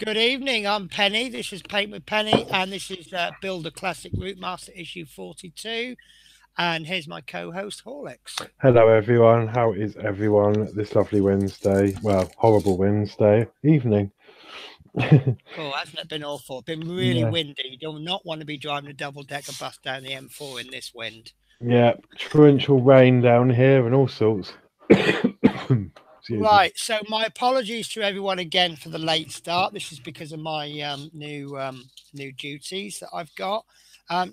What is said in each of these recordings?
Good evening. I'm Penny. This is Paint with Penny, and this is Build a Classic Routemasters issue 42. And here's my co-host Horlicks. Hello, everyone. How is everyone this lovely Wednesday? Well, horrible Wednesday evening. Cool, hasn't it been awful? It's been really Yeah, windy. You do not want to be driving a double-decker bus down the M4 in this wind. yeah. Torrential rain down here and all sorts. Excuse me. Right. So my apologies to everyone again for the late start. This is because of my new duties that I've got.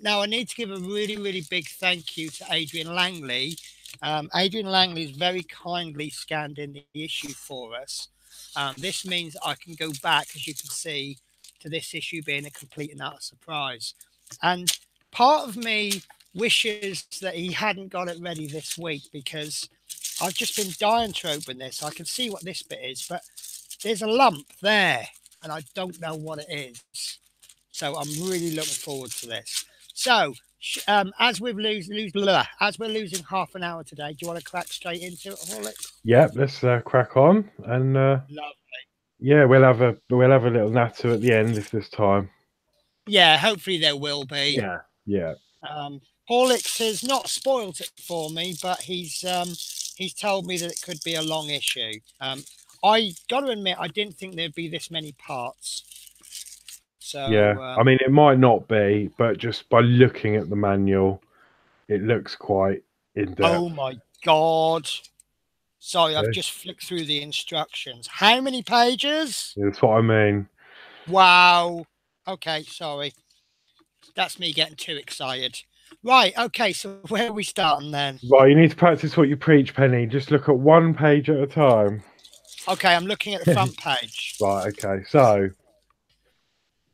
Now I need to give a really big thank you to Adrian Langley. Adrian Langley has very kindly scanned in the issue for us. This means I can go back, as you can see, to this issue being a complete and utter surprise. And part of me wishes that he hadn't got it ready this week, because I've just been dying to open this. I can see what this bit is, but there's a lump there, and I don't know what it is. So I'm really looking forward to this. So as we're losing half an hour today, do you want to crack straight into it, Horlicks? Yeah, let's crack on, and Lovely. yeah, we'll have a little natter at the end if there's time. Yeah, hopefully there will be. Yeah, yeah. Horlicks has not spoilt it for me, but he's told me that it could be a long issue. I got to admit, I didn't think there'd be this many parts. So Yeah, I mean, it might not be, but just by looking at the manual, it looks quite in depth. oh my God. Sorry, I've just flicked through the instructions. How many pages? That's what I mean. Wow. Okay, sorry. That's me getting too excited. Right, okay, so where are we starting then? Right, you need to practice what you preach, Penny. Just look at one page at a time. Okay, I'm looking at the front page. Right, okay. So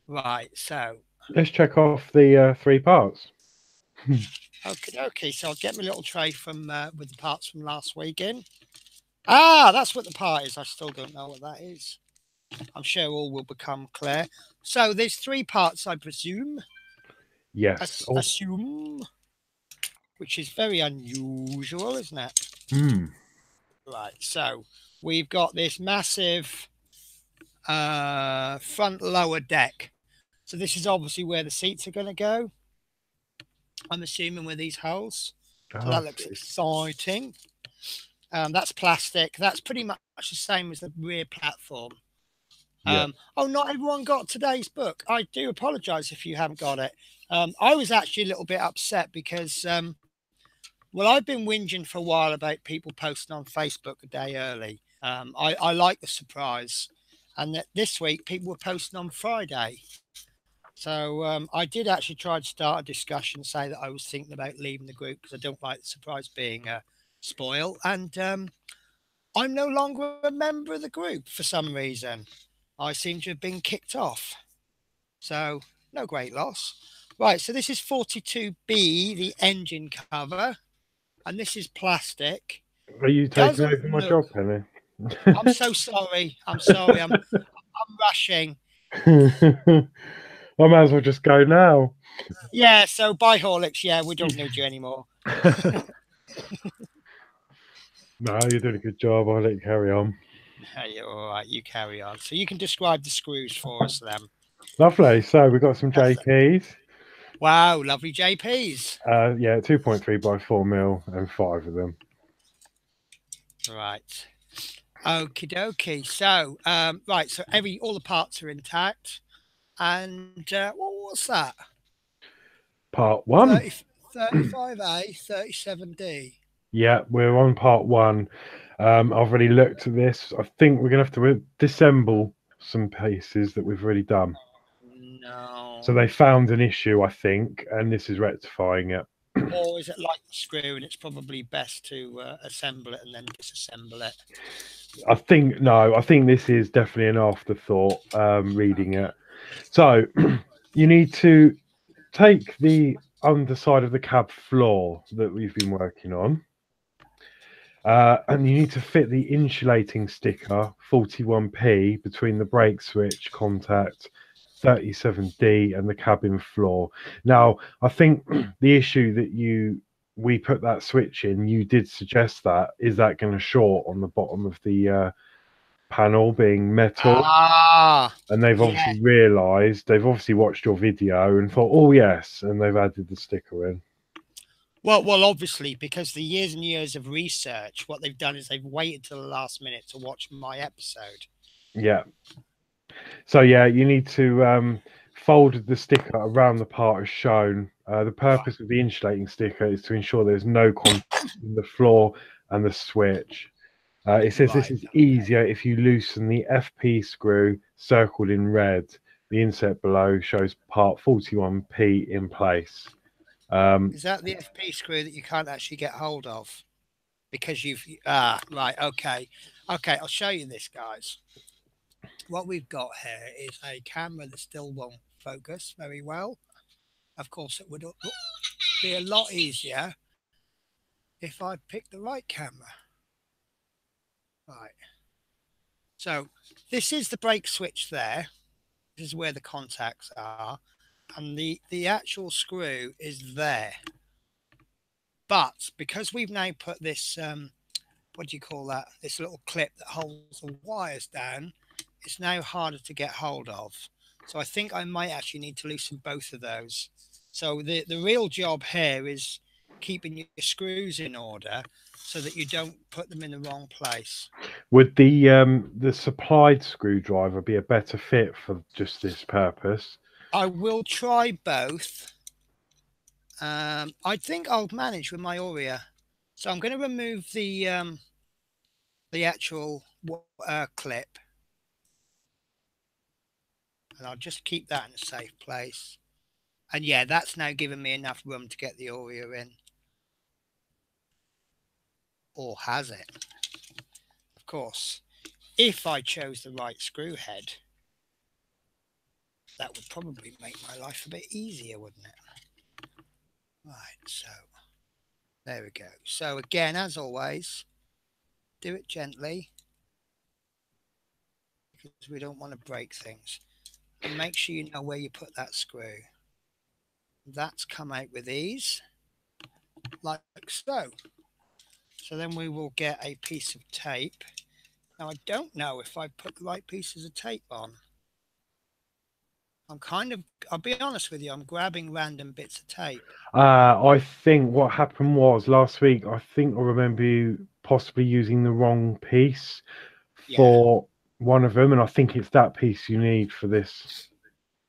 Right, so let's check off the 3 parts. okay. So I'll get my little tray from with the parts from last week in. Ah, that's what the part is. I still don't know what that is. I'm sure all will become clear. So there's 3 parts, I presume. Yes. Assume, which is very unusual, isn't it? Right. So we've got this massive front lower deck. So this is obviously where the seats are going to go. I'm assuming with these holes. So that looks exciting. That's plastic. That's pretty much the same as the rear platform. Yeah. Oh, not everyone got today's book. I do apologize if you haven't got it. I was actually a little bit upset because, well, I've been whinging for a while about people posting on Facebook a day early. I like the surprise. And that this week people were posting on Friday. So I did actually try to start a discussion, say that I was thinking about leaving the group because I don't like the surprise being a spoil. And I'm no longer a member of the group for some reason. I seem to have been kicked off. So no great loss. Right, so this is 42B, the engine cover. And this is plastic. Are you taking over my job, Penny? I'm so sorry. I'm sorry. I'm rushing. I might as well just go now. Yeah, so bye, Horlicks. Yeah, we don't need you anymore. No, you're doing a good job. I'll let you carry on. Hey, all right, you carry on. So you can describe the screws for us then. Lovely. So we've got some JPs. Wow, lovely JPs. Yeah, 2.3 by 4 mil and 5 of them. Right. Okie dokie. So, right, so all the parts are intact. And what's that? Part 1. 35A, 37D. Yeah, we're on part 1. I've already looked at this. I think we're going to have to disassemble some pieces that we've already done. No. So they found an issue, I think, and this is rectifying it. Or is it like the screw and it's probably best to assemble it and then disassemble it? I think this is definitely an afterthought, reading it. So you need to take the underside of the cab floor that we've been working on. And you need to fit the insulating sticker 41p between the brake switch contact 37D and the cabin floor. Now, I think the issue that we put that switch in, you did suggest that. Is that going to short on the bottom of the panel being metal. Ah, And they've yeah. obviously realised, they've obviously watched your video and thought, oh, yes. And they've added the sticker in. Well, obviously, because the years and years of research, what they've done is they've waited till the last minute to watch my episode. Yeah. So, yeah, you need to fold the sticker around the part as shown. The purpose of the insulating sticker is to ensure there's no contact in the floor and the switch. It says this is easier if you loosen the FP screw circled in red. The insert below shows part 41P in place. Is that the FP screw that you can't actually get hold of? Because right, okay. Okay, I'll show you this, guys. What we've got here is a camera that still won't focus very well. Of course, it would be a lot easier if I picked the right camera. Right. So this is the brake switch there. This is where the contacts are. And the actual screw is there. But because we've now put this, what do you call that? This little clip that holds the wires down, it's now harder to get hold of. So I think I might actually need to loosen both of those. So the real job here is keeping your screws in order so that you don't put them in the wrong place. Would the supplied screwdriver be a better fit for just this purpose? I will try both. I think I'll manage with my Aurea. So I'm going to remove the actual clip, and I'll just keep that in a safe place. And yeah, that's now given me enough room to get the Aurea in. Or has it? Of course, if I chose the right screw head, that would probably make my life a bit easier, wouldn't it? Right, so there we go. So again, as always, do it gently because we don't want to break things. And make sure you know where you put that screw. That's come out with ease, like so. So then we will get a piece of tape. Now, I don't know if I put the right pieces of tape on. I'll be honest with you, I'm grabbing random bits of tape. I think what happened was last week, I think I remember you possibly using the wrong piece for one of them. And I think it's that piece you need for this.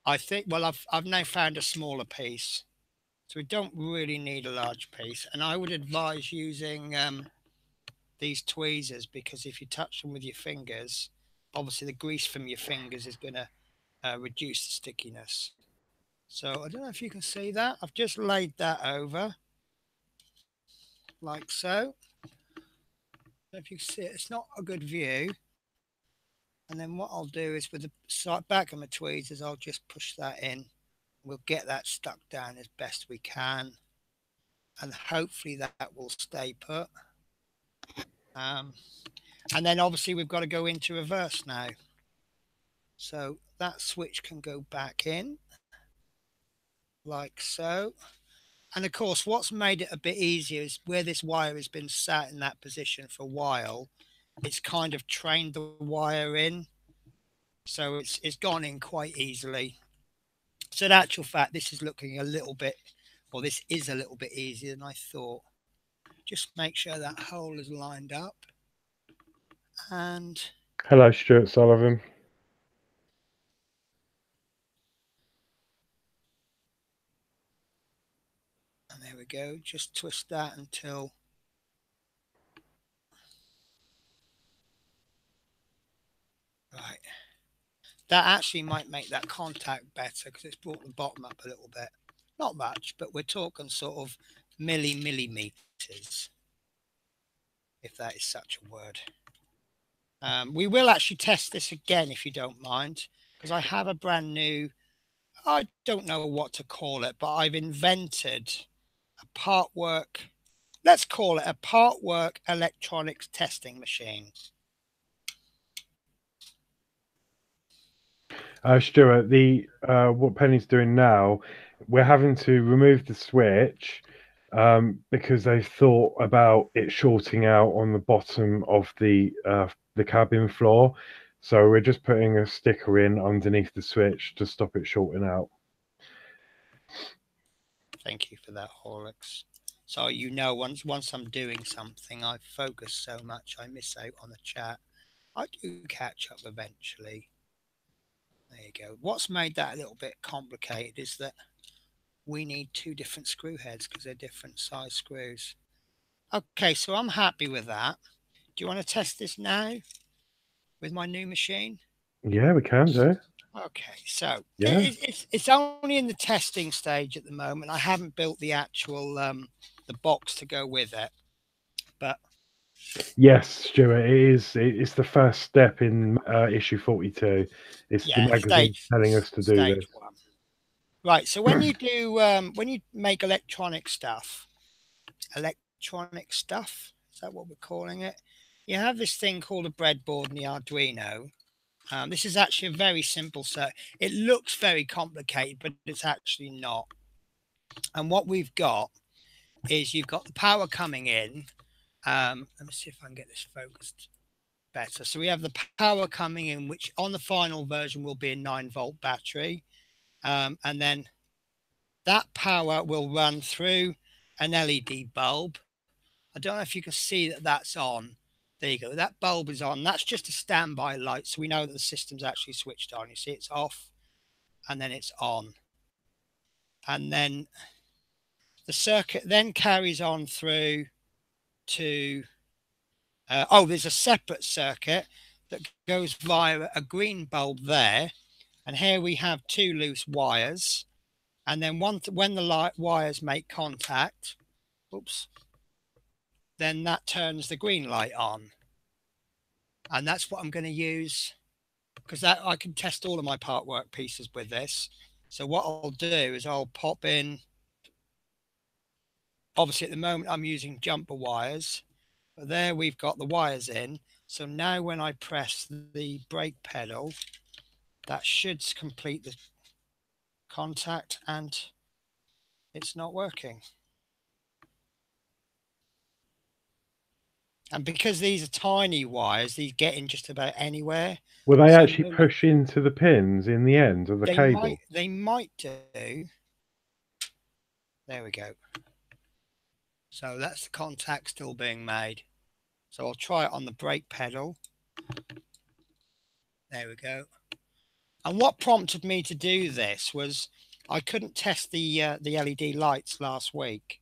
I think, well, I've now found a smaller piece. So we don't really need a large piece. And I would advise using these tweezers because if you touch them with your fingers, obviously the grease from your fingers is going to reduce the stickiness. So I don't know if you can see that. I've just laid that over like so. If you can see it, it's not a good view. And then what I'll do is with the back of my tweezers, I'll just push that in. We'll get that stuck down as best we can. And hopefully that will stay put. And then obviously we've got to go into reverse now. So that switch can go back in like so. And of course, what's made it a bit easier is where this wire has been sat in that position for a while, it's kind of trained the wire in. So it's gone in quite easily. So in actual fact, this is looking a little bit, or this is a little bit easier than I thought. Just make sure that hole is lined up. And hello, Stuart Sullivan. And there we go. Just twist that until right. That actually might make that contact better because it's brought the bottom up a little bit. Not much, but we're talking sort of millimeters, if that is such a word. We will actually test this again if you don't mind, because I have a brand new, I don't know what to call it, but I've invented a partwork, let's call it a partwork electronics testing machine. Stuart, what Penny's doing now, we're having to remove the switch because they've thought about it shorting out on the bottom of the the cabin floor. So we're just putting a sticker in underneath the switch to stop it shorting out. Thank you for that, Horlicks. So you know, once I'm doing something, I focus so much I miss out on the chat. I do catch up eventually. There you go. What's made that a little bit complicated is that we need two different screw heads because they're different size screws. Okay, so I'm happy with that. Do you want to test this now with my new machine? Yeah, we can do. Okay, so Yeah. it's only in the testing stage at the moment. I haven't built the actual the box to go with it, but Yes, Stuart, it's the first step in issue 42. It's the yeah, magazine telling us to do stage this. one. Right. So when you do when you make electronic stuff, is that what we're calling it? You have this thing called a breadboard and the Arduino. This is actually a very simple circuit. It looks very complicated, but it's actually not. And what we've got is you've got the power coming in. Let me see if I can get this focused better. So we have the power coming in, which on the final version will be a 9-volt battery. And then that power will run through an LED bulb. I don't know if you can see that that's on. There you go. That bulb is on. That's just a standby light. So we know that the system's actually switched on. You see it's off and then it's on. And then the circuit then carries on through to, there's a separate circuit that goes via a green bulb there. And here we have two loose wires. And then when the wires make contact, then that turns the green light on. And that's what I'm going to use because I can test all of my part work pieces with this. So what I'll do is I'll pop in, obviously at the moment I'm using jumper wires, but there we've got the wires in. So now when I press the brake pedal, that should complete the contact and it's not working. And because these are tiny wires, these get in just about anywhere. Will they So actually push into the pins in the end of the cable? They might do. There we go. So that's the contact still being made. So I'll try it on the brake pedal. There we go. And what prompted me to do this was I couldn't test the LED lights last week.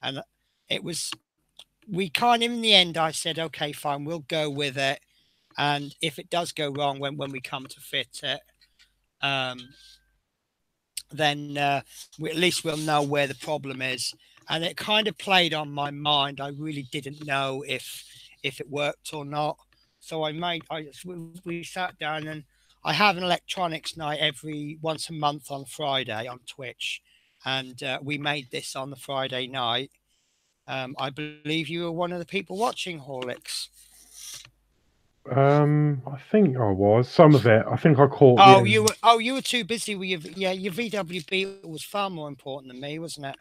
And it was, we kind of, in the end, I said, okay, fine, we'll go with it. And if it does go wrong when we come to fit it, then we, at least we'll know where the problem is. And it kind of played on my mind. I really didn't know if it worked or not. So we sat down and I have an electronics night once a month on Friday on Twitch. And we made this on the Friday night. I believe you were one of the people watching, Horlicks. I think I was. Some of it. I think I caught. You were too busy with your VW Beetle was far more important than me, wasn't it?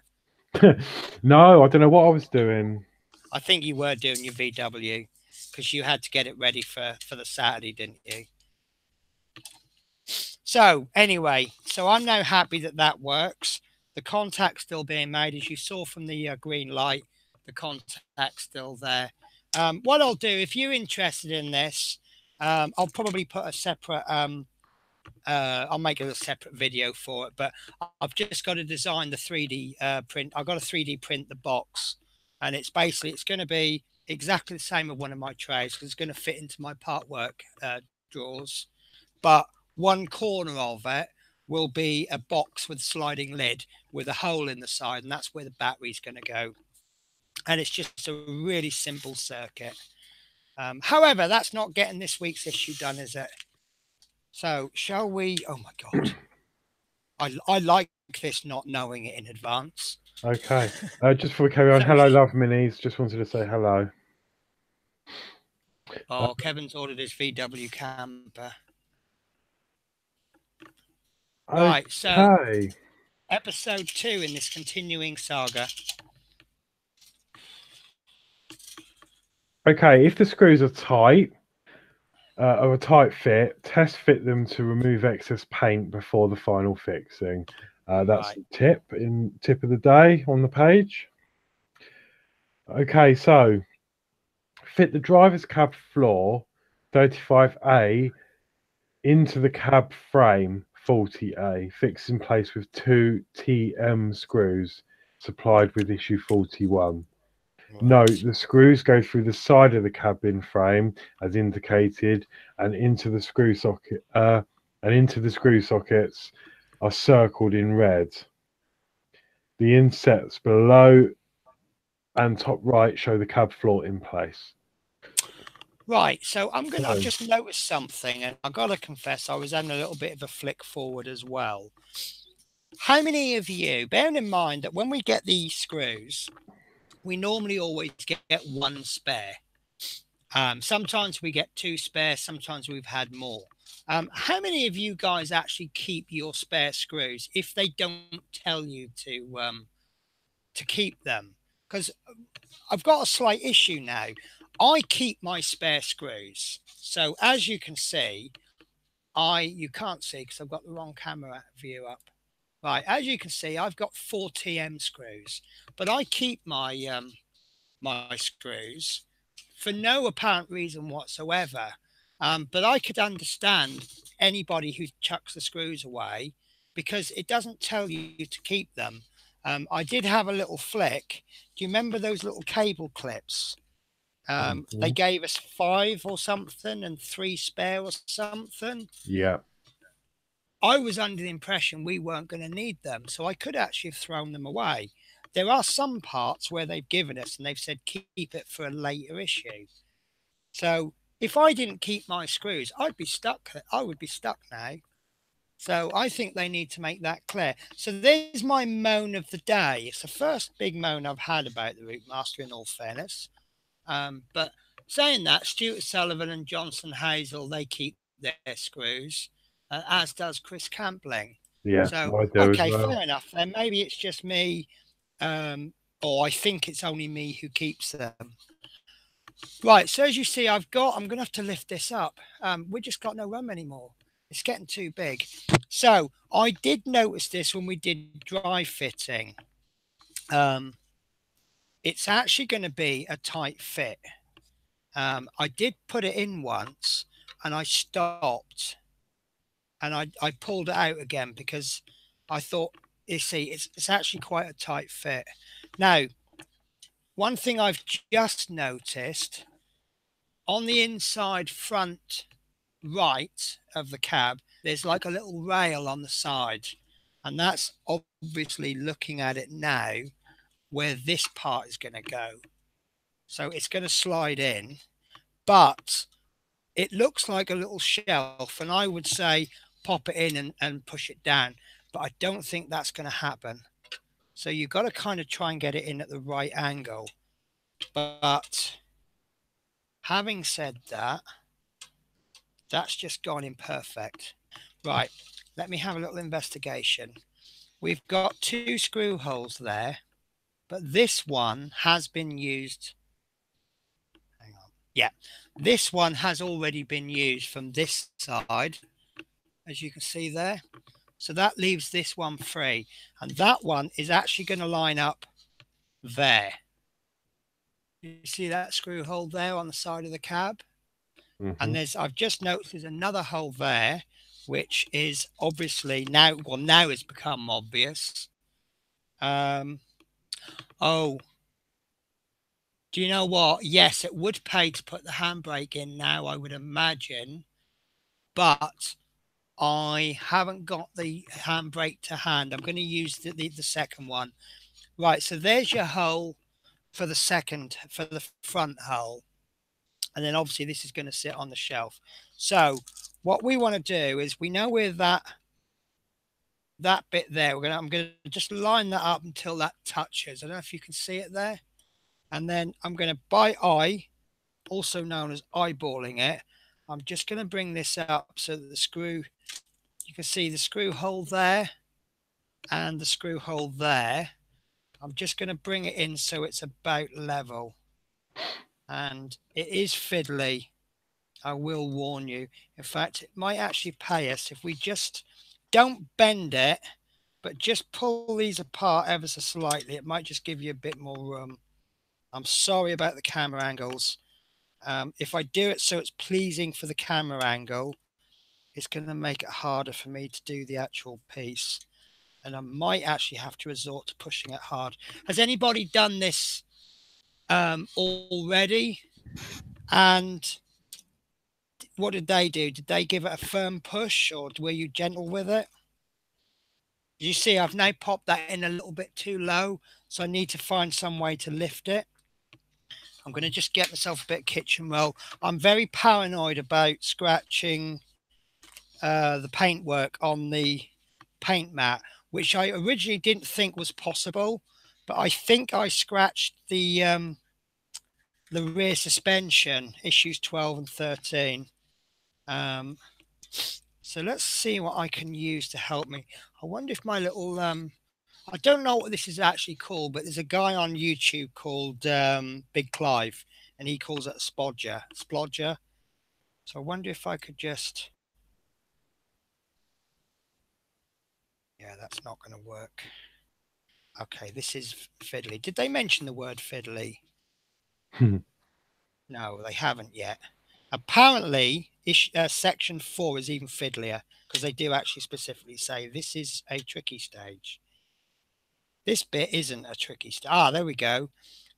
No, I don't know what I was doing. I think you were doing your VW because you had to get it ready for the Saturday, didn't you? So anyway, so I'm now happy that works. The contact's still being made, as you saw from the green light. The contact's still there. What I'll do, if you're interested in this, I'll probably put a separate. I'll make a separate video for it, but I've just got to design the 3D print. I've got to 3D print the box, and it's going to be exactly the same as one of my trays because it's going to fit into my part work drawers. But one corner of it will be a box with a sliding lid with a hole in the side, and that's where the battery's going to go. And it's just a really simple circuit. However, that's not getting this week's issue done, is it? So shall we? Oh my God. I like this not knowing it in advance. Okay. Just before we carry on, hello, love minis. Just wanted to say hello. Oh, Kevin's ordered his VW camper. Okay. Right, so episode 2 in this continuing saga. Okay, if the screws are tight, are a tight fit. Test fit them to remove excess paint before the final fixing. That's Right. the tip of the day on the page. Okay, so fit the driver's cab floor 35A into the cab frame 40A, fixed in place with 2 TM screws supplied with issue 41. Note, Right. the screws go through the side of the cabin frame as indicated and into the screw sockets are circled in red. The insets below and top right show the cab floor in place. Right. So I've So, just noticed something, and I gotta confess, I was having a little bit of a flick forward as well. How many of you, bearing in mind that when we get these screws, we normally always get one spare. Sometimes we get two spare, sometimes we've had more. How many of you guys actually keep your spare screws if they don't tell you to keep them? Because I've got a slight issue now. I keep my spare screws. So as you can see, you can't see because I've got the wrong camera view up. Right, as you can see, I've got 4 TM screws, but I keep my screws for no apparent reason whatsoever. But I could understand anybody who chucks the screws away because it doesn't tell you to keep them. I did have a little flick. Do you remember those little cable clips? They mhm, gave us 5 or something and 3 spare or something. yeah. I was under the impression we weren't going to need them, so I could actually have thrown them away. There are some parts where they've given us and they've said keep it for a later issue. So if I didn't keep my screws, I'd be stuck. I would be stuck now. So I think they need to make that clear. So there's my moan of the day. It's the first big moan I've had about the Routemasters, in all fairness. But saying that, Stuart Sullivan and Johnson Hazel, they keep their screws, as does Chris Campling. Yes, So, I do as okay, well. fair enough. Then maybe it's just me, or I think it's only me who keeps them. Right. So as you see, I'm going to have to lift this up. We just got no room anymore. It's getting too big. So I did notice this when we did dry fitting. Um, it's actually going to be a tight fit. I did put it in once and I stopped and I pulled it out again because I thought, you see, it's actually quite a tight fit. Now, one thing I've just noticed on the inside front right of the cab, there's like a little rail on the side. And that's obviously looking at it now where this part is going to go. So it's going to slide in, but it looks like a little shelf. And I would say pop it in and push it down. But I don't think that's going to happen. So you've got to kind of try and get it in at the right angle. But having said that, that's just gone imperfect. Right, let me have a little investigation. We've got 2 screw holes there, but this one has been used. Hang on. Yeah, this one has already been used from this side, as you can see there. So that leaves this one free. And that one is actually going to line up there. You see that screw hole there on the side of the cab? Hmm. And I've just noticed there's another hole there, which is obviously now, well, now it's become obvious. Oh, do you know what? Yes, it would pay to put the handbrake in now, I would imagine, but I haven't got the handbrake to hand. I'm going to use the second one. Right, so there's your hole for the front hole. And then obviously this is going to sit on the shelf. So what we want to do is we know where that bit there. I'm going to just line that up until that touches. I don't know if you can see it there. And then I'm going to, by eye, also known as eyeballing it, I'm just going to bring this up so that the screw, you can see the screw hole there and the screw hole there. I'm just going to bring it in so it's about level. And it is fiddly. I will warn you. In fact, it might actually pay us if we just don't bend it, but just pull these apart ever so slightly. It might just give you a bit more room. I'm sorry about the camera angles. If I do it so it's pleasing for the camera angle, it's going to make it harder for me to do the actual piece. And I might actually have to resort to pushing it hard. Has anybody done this already? And what did they do? Did they give it a firm push, or were you gentle with it? You see, I've now popped that in a little bit too low, so I need to find some way to lift it. I'm going to just get myself a bit of kitchen roll. I'm very paranoid about scratching the paintwork on the paint mat, which I originally didn't think was possible, but I think I scratched the rear suspension, issues 12 and 13. So let's see what I can use to help me. I wonder if my little I don't know what this is actually called, but there's a guy on YouTube called Big Clive, and he calls it a splodger. So I wonder if I could just, yeah, that's not going to work. Okay, this is fiddly. Did they mention the word fiddly? No, they haven't yet. Apparently, section 4 is even fiddlier, because they do actually specifically say this is a tricky stage. This bit isn't a tricky stage. Ah, there we go.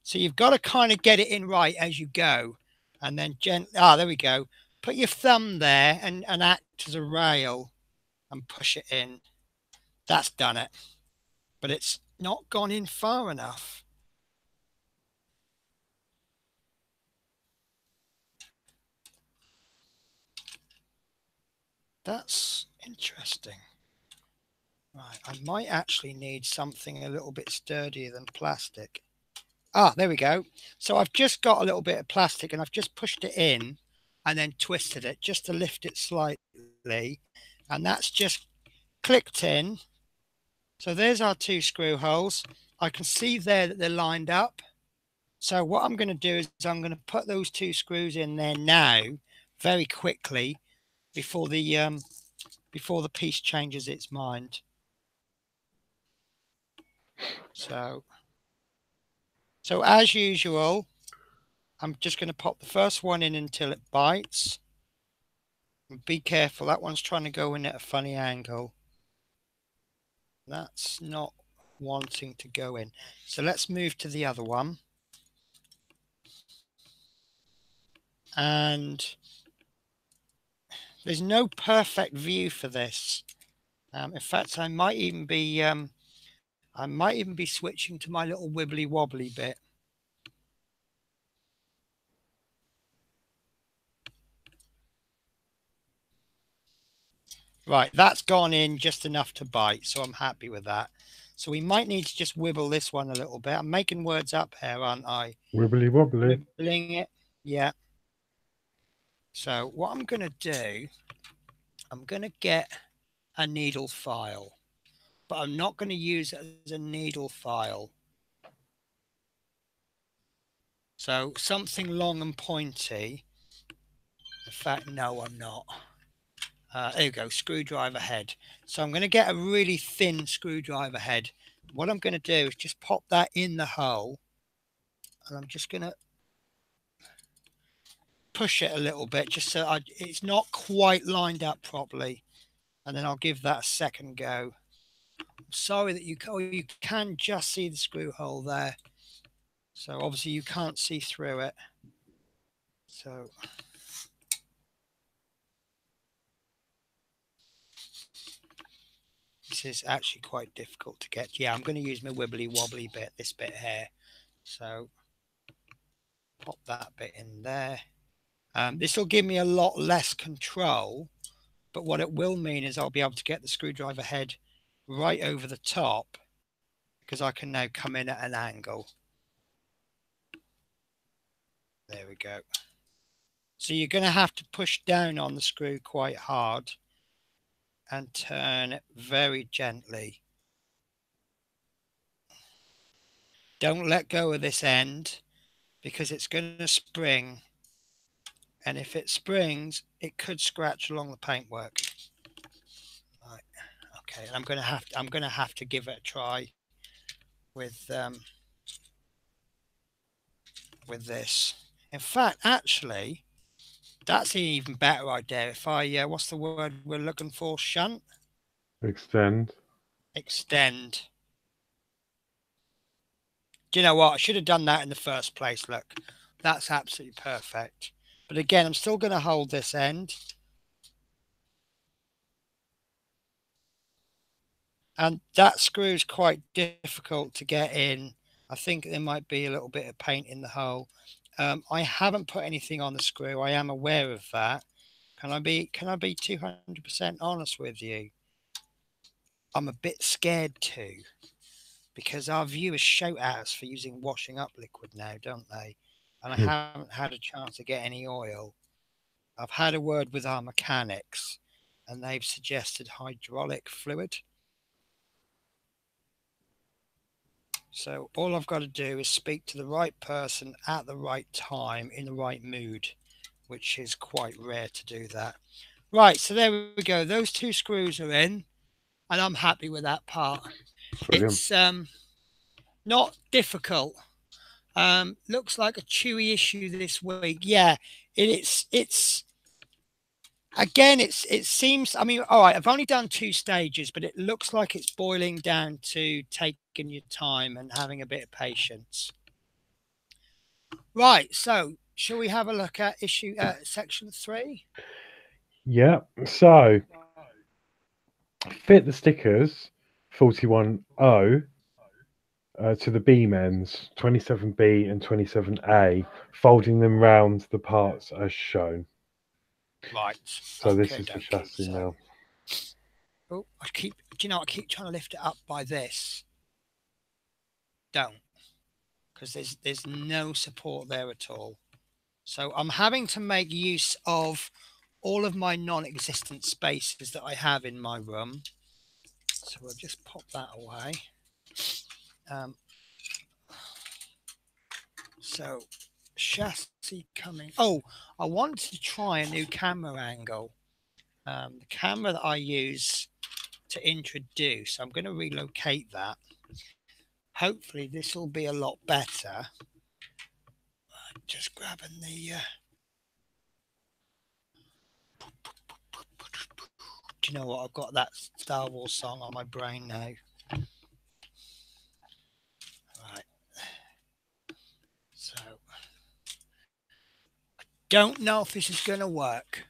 So you've got to kind of get it in right as you go, and then there we go. Put your thumb there and act as a rail and push it in. That's done it, but it's not gone in far enough. That's interesting. Right, I might actually need something a little bit sturdier than plastic. Ah, there we go. So I've just got a little bit of plastic and I've just pushed it in and then twisted it just to lift it slightly. And that's just clicked in. So there's our 2 screw holes. I can see there that they're lined up. So what I'm going to do is I'm going to put those 2 screws in there now very quickly before the piece changes its mind. So as usual, I'm just going to pop the first one in until it bites. And be careful, that one's trying to go in at a funny angle. That's not wanting to go in. So let's move to the other one. And there's no perfect view for this. In fact, I might even be switching to my little wibbly wobbly bit. Right, that's gone in just enough to bite, so I'm happy with that. So we might need to just wibble this one a little bit. I'm making words up here, aren't I? Wibbly wobbly. Wibbling it, yeah. So what I'm going to do, I'm going to get a needle file, but I'm not going to use it as a needle file. So something long and pointy. In fact, no, I'm not. There you go, screwdriver head. So I'm going to get a really thin screwdriver head. What I'm going to do is just pop that in the hole, and I'm just going to push it a little bit just so it's not quite lined up properly, and then I'll give that a second go. Sorry that you can just see the screw hole there, so obviously you can't see through it. So this is actually quite difficult to get. Yeah, I'm going to use my wibbly wobbly bit, this bit here. So pop that bit in there. This will give me a lot less control, but what it will mean is I'll be able to get the screwdriver head right over the top, because I can now come in at an angle. There we go. So you're going to have to push down on the screw quite hard and turn it very gently. Don't let go of this end, because it's going to spring And if it springs, it could scratch along the paintwork. Right. Okay, and I'm gonna have to give it a try with this. In fact, actually, that's an even better idea. If I what's the word we're looking for? Shunt, Extend. extend. Do you know what? I should have done that in the first place. Look, that's absolutely perfect. But again, I'm still going to hold this end. And that screw is quite difficult to get in. I think there might be a little bit of paint in the hole. I haven't put anything on the screw. I am aware of that. Can I be 200% honest with you? I'm a bit scared too, because our viewers shout at us for using washing up liquid now, don't they? And I haven't had a chance to get any oil. I've had a word with our mechanics and they've suggested hydraulic fluid. So all I've got to do is speak to the right person at the right time in the right mood, which is quite rare to do that. Right, so there we go. Those two screws are in and I'm happy with that part. Brilliant. It's not difficult. Looks like a chewy issue this week. Yeah, it's again, it seems, I mean, all right, I've only done 2 stages, but it looks like it's boiling down to taking your time and having a bit of patience. Right, so shall we have a look at section 3? Yeah. So fit the stickers 41O to the beam ends 27B and 27A, folding them round the parts as shown. Right. So this Okay, is the dokie. chassis now. Oh, do you know, I keep trying to lift it up by this. Don't, because there's no support there at all. So I'm having to make use of all of my non-existent spaces that I have in my room. So we'll just pop that away. So chassis coming. Oh, I want to try a new camera angle. The camera that I use to introduce, I'm going to relocate that. Hopefully this will be a lot better. Just grabbing the... Do you know what? I've got that Star Wars song on my brain now. Right. So, I don't know if this is going to work.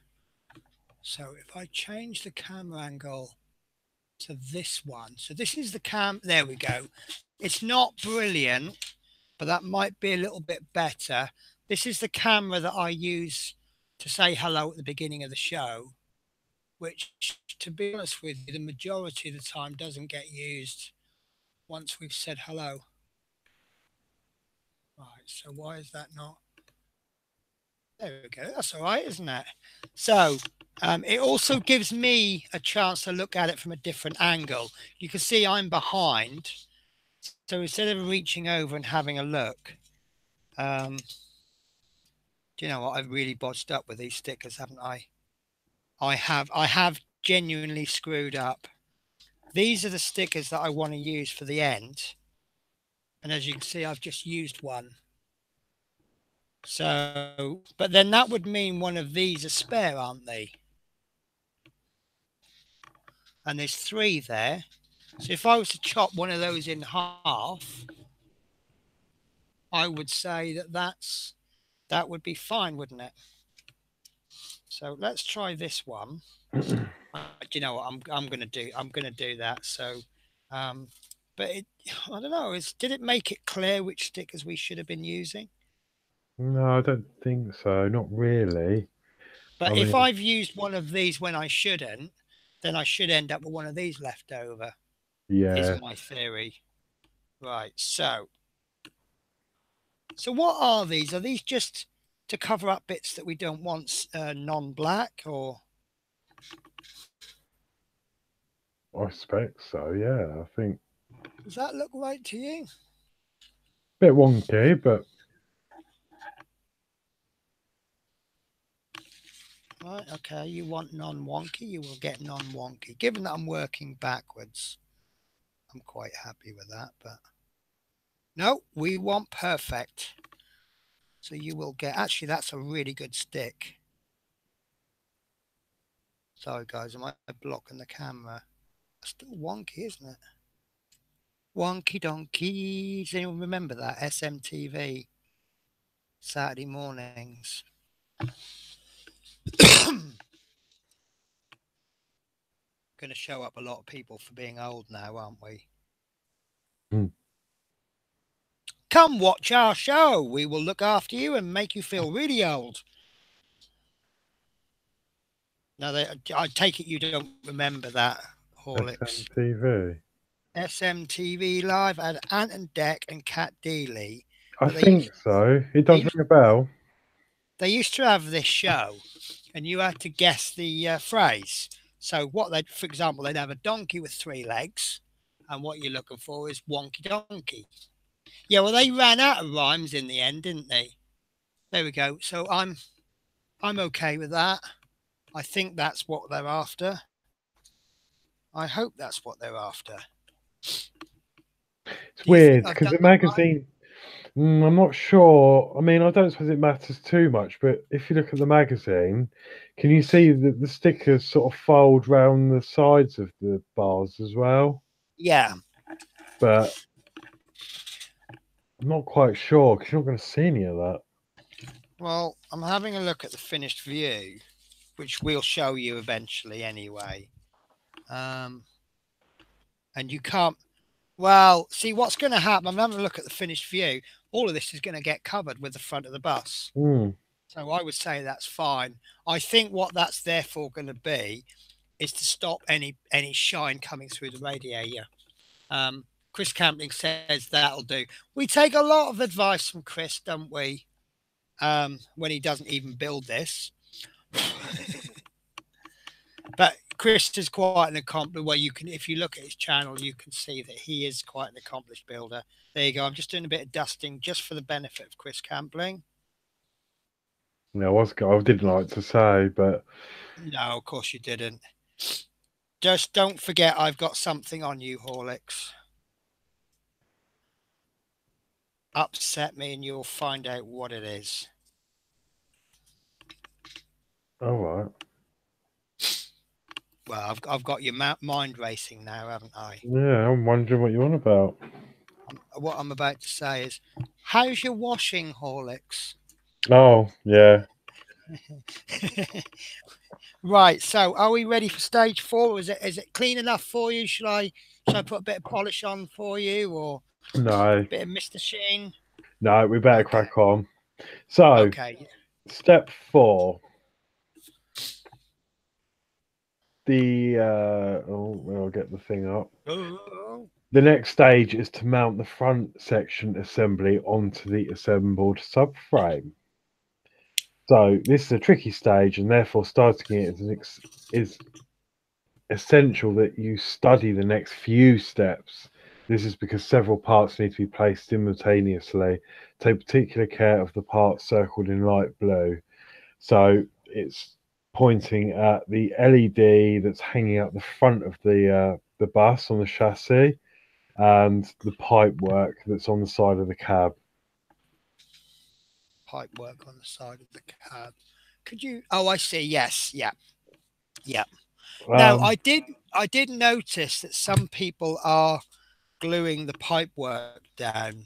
So if I change the camera angle to this one. So this is the there we go. It's not brilliant, but that might be a little bit better. This is the camera that I use to say hello at the beginning of the show, which, to be honest with you, the majority of the time doesn't get used once we've said hello. Right, so why is that not? There we go. That's all right, isn't it? So it also gives me a chance to look at it from a different angle. You can see I'm behind. So instead of reaching over and having a look, do you know what? I've really bodged up with these stickers, haven't I? I have genuinely screwed up. These are the stickers that I want to use for the end. And as you can see, I've just used one. So, but then that would mean one of these are spare, aren't they? And there's 3 there. So if I was to chop one of those in half, I would say that would be fine, wouldn't it? So let's try this one. Do you know what I'm gonna do? I'm gonna do that. So, but I don't know. Did it make it clear which stickers we should have been using? No, I don't think so. Not really. But I if mean, I've used one of these when I shouldn't, then I should end up with one of these left over. Is yeah. my theory. Right. So what are these? Are these just to cover up bits that we don't want non-black, or? I expect so. Yeah, I think Does that look right to you? bit wonky, but Right, okay, you want non-wonky, you will get non-wonky. Given that I'm working backwards, I'm quite happy with that, but no, we want perfect. So you will get, actually, that's a really good stick. Sorry, guys, am I blocking the camera? It's still wonky, isn't it? Wonky donkey. Does anyone remember that? SMTV, Saturday mornings. Going to show up a lot of people for being old now, aren't we? Hmm. Come watch our show. We will look after you and make you feel really old. Now, I take it you don't remember that, Horlicks. SMTV. SMTV Live had Ant and Dec and Cat Dealey. I But think so. It they does ring a bell. they used to have this show, and you had to guess the phrase. So what they, for example, they'd have a donkey with 3 legs, and what you're looking for is wonky donkey. Yeah, well, they ran out of rhymes in the end, didn't they? There we go. So I'm okay with that. I think that's what they're after. I hope that's what they're after. It's Do you think weird I've because done the that right? magazine. I'm not sure. I mean, I don't suppose it matters too much, but if you look at the magazine, can you see that the stickers sort of fold round the sides of the bars as well? Yeah. But I'm not quite sure because you're not going to see any of that. Well, I'm having a look at the finished view, which we'll show you eventually anyway. And you can't. Well, see what's going to happen. I'm having a look at the finished view. All of this is going to get covered with the front of the bus. Mm. So I would say that's fine. I think what that's therefore going to be is to stop any shine coming through the radiator. Chris Campling says that'll do. We take a lot of advice from Chris, don't we? When he doesn't even build this. But Chris is quite an accomplished. Well, you can, if you look at his channel, you can see that he is quite an accomplished builder. There you go. I'm just doing a bit of dusting just for the benefit of Chris Campling. Yeah, I didn't like to say, but No, of course you didn't. Just don't forget, I've got something on you, Horlicks. Upset me, and you'll find out what it is. all right. Well, I've got your mind racing now, haven't I? Yeah, I'm wondering what you're on about. What I'm about to say is, how's your washing, Horlicks? Oh, yeah. Right, so are we ready for stage 4? Is it clean enough for you? Should I put a bit of polish on for you, or No, a bit of Mr. Sheen? no, we better Okay. crack on. So, Okay. step 4. I'll get the thing up. Oh, The next stage is to mount the front section assembly onto the assembled subframe. So this is a tricky stage, and therefore starting it is essential that you study the next few steps. This is because several parts need to be placed simultaneously. Take particular care of the parts circled in light blue. So it's pointing at the LED that's hanging out the front of the bus on the chassis, and the pipe work that's on the side of the cab. pipe work on the side of the cab. Could you? Oh, I see. Yes. Yeah. Yeah. Now, Um, I did notice that some people are gluing the pipe work down.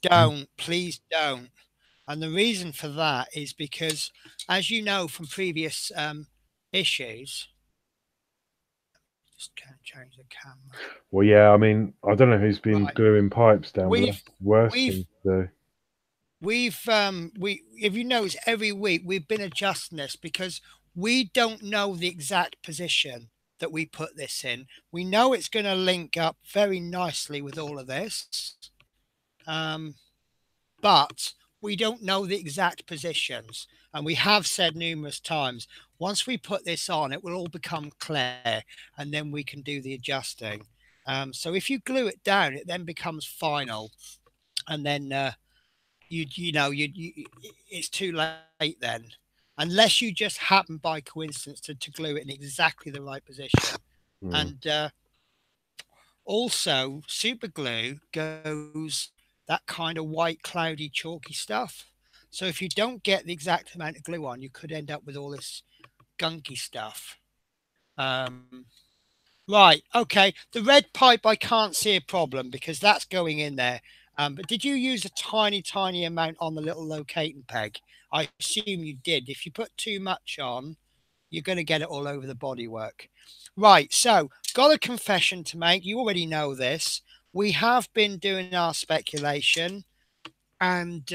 Don't, please don't. And the reason for that is because, as you know from previous issues, just can't change the camera. well, yeah, I mean, I don't know who's been Right, gluing pipes down, but we've that's the worst we've thing to do. we if you notice every week we've been adjusting this because we don't know the exact position that we put this in. We know it's going to link up very nicely with all of this, but we don't know the exact positions. And we have said numerous times, once we put this on, it will all become clear, and then we can do the adjusting. So if you glue it down, it then becomes final, and then you know you it's too late then. unless you just happen by coincidence to glue it in exactly the right position. And also, super glue goes that kind of white, cloudy, chalky stuff. So if you don't get the exact amount of glue on, you could end up with all this gunky stuff. Right, okay. The red pipe, I can't see a problem because that's going in there. But did you use a tiny, tiny amount on the little locating peg? I assume you did. If you put too much on, you're going to get it all over the bodywork. Right, so got a confession to make. You already know this. We have been doing our speculation, and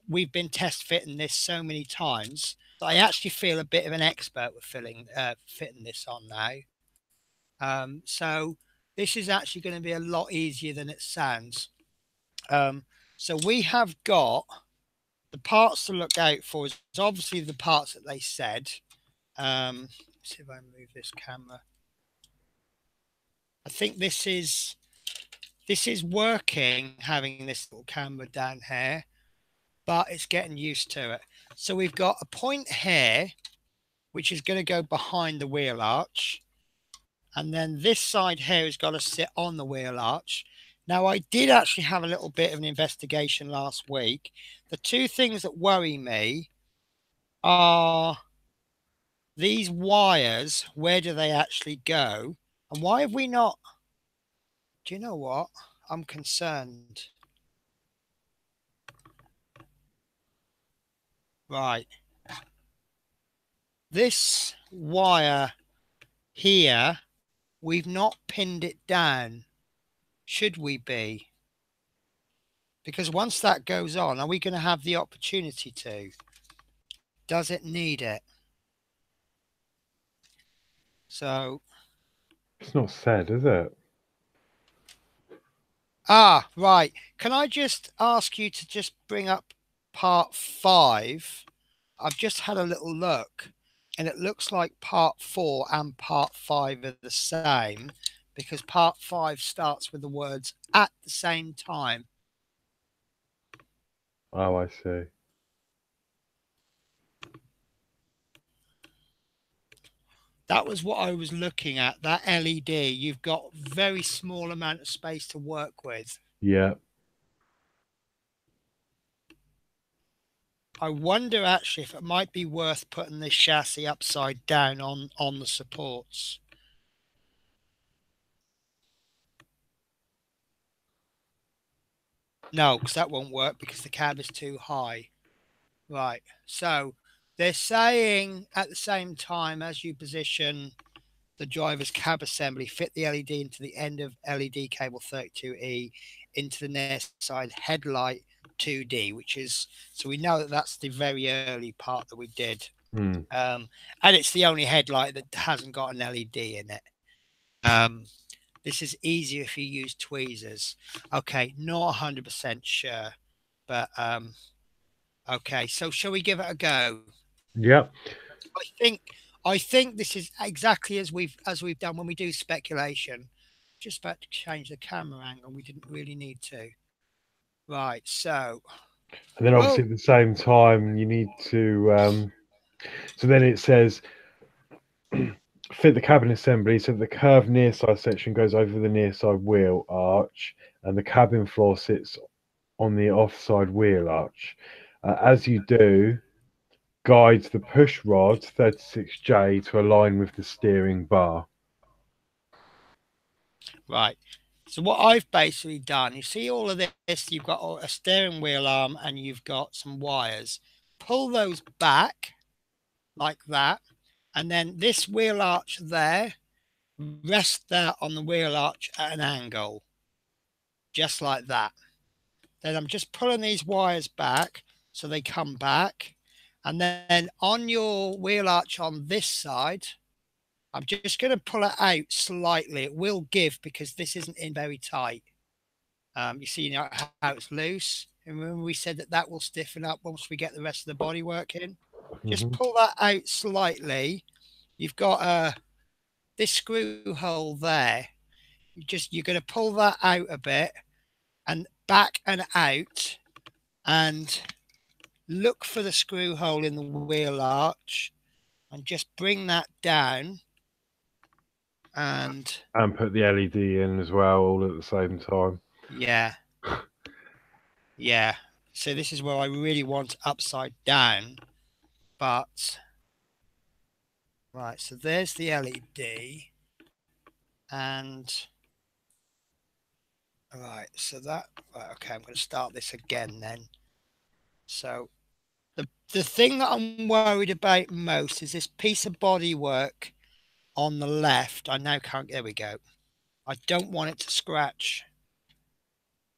we've been test fitting this so many times. I actually feel a bit of an expert with fitting this on now. So this is actually going to be a lot easier than it sounds. So we have got the parts to look out for is obviously the parts that they said. Let's see if I move this camera. I think this is working, having this little camera down here, but it's getting used to it. So we've got a point here, which is going to go behind the wheel arch. And then this side here has got to sit on the wheel arch. Now, I did actually have a little bit of an investigation last week. The two things that worry me are these wires. Where do they actually go? And why have we not? Do you know what? I'm concerned. Right. This wire here, we've not pinned it down. Should we be? Because once that goes on, are we going to have the opportunity to? Does it need it? So it's not said, is it? Right. Can I just ask you to just bring up part 5? I've just had a little look, and it looks like part 4 and part 5 are the same, because part 5 starts with the words at the same time. Oh, I see. That was what I was looking at, that LED. You've got very small amount of space to work with. Yeah. I wonder actually if it might be worth putting this chassis upside down on the supports. No, because that won't work because the cab is too high. Right, so they're saying at the same time as you position the driver's cab assembly, fit the LED into the end of LED cable 32E into the near side headlight 2D, which is, so we know that that's the very early part that we did. And it's the only headlight that hasn't got an LED in it. This is easier if you use tweezers. Okay, not 100% sure, but okay. So shall we give it a go? Yep. I think this is exactly as we've done when we do speculation. Just about to change the camera angle. We didn't really need to. Right. So. And then obviously at the same time you need to. So then it says fit the cabin assembly so the curved near side section goes over the near side wheel arch and the cabin floor sits on the offside wheel arch. As you do, guides the push rod 36J to align with the steering bar. Right. So what I've basically done, you see all of this, you've got a steering wheel arm and you've got some wires. Pull those back like that. And then this wheel arch there, rest that on the wheel arch at an angle, just like that. Then I'm just pulling these wires back so they come back. And then on your wheel arch on this side, I'm just going to pull it out slightly. It will give because this isn't in very tight. You see how it's loose. And remember we said that will stiffen up once we get the rest of the bodywork in. Just pull that out slightly. You've got this screw hole there. You're going to pull that out a bit and back and out, and look for the screw hole in the wheel arch and just bring that down. And put the LED in as well, all at the same time. yeah, yeah. So this is where I really want upside down, but right. So there's the LED, and right. So that right. Okay, I'm going to start this again then. So the thing that I'm worried about most is this piece of bodywork on the left. I now can't. There we go. I don't want it to scratch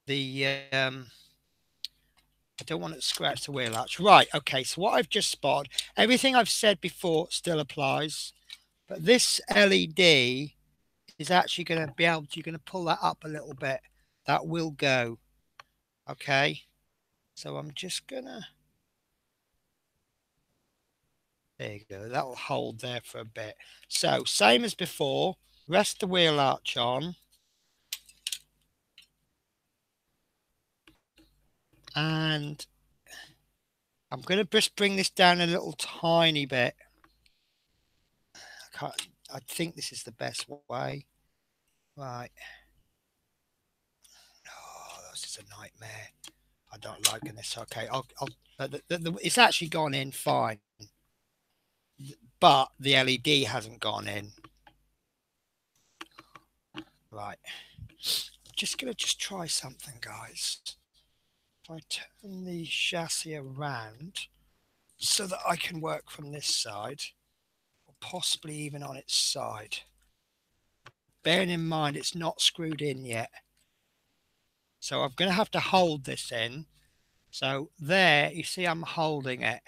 the. I don't want it to scratch the wheel arch. Right. Okay. So what I've just spotted, everything I've said before still applies, but this LED is actually going to be able to. You're going to pull that up a little bit. That will go. Okay. So I'm just gonna. There you go. That will hold there for a bit. So same as before. Rest the wheel arch on. And I'm going to just bring this down a little tiny bit. I think this is the best way. Right. Oh, this is a nightmare. I don't like this. Okay, it's actually gone in fine, but the LED hasn't gone in. Right. Just gonna try something, guys. If I turn the chassis around so that I can work from this side, or possibly even on its side. Bearing in mind it's not screwed in yet. So I'm going to have to hold this in. So there, you see I'm holding it,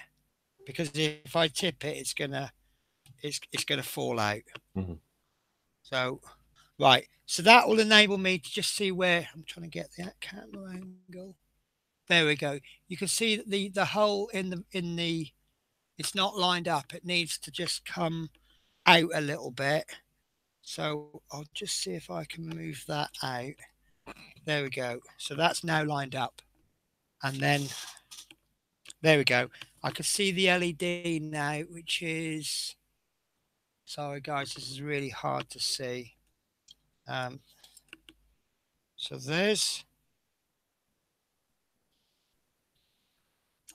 because if I tip it, it's gonna fall out. Mm-hmm. So right, so that will enable me to just see where I'm trying to get that camera angle. There we go. You can see that the hole in the it's not lined up. It needs to just come out a little bit. So I'll just see if I can move that out. There we go. So that's now lined up. And then there we go. I can see the LED now, which is, sorry guys, this is really hard to see. So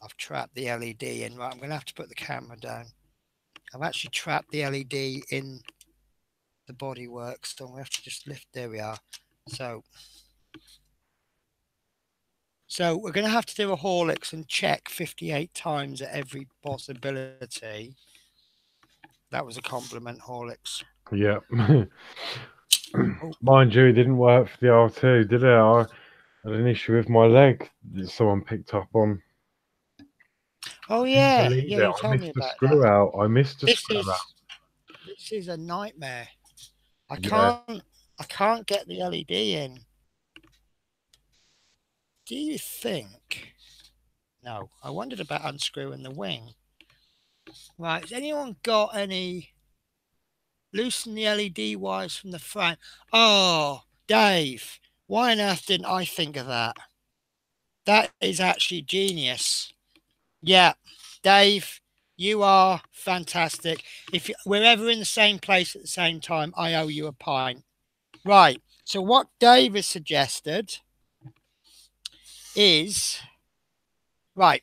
I've trapped the LED in. Right, I'm going to have to put the camera down. I've actually trapped the LED in the bodywork, so we have to just lift. There we are. So we're going to have to do a Horlicks and check 58 times at every possibility. That was a compliment, Horlicks. Yeah. Mind you, it didn't work for the R2, did it? I had an issue with my leg that someone picked up on. Oh yeah, Believe yeah. it. You I told me missed the about screw that. out. I missed a This screw out. is a nightmare. I Yeah. can't get the LED in. Do you think? No, I wondered about unscrewing the wing. Right, has anyone got any? Loosen the LED wires from the front. Oh, Dave, why on earth didn't I think of that? That is actually genius. Yeah, Dave, you are fantastic. If we're ever in the same place at the same time, I owe you a pint. Right. So what Dave has suggested is, right,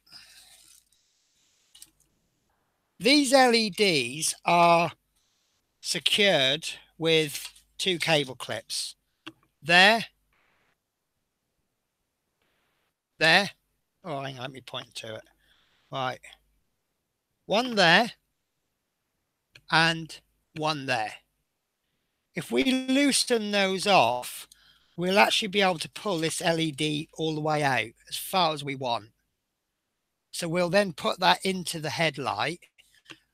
these LEDs are secured with two cable clips. There. Oh, hang on, let me point to it. Right. One there and one there. If we loosen those off, we'll actually be able to pull this LED all the way out as far as we want. So we'll then put that into the headlight.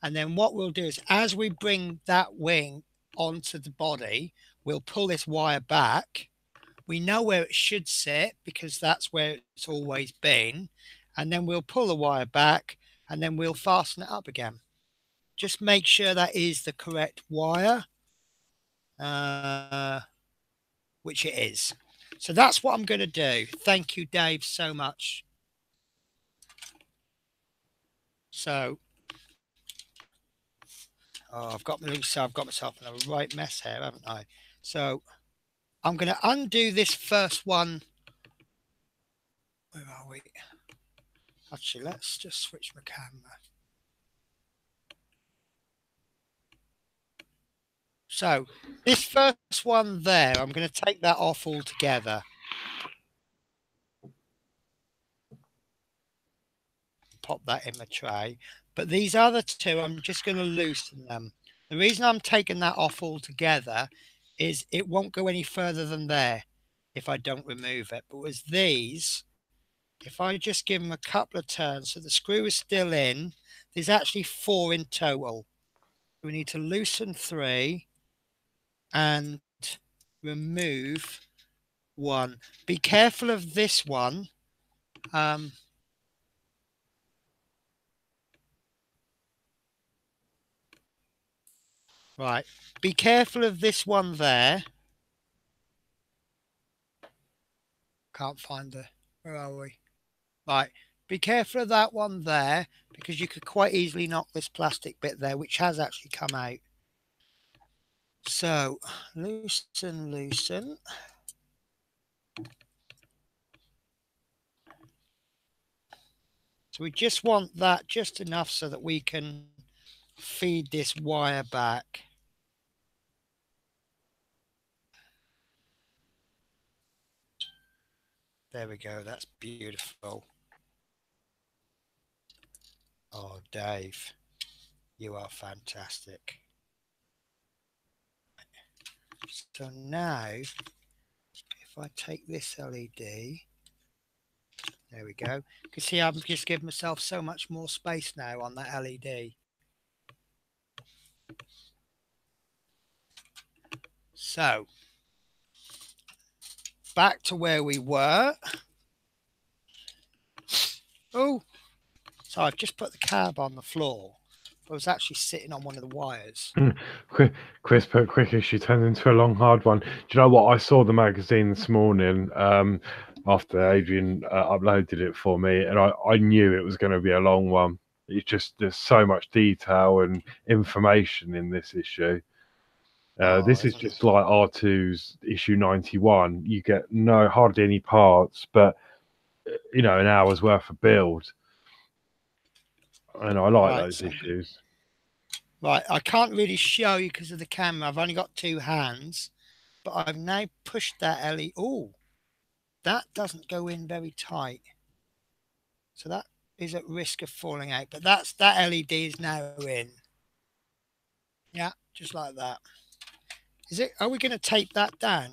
And then what we'll do is, as we bring that wing onto the body, we'll pull this wire back. We know where it should sit because that's where it's always been. And then we'll pull the wire back and then we'll fasten it up again. Just make sure that is the correct wire, which it is. So that's what I'm going to do. Thank you, Dave, so much. So, oh, I've got myself in a right mess here, haven't I? So I'm going to undo this first one. Where are we? Actually, let's just switch my camera. So this first one there, I'm going to take that off altogether. Pop that in my tray. But these other two, I'm just going to loosen them. The reason I'm taking that off altogether is it won't go any further than there if I don't remove it. But with these, if I just give them a couple of turns, so the screw is still in, there's actually 4 in total. We need to loosen 3 and remove 1. Be careful of this one. Right, be careful of this one there. Can't find the, where are we? Right, be careful of that one there, because you could quite easily knock this plastic bit there, which has actually come out. So, loosen. So we just want that just enough so that we can feed this wire back. There we go, that's beautiful. Oh, Dave, you are fantastic. So now, if I take this LED, there we go. You can see I've just given myself so much more space now on that LED. So, back to where we were. Oh, so I've just put the cab on the floor. I was actually sitting on one of the wires. Chris put quick issue turned into a long hard one. Do you know what? I saw the magazine this morning after Adrian uploaded it for me, and I knew it was going to be a long one. It's just there's so much detail and information in this issue. This is just like R2's issue 91. You get hardly any parts, but an hour's worth of build. And I like those issues. Right, I can't really show you because of the camera. I've only got 2 hands, but I've now pushed that LED. Oh, that doesn't go in very tight. So that is at risk of falling out, but that LED is now in. Yeah, just like that. Is it? Are we going to tape that down?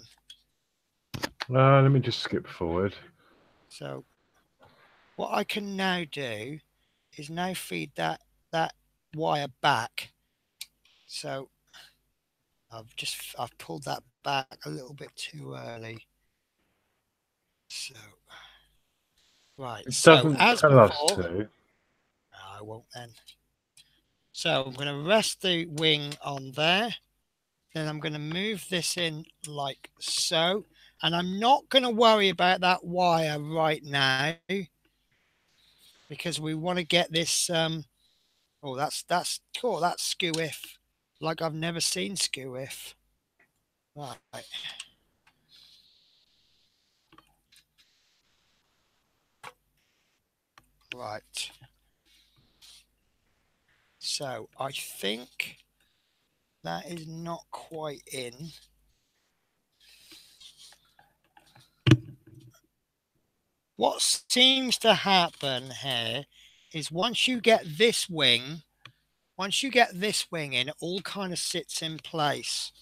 Let me just skip forward. So what I can now do is now feed that wire back. So I've pulled that back a little bit too early. So right. So as before, no, I won't then. So I'm going to rest the wing on there. Then I'm going to move this in like so. And I'm not going to worry about that wire right now because we want to get this. Oh, that's cool. That's skew-if, like I've never seen skew-if. Right. Right. So I think that is not quite in. What seems to happen here is once you get this wing in, it all kind of sits in place.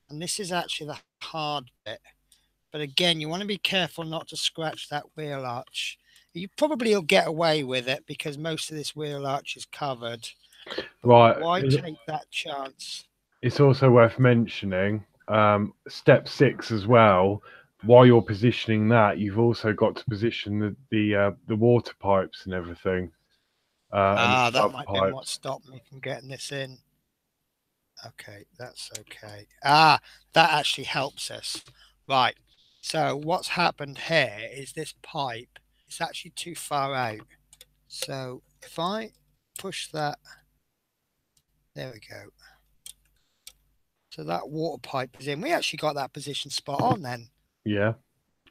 And this is actually the hard bit. But again, you want to be careful not to scratch that wheel arch. You probably will get away with it because most of this wheel arch is covered. But right. Why take that chance? It's also worth mentioning step 6 as well. While you're positioning that, you've also got to position the water pipes and everything. That might be what stopped me from getting this in. Okay, that's okay. That actually helps us. Right. So what's happened here is this pipe is actually too far out. So if I push that. There we go. So that water pipe is in. We actually got that position spot on then. Yeah.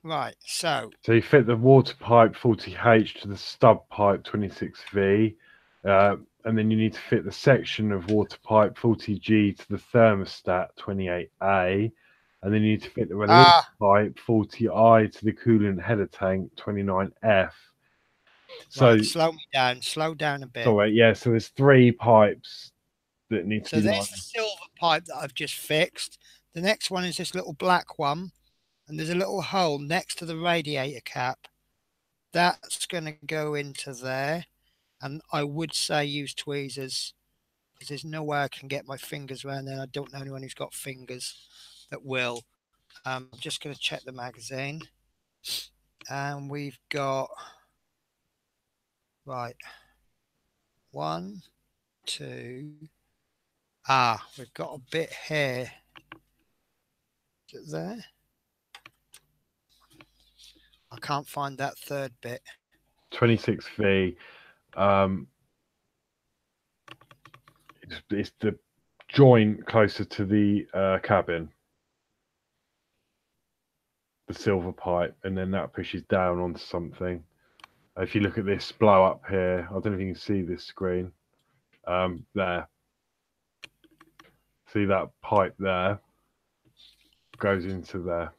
Right. So you fit the water pipe 40H to the stub pipe 26V. And then you need to fit the section of water pipe 40G to the thermostat 28A. And then you need to fit the release pipe 40I to the coolant header tank 29F. So right, slow me down. Slow down a bit. sorry, yeah. So there's 3 pipes that need to So be there's lined. the silver pipe that I've just fixed. The next one is this little black one, and there's a little hole next to the radiator cap. That's going to go into there, and I would say use tweezers because there's no way I can get my fingers around there. I don't know anyone who's got fingers that will. I'm just going to check the magazine, and we've got right 1, 2. We've got a bit here. Is it there? I can't find that third bit. 26V. It's the joint closer to the cabin. The silver pipe, and then that pushes down onto something. If you look at this blow up here, I don't know if you can see this screen. There. See that pipe there? Goes into there.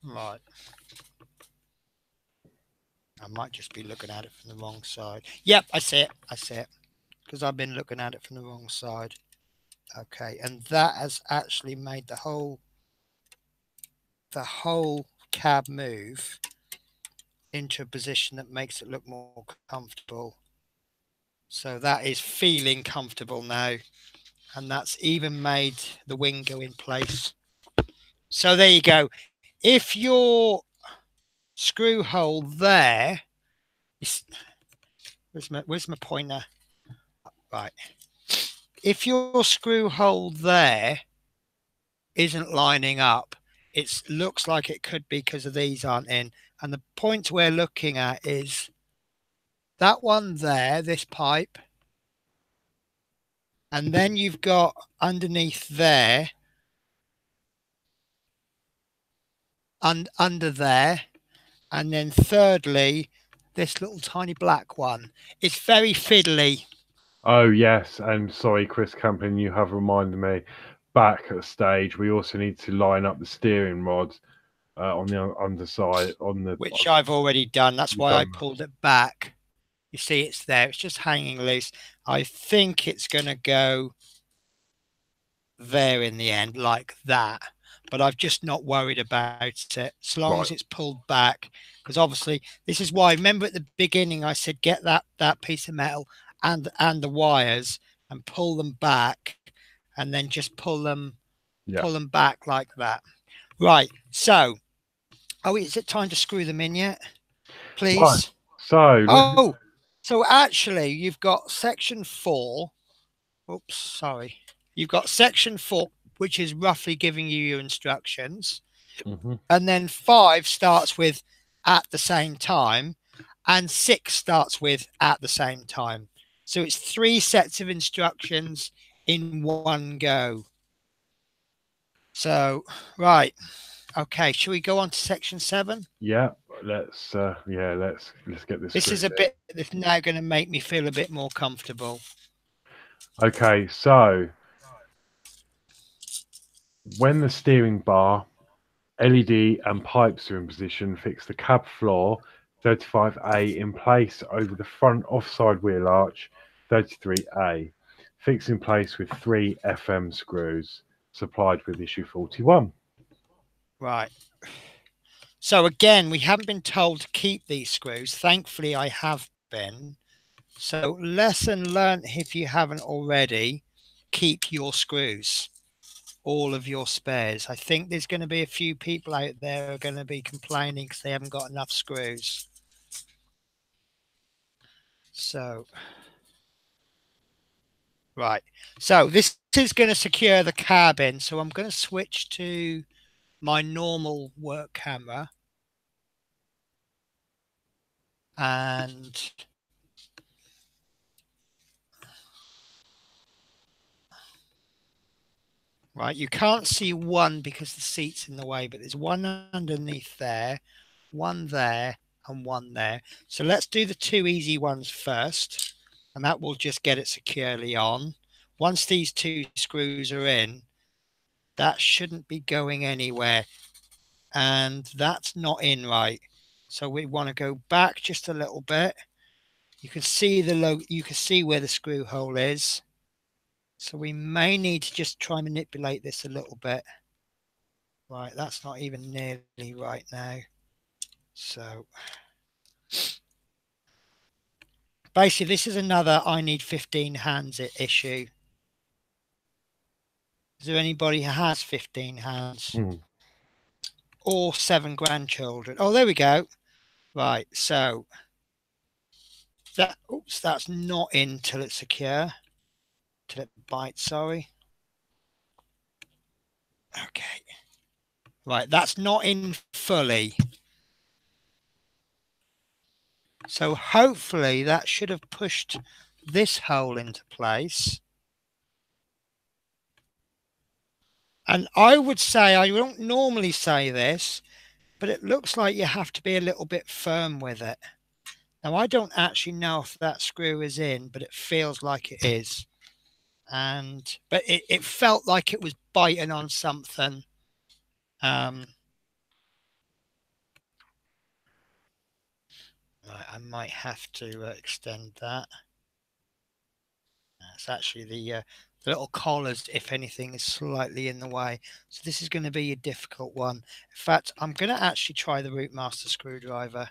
Right. I might just be looking at it from the wrong side. Yep, I see it. I see it. Because I've been looking at it from the wrong side. Okay, and that has actually made the whole cab move into a position that makes it look more comfortable. So that is feeling comfortable now. And that's even made the wing go in place. So there you go. If your screw hole there is, where's my pointer? Right. If your screw hole there isn't lining up, it looks like it could be because of these aren't in. And the point we're looking at is that one there, this pipe. And then you've got underneath there, and under there. And then thirdly, this little tiny black one. It's very fiddly. Oh yes, and sorry, Chris Campion, you have reminded me. Back at the stage, we also need to line up the steering rod on the underside, Which I've already done. That's why I pulled it back. You see, it's there. It's just hanging loose. I think it's going to go there in the end, like that. But I've just not worried about it, as long as it's pulled back. Because obviously, this is why. Remember at the beginning, I said get that piece of metal and the wires and pull them back, and then just pull them back like that. Right. So, is it time to screw them in yet? Please. Right. So actually, you've got section 4. Oops, sorry. You've got section 4, which is roughly giving you your instructions. And then 5 starts with at the same time, and 6 starts with at the same time. So it's 3 sets of instructions in one go. So, right. Okay, shall we go on to section 7? Yeah, let's get this. This is a bit that's now going to make me feel a bit more comfortable. Okay, so when the steering bar, LED and pipes are in position, fix the cab floor 35A in place over the front offside wheel arch 33A. Fix in place with 3 FM screws supplied with issue 41. Right. So again, we haven't been told to keep these screws. Thankfully, I have been. So lesson learned, if you haven't already, keep your screws, all of your spares. I think there's going to be a few people out there who are going to be complaining because they haven't got enough screws. So, right. So this is going to secure the cabin. So I'm going to switch to my normal work camera. and right, you can't see one because the seat's in the way, but there's one underneath there, one there, and one there. So let's do the two easy ones first, and that will just get it securely on. Once these two screws are in, that shouldn't be going anywhere, and that's not in right. So we want to go back just a little bit. You can see you can see where the screw hole is. So we may need to just try and manipulate this a little bit. Right, that's not even nearly right now. So basically this is another I need 15 hands issue. Is there anybody who has 15 hands? Or 7 grandchildren? Oh, there we go. Right, so that, oops, that's not in till it's secure. Till it bites, sorry. Okay. Right, that's not in fully. So hopefully that should have pushed this hole into place. And I would say, I don't normally say this, but it looks like you have to be a little bit firm with it. Now, I don't actually know if that screw is in, but it feels like it is. But it felt like it was biting on something. Right, I might have to extend that. It's actually the little collars, if anything, is slightly in the way. So this is going to be a difficult one. In fact, I'm going to actually try the Routemasters screwdriver.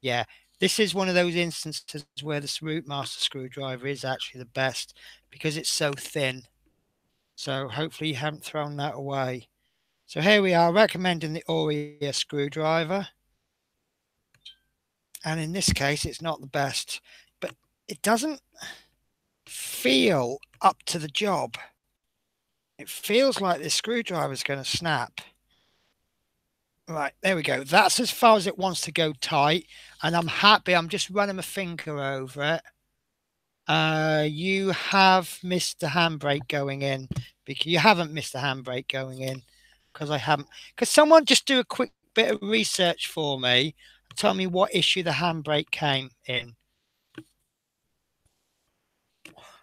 Yeah, this is one of those instances where this Routemasters screwdriver is actually the best because it's so thin. So hopefully you haven't thrown that away. So here we are recommending the Aurea screwdriver. And in this case, it's not the best, but it doesn't feel up to the job. It feels like this screwdriver is going to snap. Right, there we go. That's as far as it wants to go tight. And I'm happy. I'm just running my finger over it. You have missed the handbrake going in. Because you haven't missed the handbrake going in. Because I haven't. Could someone just do a quick bit of research for me? Tell me what issue the handbrake came in.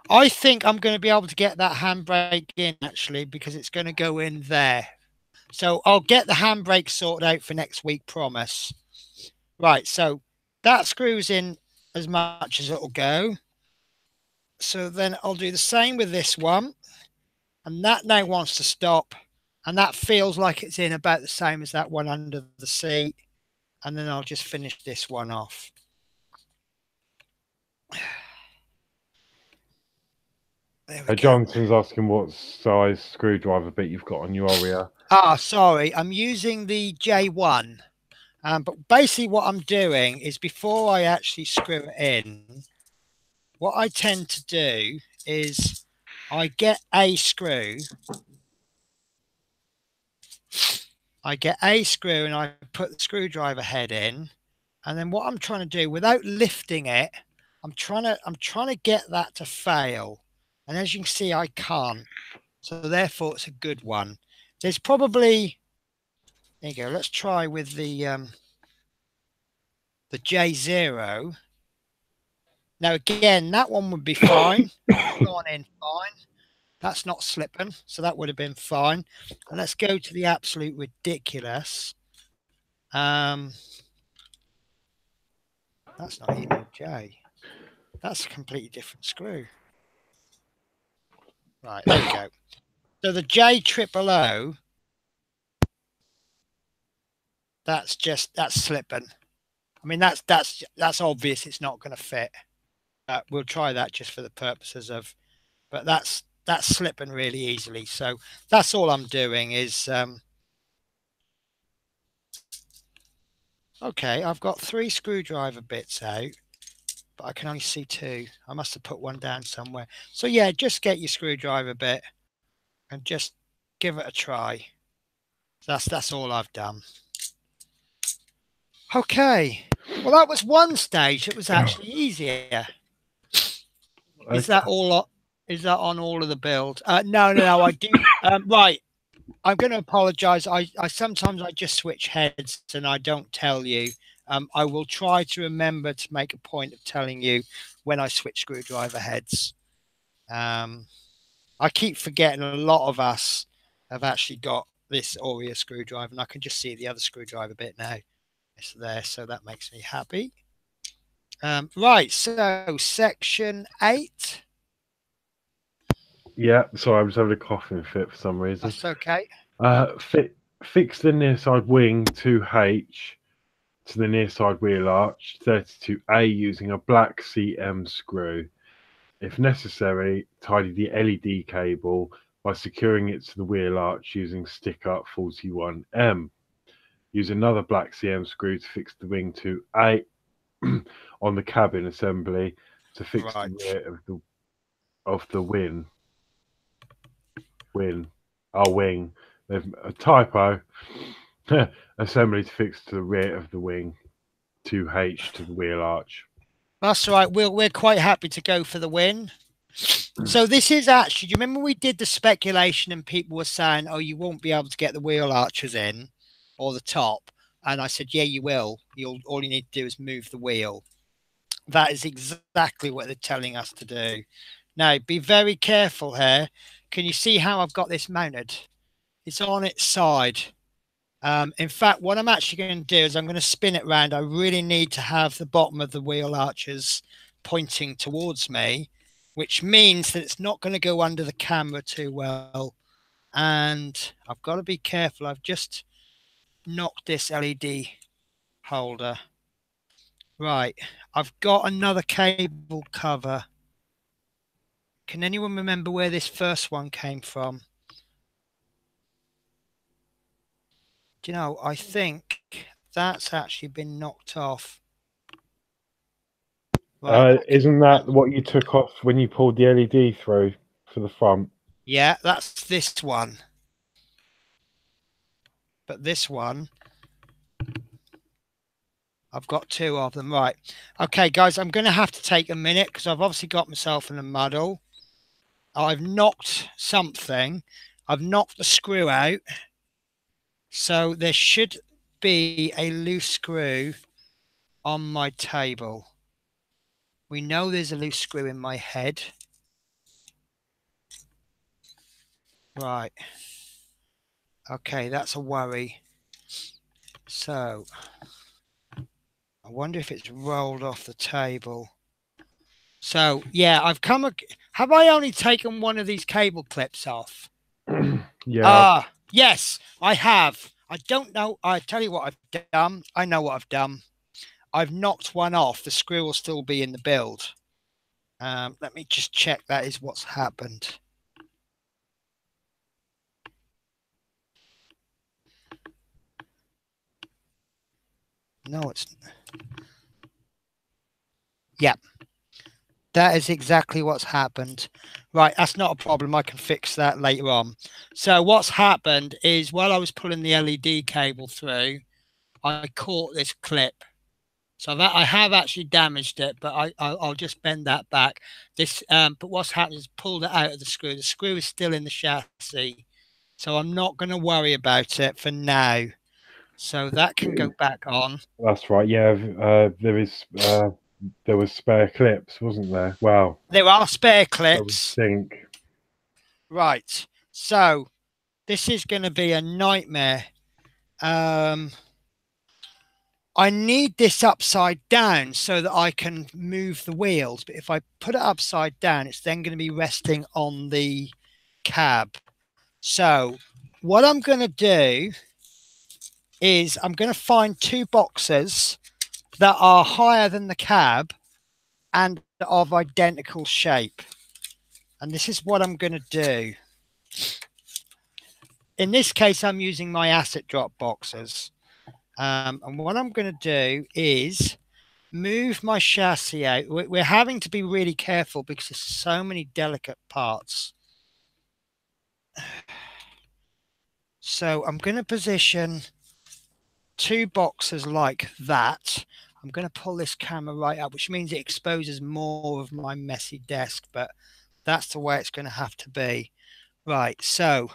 I think I'm going to be able to get that handbrake in, actually, because it's going to go in there. So I'll get the handbrake sorted out for next week, promise. Right, so that screws in as much as it'll go. So then I'll do the same with this one. And that now wants to stop. And that feels like it's in about the same as that one under the seat. And then I'll just finish this one off. Johnson's asking what size screwdriver bit you've got on your Aurea. Ah, sorry, I'm using the J1. But basically what I'm doing is before I actually screw it in, what I tend to do is I get a screw. And I put the screwdriver head in. And then what I'm trying to do, without lifting it, I'm trying to get that to fail. And as you can see, I can't. So therefore, it's a good one. There's probably, there you go. Let's try with the J0. Now again, that one would be fine. Gone in fine. That's not slipping, so that would have been fine. And let's go to the absolute ridiculous. That's not even a J. That's a completely different screw. Right, there we go. So the J000, that's slipping. I mean, that's obvious. It's not going to fit. We'll try that just for the purposes of, but that's slipping really easily. So that's all I'm doing is, okay, I've got 3 screwdriver bits out, but I can only see 2. I must have put one down somewhere. So yeah, just get your screwdriver bit and just give it a try. That's all I've done. Okay. Well, that was one stage. It was actually easier. Is that all? Is that on all of the builds? No. I do. Right. I'm going to apologise. I sometimes I just switch heads and I don't tell you. I will try to remember to make a point of telling you when I switch screwdriver heads. I keep forgetting a lot of us have actually got this Aurea screwdriver, and I can just see the other screwdriver bit now. It's there, so that makes me happy. Right, so section 8. Yeah, sorry, I was having a coughing fit for some reason. That's okay. Fix the near side wing 2H to the near side wheel arch 32A using a black CM screw. If necessary, tidy the LED cable by securing it to the wheel arch using sticker 41M. Use another black CM screw to fix the wing 2A on the cabin assembly to fix the rear of the wing. There's a typo. Assembly to fix to the rear of the wing 2H to the wheel arch. That's right. We're quite happy to go for the win. So this is actually, do you remember we did the speculation and people were saying, oh, you won't be able to get the wheel arches in or the top? And I said, yeah, you will. All you need to do is move the wheel. That is exactly what they're telling us to do. Now, be very careful here. Can you see how I've got this mounted? It's on its side. In fact, what I'm actually going to do is I'm going to spin it around. I really need to have the bottom of the wheel arches pointing towards me, which means that it's not going to go under the camera too well. And I've got to be careful. I've just knocked this LED holder. Right, I've got another cable cover. Can anyone remember where this first one came from? Do you know, I think that's actually been knocked off. Right. Isn't that what you took off when you pulled the LED through for the front? Yeah, that's this one. But this one, I've got two of them. Right. Okay, guys, I'm going to have to take a minute because I've obviously got myself in a muddle. I've knocked something. I've knocked the screw out. So there should be a loose screw on my table. We know there's a loose screw in my head. Right. Okay, that's a worry. So I wonder if it's rolled off the table. So yeah, have I only taken one of these cable clips off? Yeah. Yes, I have. I don't know. I tell you what I've done. I know what I've done. I've knocked one off. The screw will still be in the build. Let me just check that is what's happened. No, it's... Yeah. That is exactly what's happened. Right, that's not a problem. I can fix that later on. So what's happened is while I was pulling the LED cable through, I caught this clip. So that I have actually damaged it, but I'll just bend that back. But what's happened is pulled it out of the screw. The screw is still in the chassis. So I'm not going to worry about it for now. So that can go back on. That's right. Yeah, there was spare clips, wasn't there? Wow. There are spare clips. I think. Right. So this is going to be a nightmare. I need this upside down so that I can move the wheels. But if I put it upside down, it's then going to be resting on the cab. So what I'm going to do is I'm going to find two boxes that are higher than the cab and of identical shape. And this is what I'm going to do. In this case, I'm using my asset drop boxes. And what I'm going to do is move my chassis out. We're having to be really careful because there's so many delicate parts. So I'm going to position two boxes like that. I'm going to pull this camera right up, which means it exposes more of my messy desk, but that's the way it's going to have to be. Right, so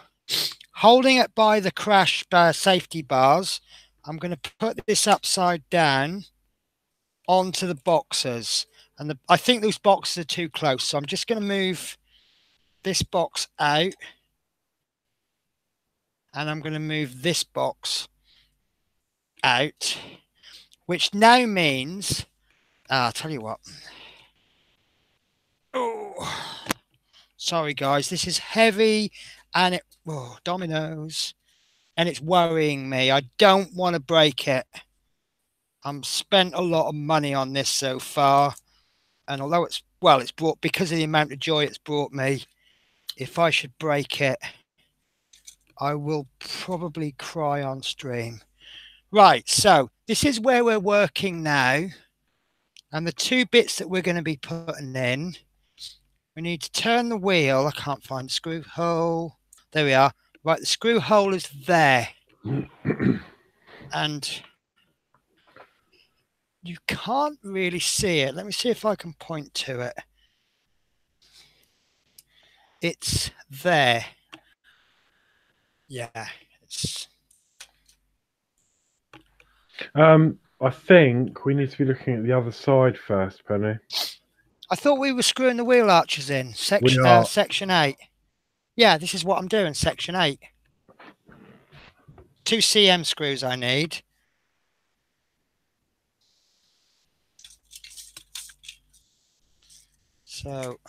holding it by the crash safety bars, I'm going to put this upside down onto the boxes. And I think those boxes are too close, so I'm just going to move this box out. And I'm going to move this box out, which now means, I'll tell you what. Oh, sorry guys, this is heavy and dominoes, and it's worrying me. I don't want to break it. I'm spent a lot of money on this so far, and although it's brought, because of the amount of joy it's brought me, if I should break it, I will probably cry on stream. Right, so this is where we're working now. And the two bits that we're going to be putting in, we need to turn the wheel. I can't find the screw hole. There we are. Right, the screw hole is there. And you can't really see it. Let me see if I can point to it. It's there. Yeah, it's... I think we need to be looking at the other side first, Penny. I thought we were screwing the wheel arches in, section 8. Yeah, this is what I'm doing, section 8. 2 cm screws I need. So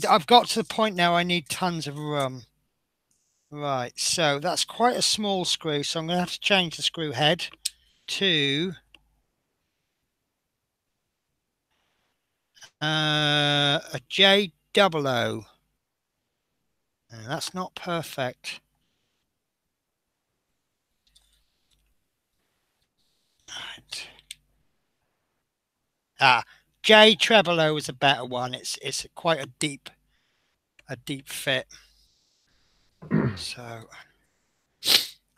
I've got to the point now I need tons of room. Right, so that's quite a small screw, so I'm going to have to change the screw head to a J00. And that's not perfect. Right. J treble O is a better one. It's quite a deep fit. So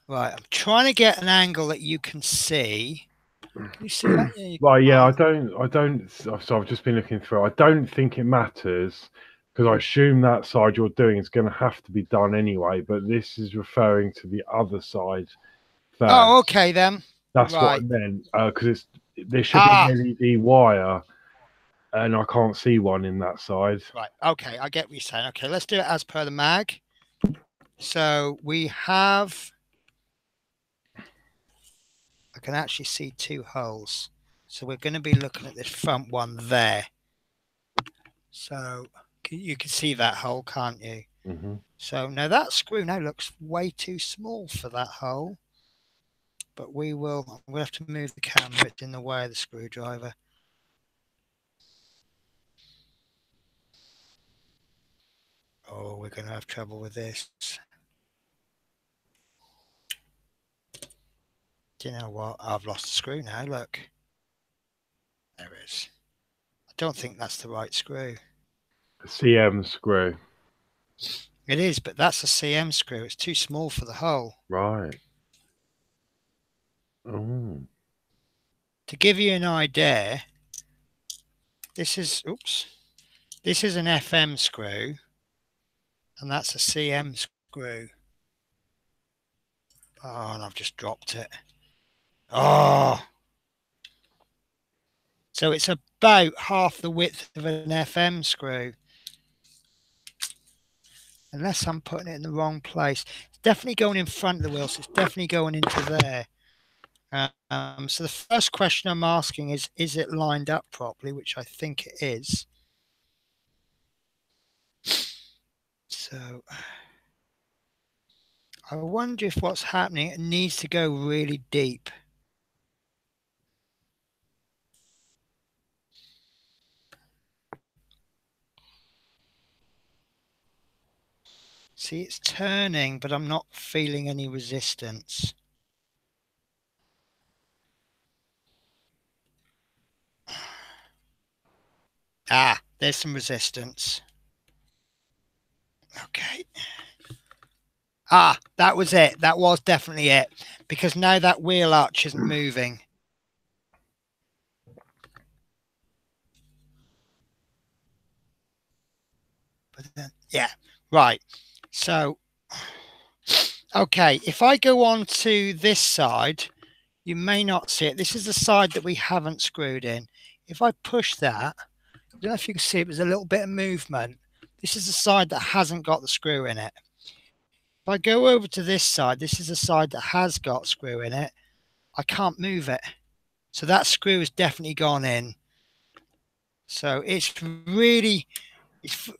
right, I'm trying to get an angle that you can see. Can you see that? Yeah, well, yeah, I don't. So I've just been looking through. I don't think it matters because I assume that side you're doing is going to have to be done anyway. But this is referring to the other side first. Oh, okay then. That's right. What I meant because there should be an LED wire, and I can't see one in that side. Right. Okay, I get what you're saying. Okay, let's do it as per the mag. So we have. I can actually see 2 holes. So we're going to be looking at this front one there. So you can see that hole, can't you? Mm-hmm. So now that screw now looks way too small for that hole. But we'll have to move the camera. It's in the way of the screwdriver. Oh, we're going to have trouble with this. Do you know what? I've lost the screw now. Look. There it is. I don't think that's the right screw. A CM screw. It is, but that's a CM screw. It's too small for the hole. Right. Oh. To give you an idea, this is an FM screw, and that's a CM screw. Oh, and I've just dropped it. Oh. So it's about half the width of an FM screw. Unless I'm putting it in the wrong place. It's definitely going in front of the wheel, so it's definitely going into there. So the first question I'm asking is it lined up properly, which I think it is. So I wonder if what's happening, it needs to go really deep. See, it's turning, but I'm not feeling any resistance. There's some resistance. Okay. That was it. That was definitely it. Because now that wheel arch isn't moving. Yeah, right. So, okay, if I go on to this side, you may not see it. This is the side that we haven't screwed in. If I push that, I don't know if you can see it, there's a little bit of movement. This is the side that hasn't got the screw in it. If I go over to this side, this is the side that has got screw in it. I can't move it. So that screw has definitely gone in. So it's really,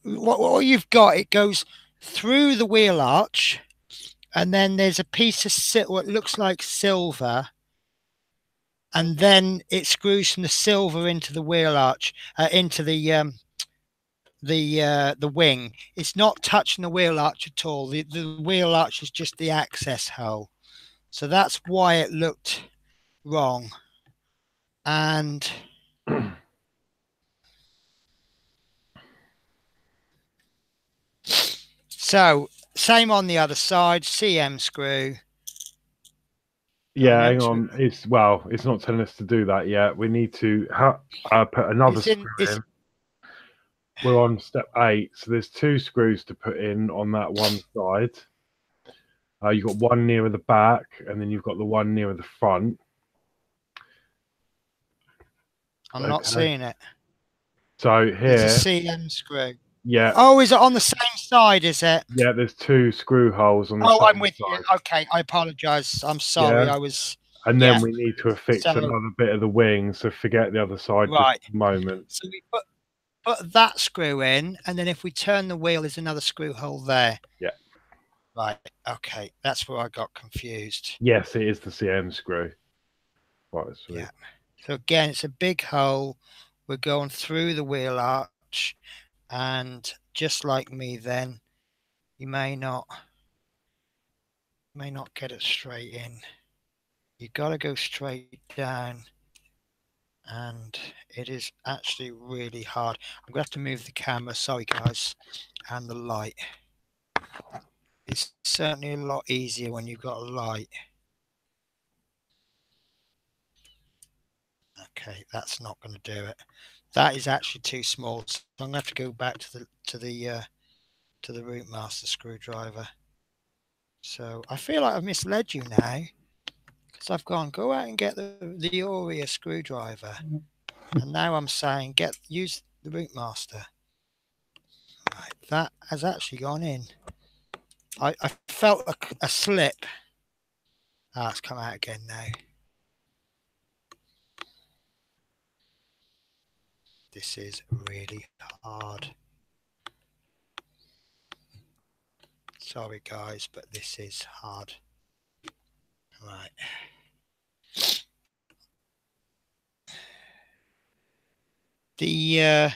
what you've got, it goes through the wheel arch, and then there's a piece of what looks like silver, and then it screws from the silver into the wheel arch, into the wing. It's not touching the wheel arch at all. The wheel arch is just the access hole. So that's why it looked wrong. And so same on the other side, CM screw. Yeah, hang on. It's not telling us to do that yet. We need to put another screw in. We're on step 8, so there's 2 screws to put in on that one side. You've got one nearer the back, and then you've got the one nearer the front. I'm not seeing it. So here, it's a CM screw. Yeah. Oh, is it on the same side? Is it? Yeah, there's 2 screw holes on the same I'm with side. you. Okay, I apologise. I'm sorry. Yeah. I was. And then we need to affix another bit of the wing. So forget the other side right. just for a moment. So we put that screw in, and then if we turn the wheel, there's another screw hole there. Yeah. Right. Okay, that's where I got confused. Yes, it is the CM screw. Right. Sweet. Yeah. So again, it's a big hole. We're going through the wheel arch, and just like me, then you may not get it straight in. You got to go straight down, and it is actually really hard. I'm gonna have to move the camera, sorry guys, and the light. It's certainly a lot easier when you've got a light. Okay, that's not going to do it. That is actually too small, so I'm gonna have to go back to the Routemasters screwdriver. So I feel like I've misled you now, because I've gone, go out and get the Aurea screwdriver, and now I'm saying use the Routemasters. Right, that has actually gone in. I felt a slip. Ah, it's come out again now. This is really hard. Sorry guys, but this is hard. Right. The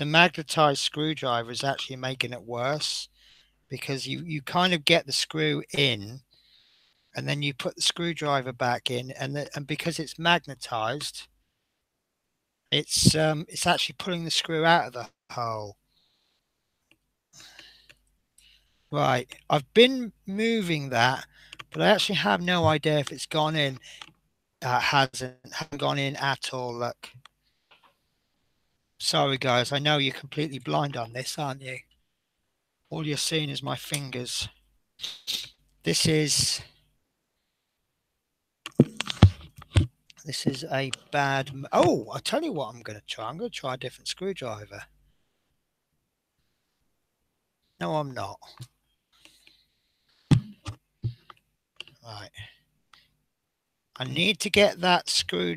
magnetized screwdriver is actually making it worse, because you kind of get the screw in, and then you put the screwdriver back in, and because it's magnetized, it's actually pulling the screw out of the hole. Right, I've been moving that, but I actually have no idea if it's gone in. Hasn't gone in at all. Look. Sorry guys, I know you're completely blind on this, aren't you? All you're seeing is my fingers. This is a bad. Oh, I'll tell you what I'm going to try. I'm going to try a different screwdriver. No, I'm not. Right. I need to get that screw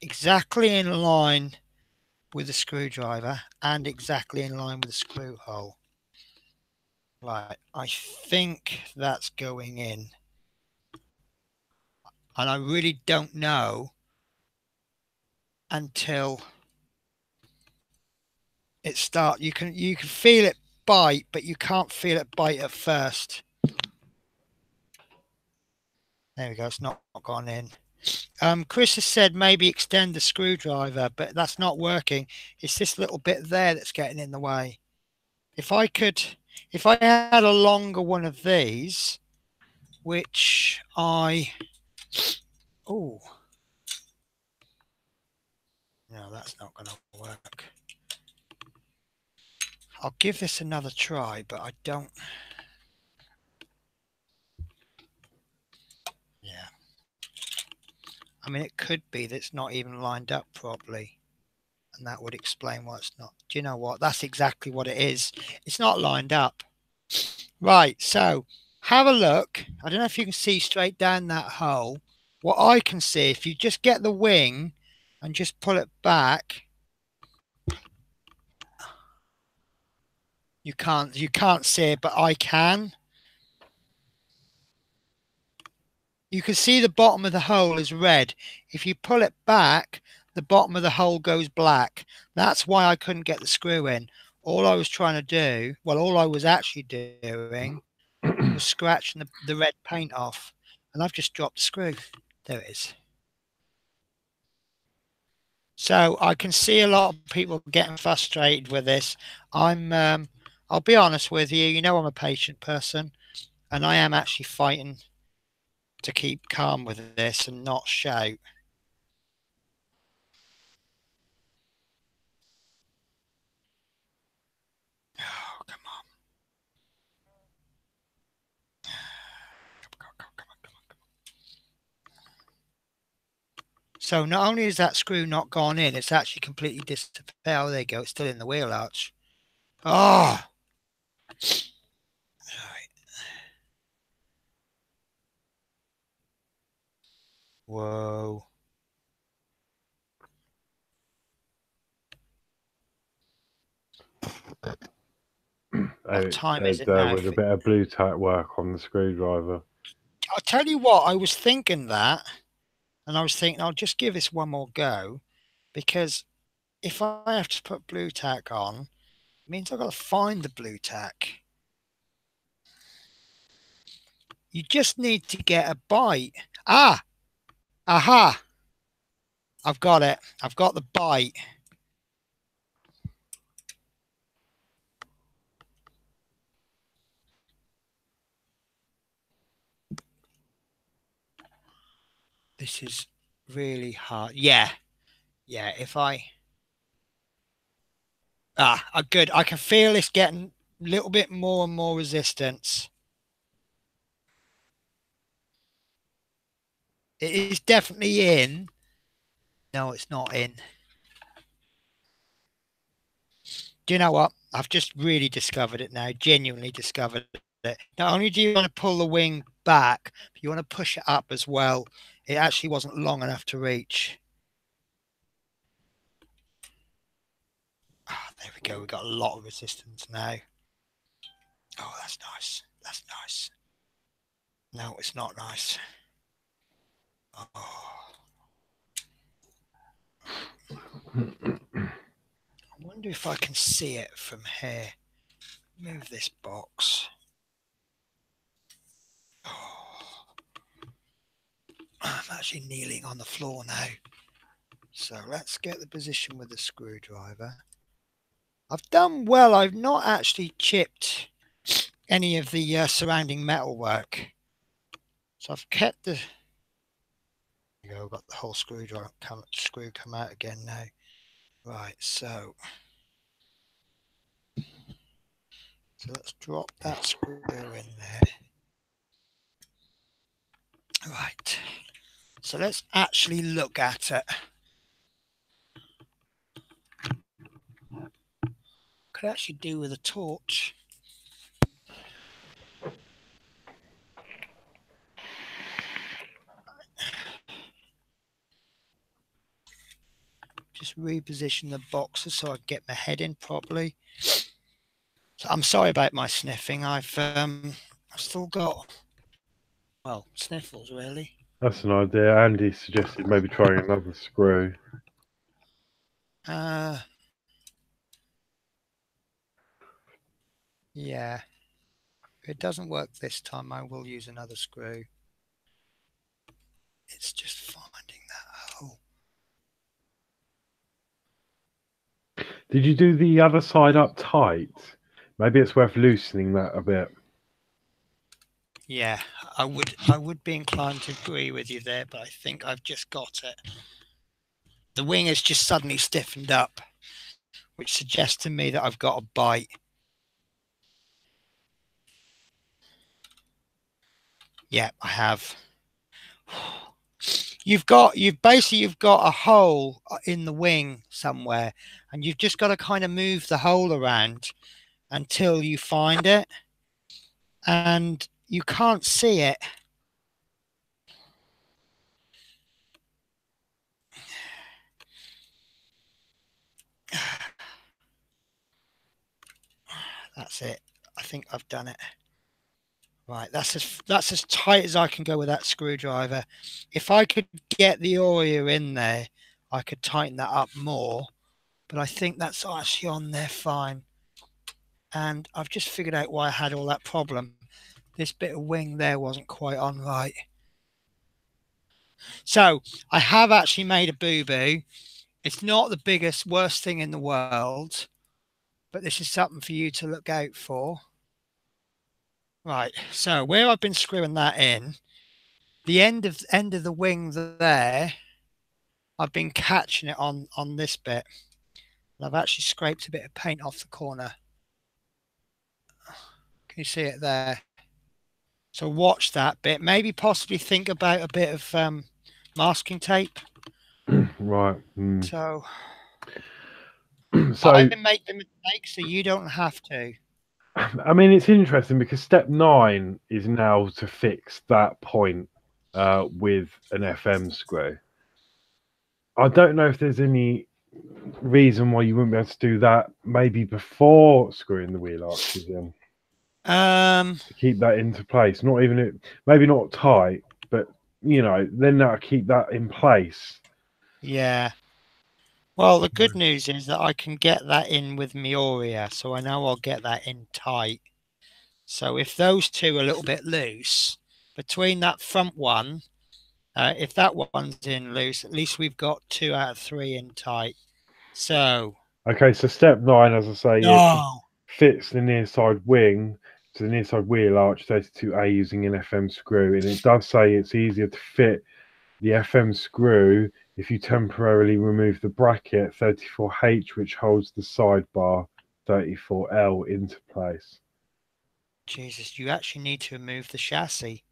exactly in line with the screwdriver and exactly in line with the screw hole. Right. I think that's going in. And I really don't know until it starts. You can feel it bite, but you can't feel it bite at first. There we go. It's not gone in. Chris has said maybe extend the screwdriver, but that's not working. It's this little bit there that's getting in the way. If I had a longer one of these, which no, that's not going to work. I'll give this another try, but I don't. Yeah. I mean, it could be that it's not even lined up properly, and that would explain why it's not. Do you know what? That's exactly what it is. It's not lined up. Right, so have a look. I don't know if you can see straight down that hole. What I can see, if you just get the wing and just pull it back, you can't see it, but I can. You can see the bottom of the hole is red. If you pull it back, the bottom of the hole goes black. That's why I couldn't get the screw in. All I was trying to do, well, all I was actually doing was scratching the red paint off. And I've just dropped the screw. There it is. So I can see a lot of people getting frustrated with this. I'll be honest with you. You know, I'm a patient person, and I am actually fighting to keep calm with this and not shout. Oh, come on. Come on. So not only is that screw not gone in, it's actually completely disappeared. Oh, there you go. It's still in the wheel arch. Oh. Right. Whoa. What time is it now? With a bit of blue tack work on the screwdriver. I'll tell you what, I was thinking that, and I was thinking I'll just give this one more go, because if I have to put blue tack on, it means I've got to find the blue tack. You just need to get a bite. Ah! Aha! I've got it. I've got the bite. This is really hard. Yeah. Yeah, if I... good. I can feel it's getting a little bit more and more resistance. It is definitely in. No, it's not in. Do you know what? I've just really discovered it now. Genuinely discovered it. Not only do you want to pull the wing back, but you want to push it up as well. It actually wasn't long enough to reach. There we go. We've got a lot of resistance now. Oh, that's nice. That's nice. No, it's not nice. Oh. I wonder if I can see it from here. Move this box. Oh. I'm actually kneeling on the floor now. So let's get the position with the screwdriver. I've done well. I've not actually chipped any of the surrounding metalwork. So I've kept the... There you go, I've got the whole screwdriver screw come out again now. Right, so let's drop that screw in there. Right, so let's actually look at it. Could actually do with a torch. Just reposition the boxes so I can get my head in properly. So I'm sorry about my sniffing. I've still got, well, sniffles really. That's an idea. Andy suggested maybe trying another screw. Yeah. If it doesn't work this time, I will use another screw. It's just finding that hole. Did you do the other side up tight? Maybe it's worth loosening that a bit. Yeah, I would be inclined to agree with you there, but I think I've just got it. The wing has just suddenly stiffened up, which suggests to me that I've got a bite. Yeah, I have. You've got a hole in the wing somewhere, and you've just got to kind of move the hole around until you find it, and you can't see it. That's it. I think I've done it. Right, that's as tight as I can go with that screwdriver. If I could get the Oreo in there, I could tighten that up more, but I think that's actually on there fine. And I've just figured out why I had all that problem. This bit of wing there wasn't quite on right. So I have actually made a boo-boo. It's not the worst thing in the world, but this is something for you to look out for. Right, so where I've been screwing that in, the end of the wing there, I've been catching it on this bit. And I've actually scraped a bit of paint off the corner. Can you see it there? So watch that bit. Maybe possibly think about a bit of masking tape. Right. So, So I make the mistake so you don't have to. I mean, it's interesting because step 9 is now to fix that point with an FM screw. I don't know if there's any reason why you wouldn't be able to do that maybe before screwing the wheel arches in to keep that into place. Not even it, maybe not tight, but then that'll keep that in place. Yeah. Well, the good news is that I can get that in with Mioria, so I know I'll get that in tight. So if those two are a little bit loose, between that front one, if that one's in loose, at least we've got 2 out of 3 in tight. So Okay, so step 9, as I say, is to no, fits the near side wing to the near side wheel arch 32A using an FM screw, and it does say it's easier to fit the FM screw if you temporarily remove the bracket 34H, which holds the sidebar 34L into place. Jesus, you actually need to remove the chassis.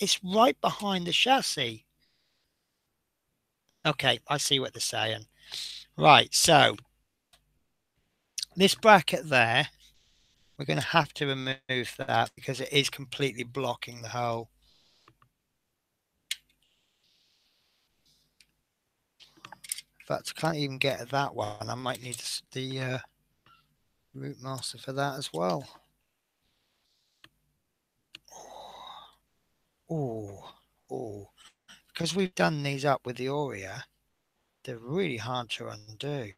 It's right behind the chassis. Okay, I see what they're saying. Right, so this bracket there, we're going to have to remove that because it is completely blocking the hole. In fact, I can't even get at that one. I might need the Routemasters for that as well. Oh, because we've done these up with the Oreo, they're really hard to undo.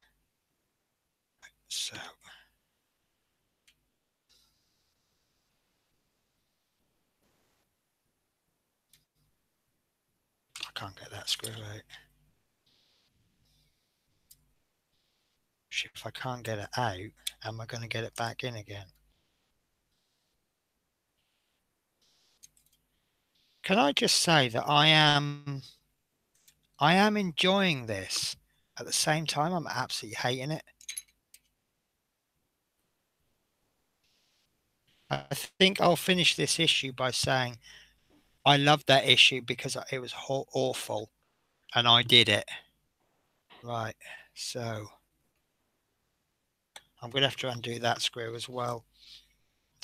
So I can't get that screw out. If I can't get it out, am I going to get it back in again? Can I just say that I am enjoying this. At the same time, I'm absolutely hating it. I think I'll finish this issue by saying I loved that issue because it was awful and I did it. Right, so I'm going to have to undo that screw as well.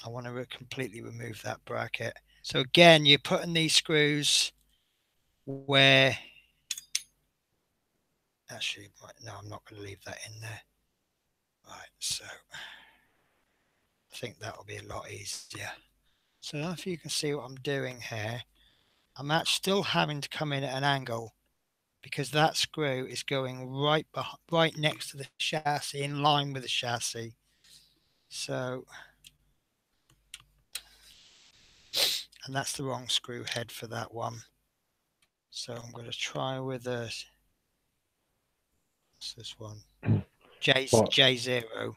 I want to completely remove that bracket. So again, you're putting these screws where... Actually, no, I'm not going to leave that in there. Right, so I think that'll be a lot easier. So I don't know if you can see what I'm doing here. I'm actually still having to come in at an angle because that screw is going right next to the chassis, in line with the chassis. So, and that's the wrong screw head for that one. So I'm going to try with what's this one? J0.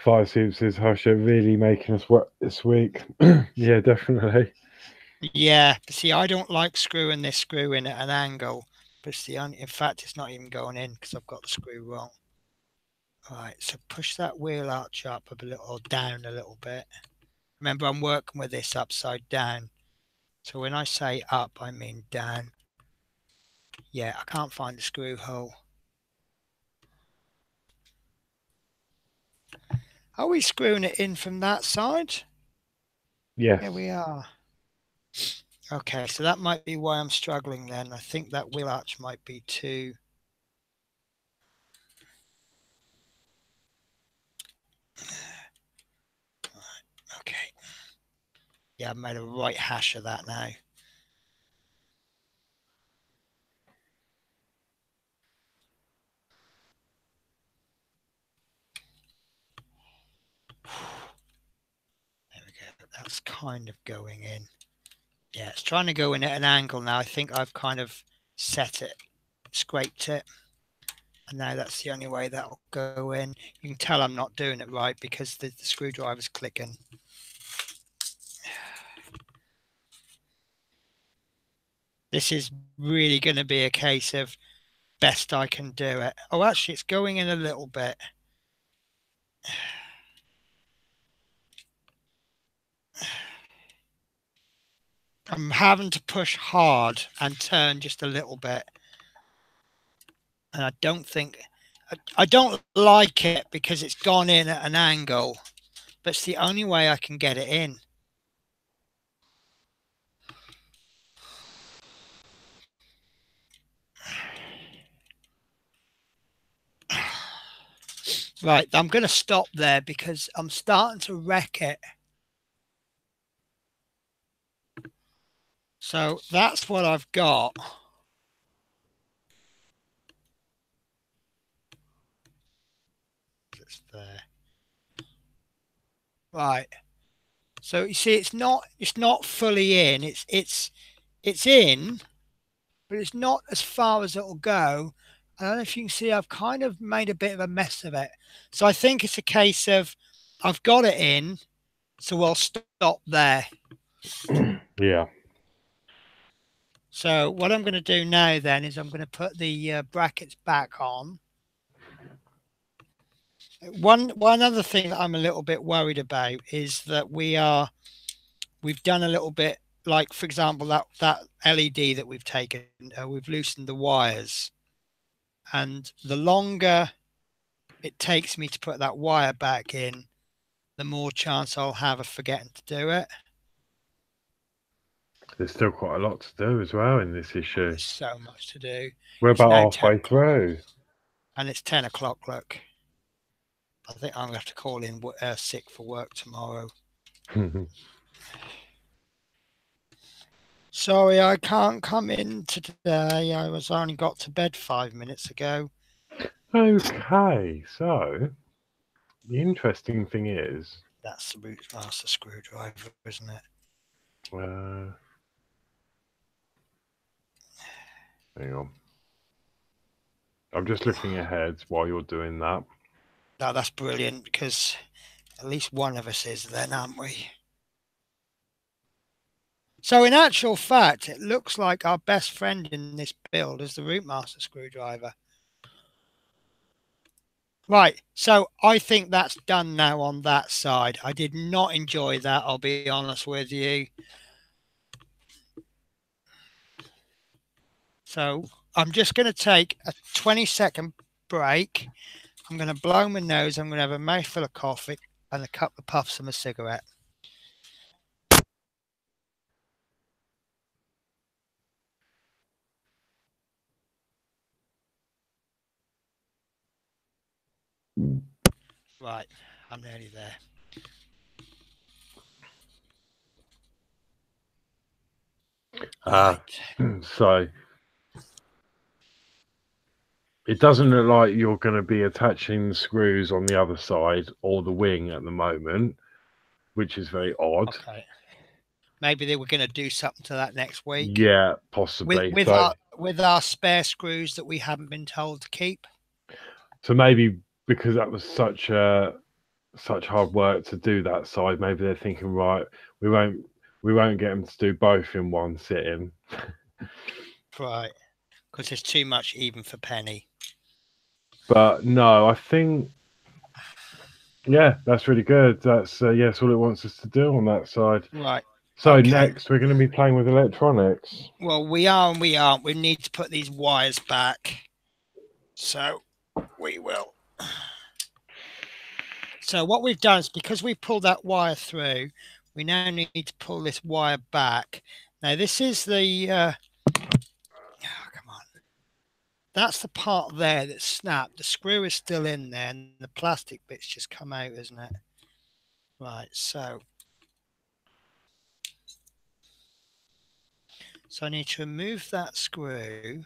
Fire Soups is Hachette really making us work this week. Yeah, definitely. Yeah, but see, I don't like screwing this screw in at an angle. But see, in fact, it's not even going in because I've got the screw wrong. All right, so push that wheel arch up a little, or down a little bit. Remember, I'm working with this upside down. So when I say up, I mean down. Yeah, I can't find the screw hole. Are we screwing it in from that side? Yes. Yeah, we are. Okay, so that might be why I'm struggling then. I think that wheel arch might be too... Okay. Yeah, I've made a right hash of that now. There we go. That's kind of going in. Yeah, it's trying to go in at an angle now. I think I've kind of set it, scraped it. And now that's the only way that'll go in. You can tell I'm not doing it right because the screwdriver's clicking. This is really going to be a case of best I can do it. Oh, actually, it's going in a little bit. I'm having to push hard and turn just a little bit. And I don't think... I don't like it because it's gone in at an angle. But it's the only way I can get it in. Right, I'm going to stop there because I'm starting to wreck it. So that's what I've got. It's there. Right. So you see, it's not fully in. It's in, but it's not as far as it'll go. I don't know if you can see, I've kind of made a bit of a mess of it. So I think it's a case of I've got it in, so we'll stop there. Yeah. So what I'm going to do now then is I'm going to put the brackets back on. One other thing that I'm a little bit worried about is that we've done a little bit, like for example that LED that we've taken, we've loosened the wires, and the longer it takes me to put that wire back in, the more chance I'll have of forgetting to do it. There's still quite a lot to do as well in this issue. There's so much to do. We're It's about now halfway 10 o'clock, through. and it's 10 o'clock. Look, I think I'm going to have to call in sick for work tomorrow. Sorry, I can't come in today. I was only got to bed 5 minutes ago. Okay, so the interesting thing is... That's the Routemasters screwdriver, isn't it? Hang on. I'm just looking ahead while you're doing that. No, that's brilliant because at least one of us is then, aren't we? So in actual fact, it looks like our best friend in this build is the Routemaster screwdriver. Right, so I think that's done now on that side. I did not enjoy that, I'll be honest with you. So I'm just going to take a 20-second break. I'm going to blow my nose. I'm going to have a mouthful of coffee and a couple of puffs from a cigarette. Right, I'm nearly there. Right. So it doesn't look like you're going to be attaching the screws on the other side or the wing at the moment, which is very odd. Okay. Maybe they were going to do something to that next week. Yeah, possibly. With our spare screws that we haven't been told to keep. So maybe because that was such hard work to do that side, maybe they're thinking, right, we won't get them to do both in one sitting. Right, because there's too much even for Penny. But no, I think Yeah, that's really good. That's yes, all it wants us to do on that side. Right. So Okay. next, we're going to be playing with electronics. Well, we are and we aren't. We need to put these wires back. So we will. So what we've done is because we pulled that wire through, we now need to pull this wire back. Now this is the, come on. That's the part there that's snapped. The screw is still in there and the plastic bit's just come out, isn't it? Right, so I need to remove that screw.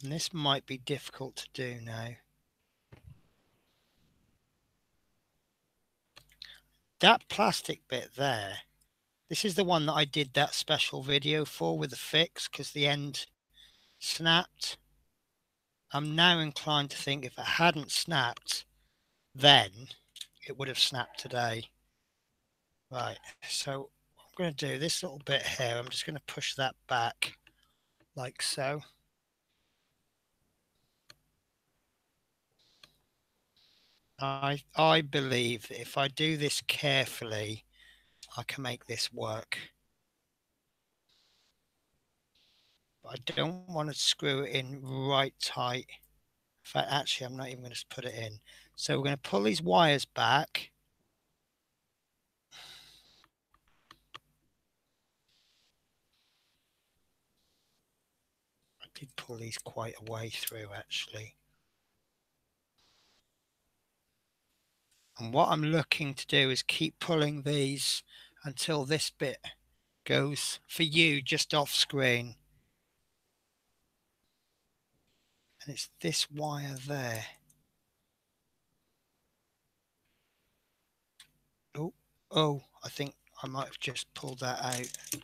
And this might be difficult to do now. That plastic bit there, this is the one that I did that special video for with the fix because the end snapped. I'm now inclined to think if it hadn't snapped, then it would have snapped today. Right, so I'm going to do this little bit here. I'm just going to push that back like so. I believe that if I do this carefully, I can make this work. But I don't want to screw it in right tight. In fact, actually, I'm not even going to put it in. So we're going to pull these wires back. I did pull these quite a way through, actually. And what I'm looking to do is keep pulling these until this bit goes for you just off screen. And it's this wire there. Oh, I think I might have just pulled that out.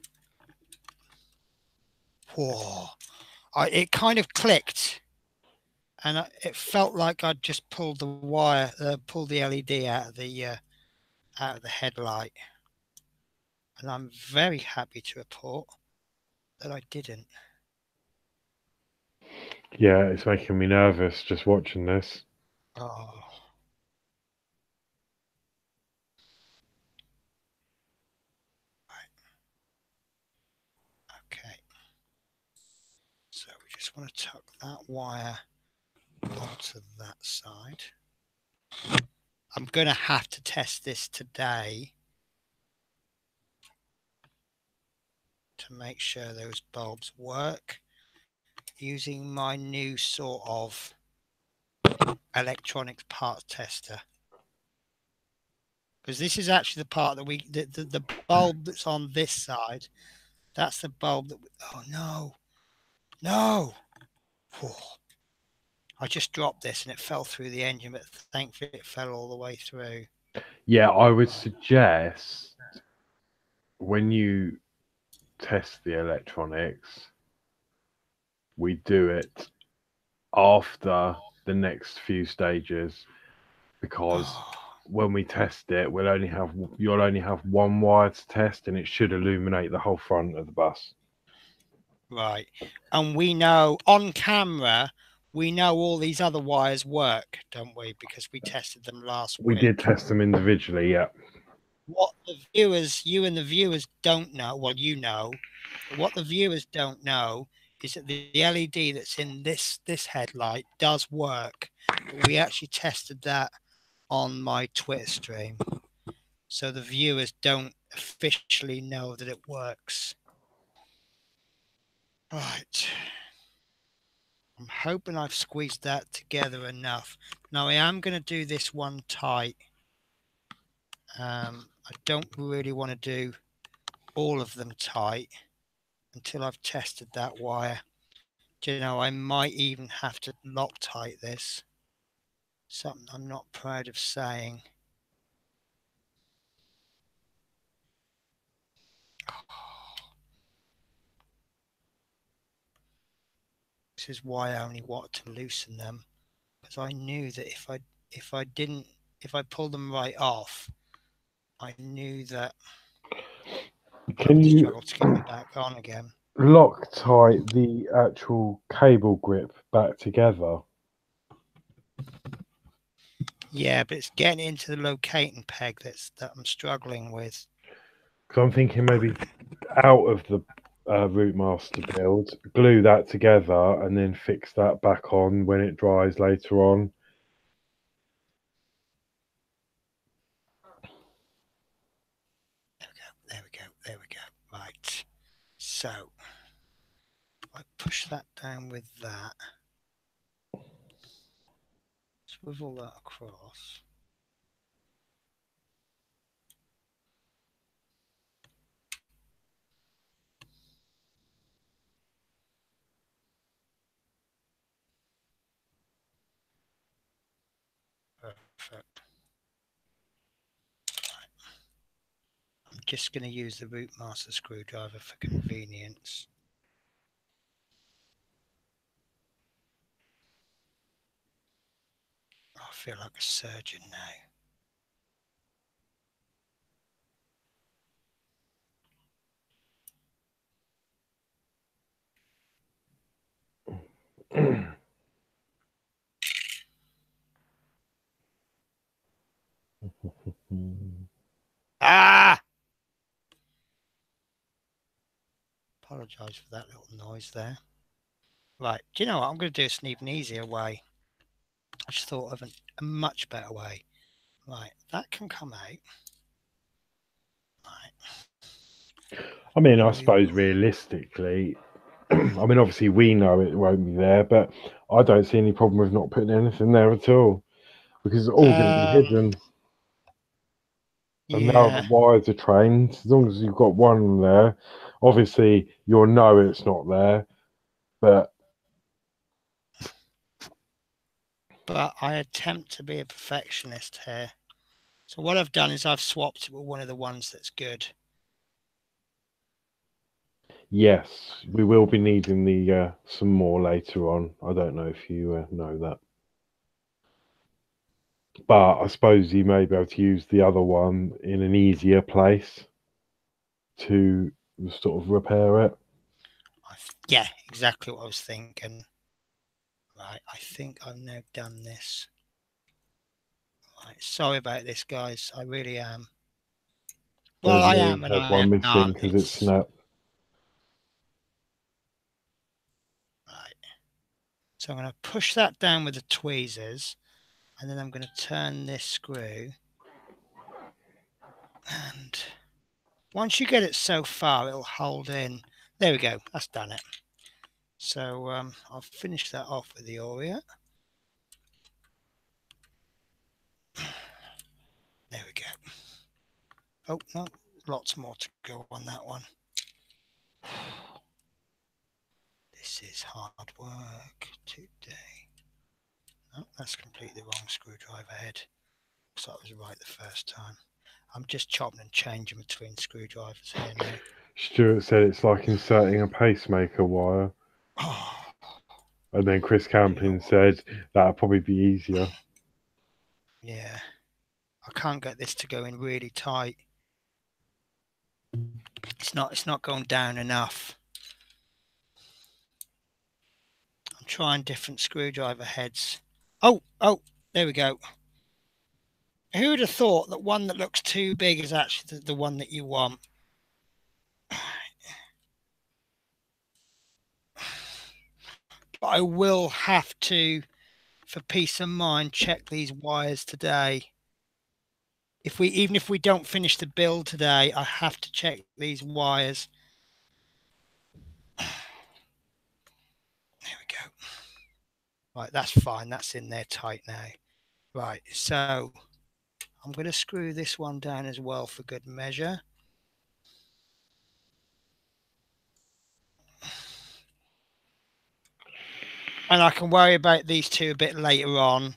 Whoa. It kind of clicked. And it felt like I'd just pulled the wire, pulled the LED out of the headlight. And I'm very happy to report that I didn't. Yeah, it's making me nervous just watching this. Oh. Okay. So we just want to tuck that wire onto that side. I'm going to have to test this today to make sure those bulbs work using my new sort of electronics part tester. Because this is actually the part that the bulb that's on this side, that's the bulb that, oh no, no. Whew. I just dropped this and it fell through the engine, but thankfully it fell all the way through. Yeah, I would suggest when you test the electronics, we do it after the next few stages because when we test it, you'll only have one wire to test, and it should illuminate the whole front of the bus. Right, and we know on camera, we know all these other wires work, don't we? Because we tested them last We week. did test them individually, yeah. What the viewers, you and the viewers don't know, well, you know, but what the viewers don't know is that the LED that's in this headlight does work. But we actually tested that on my Twitter stream, so the viewers don't officially know that it works. Right. I'm hoping I've squeezed that together enough. Now I am going to do this one tight. I don't really want to do all of them tight until I've tested that wire. Do you know, I might even have to Loctite this. Something I'm not proud of saying. This is why I only wanted to loosen them, because I knew that if I pulled them right off, I knew that I would struggle to get them back on again. Loctite the actual cable grip back together. Yeah, but it's getting into the locating peg that I'm struggling with. Because I'm thinking maybe out of the Routemasters build, glue that together, and then fix that back on when it dries later on. There we go. There we go. Right. So I push that down with that. Swivel that across. Perfect. I'm just going to use the Routemasters screwdriver for convenience. I feel like a surgeon now. Ah! Apologise for that little noise there. Right, do you know what? I'm going to do this an even easier way. I just thought of a much better way. Right, that can come out. Right. I mean, I suppose realistically, I mean, obviously we know it won't be there, but I don't see any problem with not putting anything there at all because it's all going to be hidden. And now the Yeah, wires are trained. As long as you've got one there, obviously you'll know it's not there. But I attempt to be a perfectionist here. So what I've done is I've swapped it with one of the ones that's good. yes, we will be needing the some more later on. I don't know if you know that, but I suppose you may be able to use the other one in an easier place to sort of repair it. Yeah, exactly what I was thinking. Right, I think I've now done this. Right, sorry about this, guys. I really am. Well, Suppose I you am only and had I one am missing not. because it It's snapped. right. So I'm going to push that down with the tweezers, and then I'm going to turn this screw. And once you get it so far, it'll hold in. There we go. That's done it. So I'll finish that off with the Aurea. There we go. Oh, no, lots more to go on that one. This is hard work today. No, that's completely wrong screwdriver head. Looks like I was right the first time. I'm just chopping and changing between screwdrivers here now. Stuart said it's like inserting a pacemaker wire. Oh, And then Chris you know Camping what? said that'd probably be easier. Yeah, I can't get this to go in really tight. It's not going down enough. I'm trying different screwdriver heads. Oh, there we go. Who would have thought that one that looks too big is actually the one that you want? But I will have to, for peace of mind, check these wires today. Even if we don't finish the build today, I have to check these wires. There we go. Right, that's fine. That's in there tight now. Right, so I'm going to screw this one down as well for good measure. And I can worry about these two a bit later on.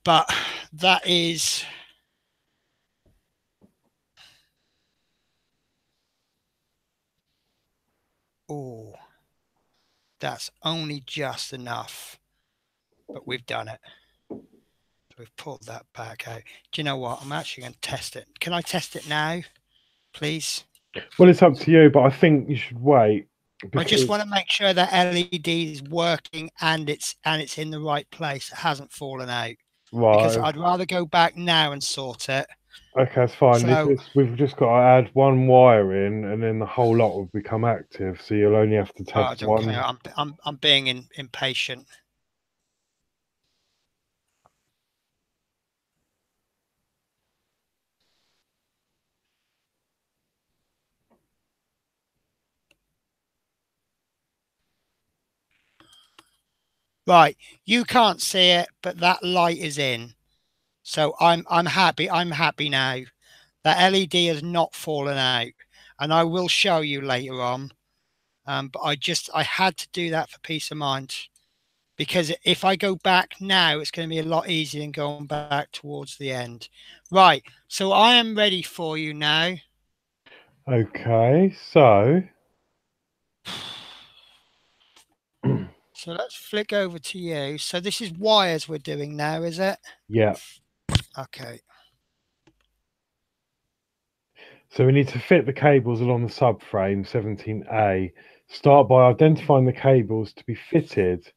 But that is... Oh, that's only just enough. But we've done it. We've pulled that back out. Do you know what? I'm actually going to test it. Can I test it now, please? Well, it's up to you, but I think you should wait I just want because to make sure that LED is working and it's in the right place. It hasn't fallen out because right. I'd rather go back now and sort it. Okay, that's fine. So, We've just got to add one wire in, and then the whole lot will become active. So you'll only have to oh, I test don't care. one. I'm being impatient. Right, you can't see it, but that light is in. So I'm happy. I'm happy now. That LED has not fallen out, and I will show you later on. But I had to do that for peace of mind because if I go back now, it's going to be a lot easier than going back towards the end. Right. So I am ready for you now. Okay, so So let's flick over to you. So this is wires we're doing now, is it? yeah, Okay. so we need to fit the cables along the subframe 17A. Start by identifying the cables to be fitted.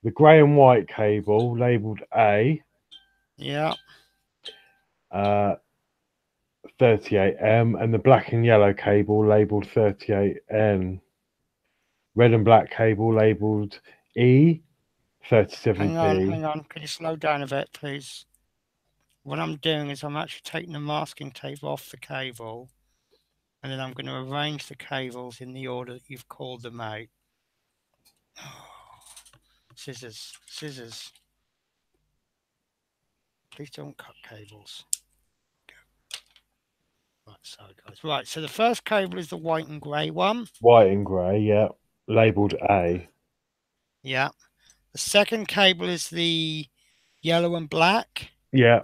The grey and white cable labelled A, Yeah. uh, 38M, and the black and yellow cable labelled 38N. Red and black cable labelled E, Hang on, 37D. hang on. Can you slow down a bit, please? What I'm doing is I'm actually taking the masking tape off the cable, and then I'm going to arrange the cables in the order that you've called them out. Scissors, scissors. Please don't cut cables. Right, sorry guys. Right, so the first cable is the white and grey one. White and grey, yeah, labelled A. Yeah. The second cable is the yellow and black. Yeah,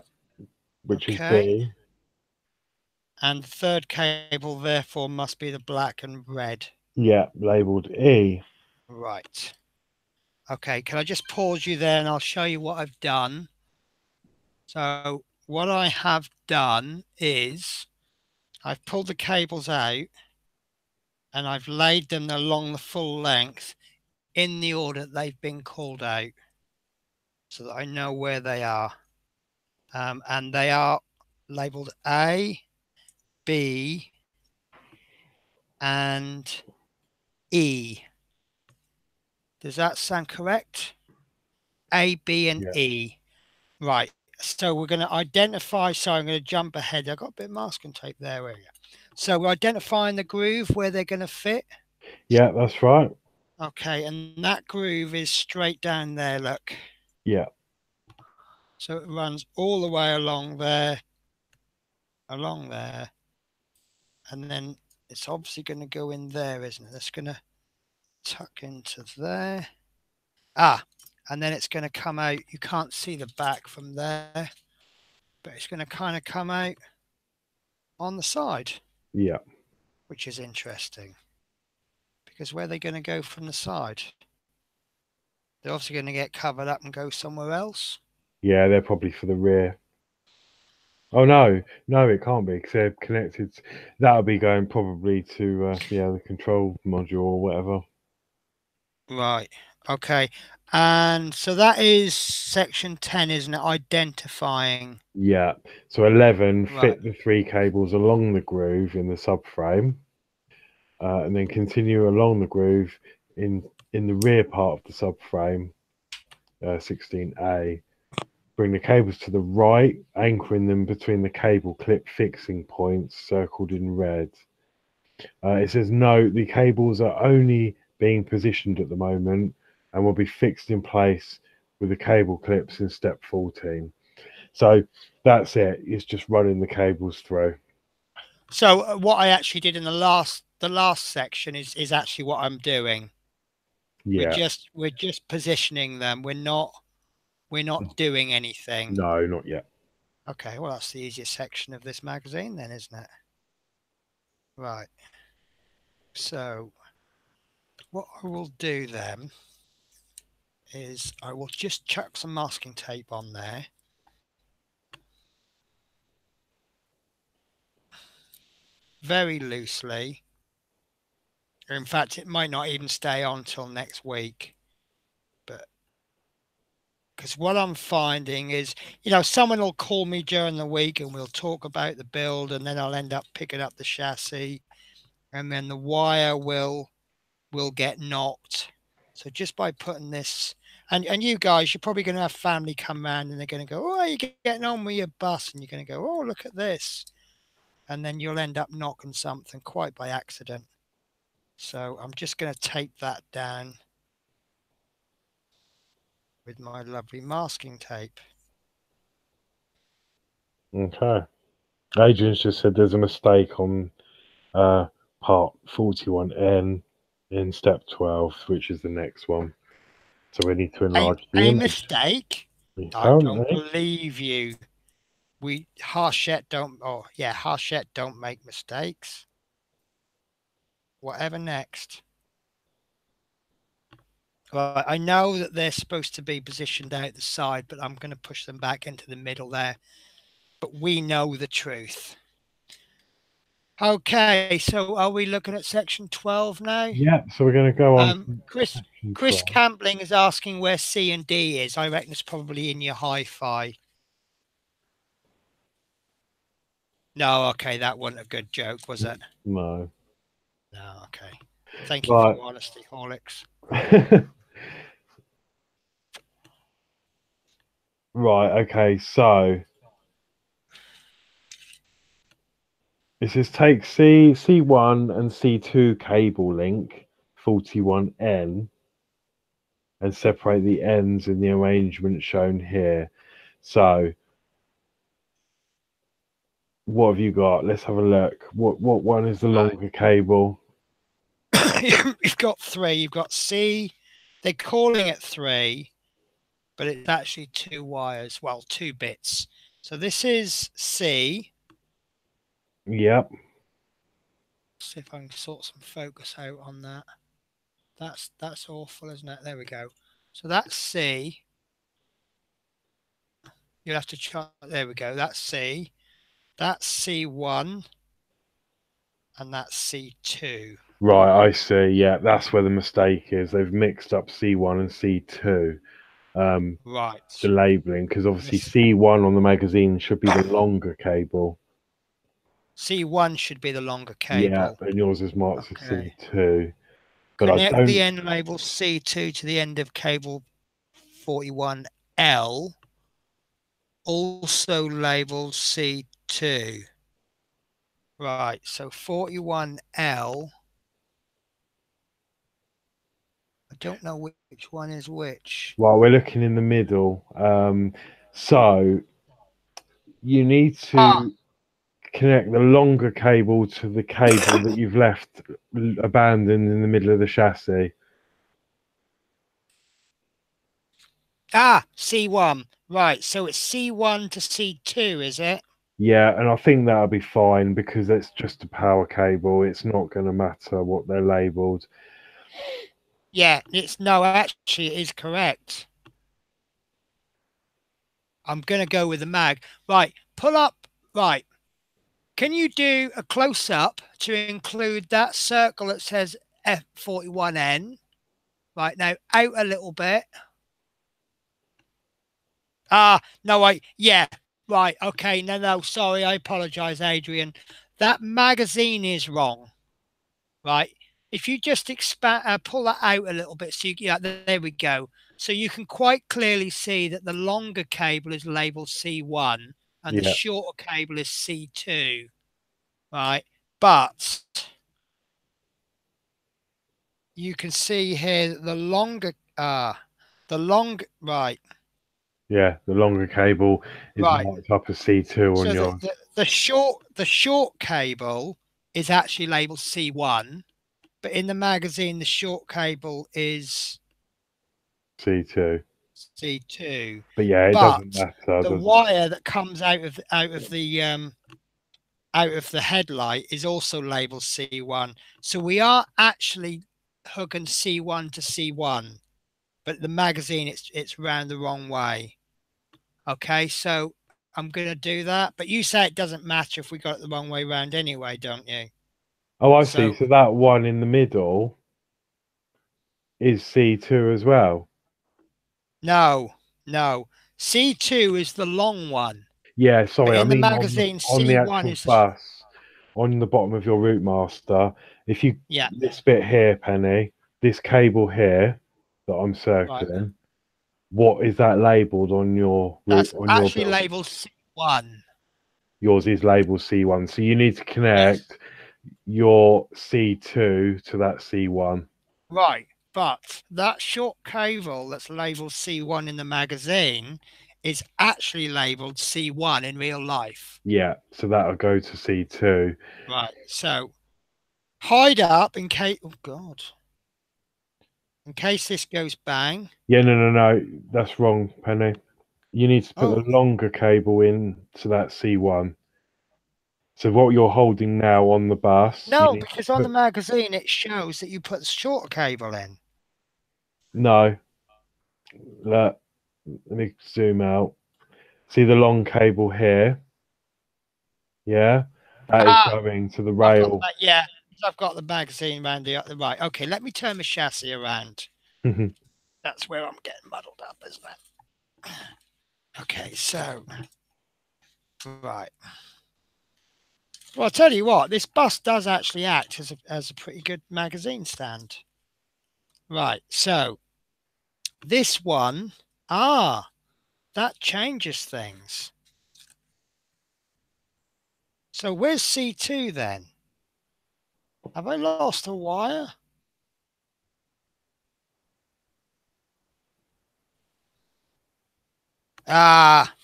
which is Okay. B. And the third cable, therefore, must be the black and red. Yeah, labelled E. Right. Okay, can I just pause you there and I'll show you what I've done. So what I have done is I've pulled the cables out and I've laid them along the full length in the order that they've been called out so that I know where they are. And they are labeled A, B, and E. Does that sound correct? A, B, and Yeah. E. Right. So we're going to identify. So I'm going to jump ahead. I've got a bit of masking tape there. Where So we're identifying the groove where they're going to fit. Yeah, that's right. Okay. And that groove is straight down there. Look. Yeah. So it runs all the way along there, and then it's obviously going to go in there, isn't it? That's going to tuck into there. Ah, and then it's going to come out. You can't see the back from there, but it's going to kind of come out on the side, Yeah. which is interesting because where are they going to go from the side? They're obviously going to get covered up and go somewhere else. Yeah, they're probably for the rear. Oh no, no, it can't be because they're connected. That'll be going probably to the control module or whatever. Right. Okay. And so that is section 10, isn't it? Identifying. Yeah. So 11, Right. fit the three cables along the groove in the subframe, and then continue along the groove in the rear part of the subframe, 16A. Bring the cables to the right, anchoring them between the cable clip fixing points circled in red. It says no, the cables are only being positioned at the moment and will be fixed in place with the cable clips in step 14. So that's it. It's just running the cables through. So what I actually did in the last section is actually what I'm doing. Yeah. We're just positioning them. We're not doing anything. No, not yet. Okay, well that's the easiest section of this magazine then, isn't it? Right. So what I will do then is I will just chuck some masking tape on there. very loosely. In fact, it might not even stay on till next week. But because what I'm finding is, someone will call me during the week and we'll talk about the build, and then I'll end up picking up the chassis, and then the wire will get knocked. So just by putting this, and you guys, you're probably going to have family come round and they're going to go, "Oh, you're getting on with your bus," and you're going to go, "Oh, look at this," and then you'll end up knocking something quite by accident. So I'm just going to tape that down with my lovely masking tape. Okay. Adrian's just said there's a mistake on part 41N in step 12, which is the next one. So we need to enlarge the A image. mistake? I Apparently. don't believe you. Hachette don't make mistakes. Whatever next. Right, I know that they're supposed to be positioned out the side, but I'm going to push them back into the middle there. But we know the truth. Okay, so are we looking at section 12 now? Yeah, so we're going to go on. Chris Campling is asking where C and D is. I reckon it's probably in your hi-fi. No, okay, that wasn't a good joke, was it? No. No, okay. Thank you for your honesty, Horlicks. Right, okay, so it says take C1 and C2 cable link 41N and separate the ends in the arrangement shown here. So what have you got? Let's have a look. What one is the longer cable? You've got three. You've got C. They're calling it three, but it's actually two wires. Well, two bits. So this is C. Yep. See if I can sort some focus out on that. That's awful, isn't it? There we go. So that's C. You'll have to try. There we go. That's C. That's C1. And that's C2. Right, I see. Yeah, that's where the mistake is. They've mixed up C1 and C2. Right. The labeling, because obviously C1 on the magazine should be the longer cable. C1 should be the longer cable. Yeah, and yours is marked as C2. But Connect the end label C2 to the end of cable 41L, also labeled C2. Right, so 41L. I don't know which one is which. Well, we're looking in the middle. So you need to connect the longer cable to the cable that you've left abandoned in the middle of the chassis. C1. Right, so it's C1 to C2, is it? Yeah, and I think that'll be fine because it's just a power cable. It's not going to matter what they're labeled. Yeah, actually it is correct. I'm going to go with the mag. Right, pull up. Right. Can you do a close-up to include that circle that says F41N? Right, now out a little bit. No, wait. Yeah, right. Okay, no, sorry. I apologize, Adrian. That magazine is wrong. Right. If you just expand, pull that out a little bit. So there we go. So you can quite clearly see that the longer cable is labeled C1 and the shorter cable is C2. Right. But you can see here that the longer, right. Yeah, the longer cable is marked up as C2 on yours. The short cable is actually labeled C1, but in the magazine the short cable is C2. C2. But yeah, it doesn't matter. The wire that comes out of the headlight is also labeled C1. So we are actually hooking C1 to C1, but the magazine it's round the wrong way. Okay, so I'm going to do that. But you say it doesn't matter if we got it the wrong way round anyway, don't you? Oh, I see. So So that one in the middle is C2 as well. no, no. C2 is the long one. Yeah, But sorry, I in the mean magazine, on the C1 actual is the bus, on the bottom of your Routemaster, if you yeah, this bit here, Penny, this cable here that I'm right. circling, what is that labelled on your route That's on your actually bill? labeled C1. Yours is labelled C1, so you need to Yes. connect your C2 to that C1. Right. But that short cable that's labeled C1 in the magazine is actually labeled C1 in real life. Yeah, so that'll go to C2. Right. So hide up in case, oh God, in case this goes bang. Yeah, no, that's wrong, Penny. You need to put Oh, the longer cable in to that C1. So what you're holding now on the bus, you no, need to because on the put magazine it shows that you put the shorter cable in. no. Let, let me zoom out. See the long cable here? Yeah, that is Ah, going to the I've got rail. that. Yeah, I've got the magazine around the right. Okay, let me turn the chassis around. That's where I'm getting muddled up, isn't it? Okay, so right. Well, I'll tell you what, this bus does actually act as a pretty good magazine stand. Right, so this one, that changes things. So where's C2 then? Have I lost a wire? Ah,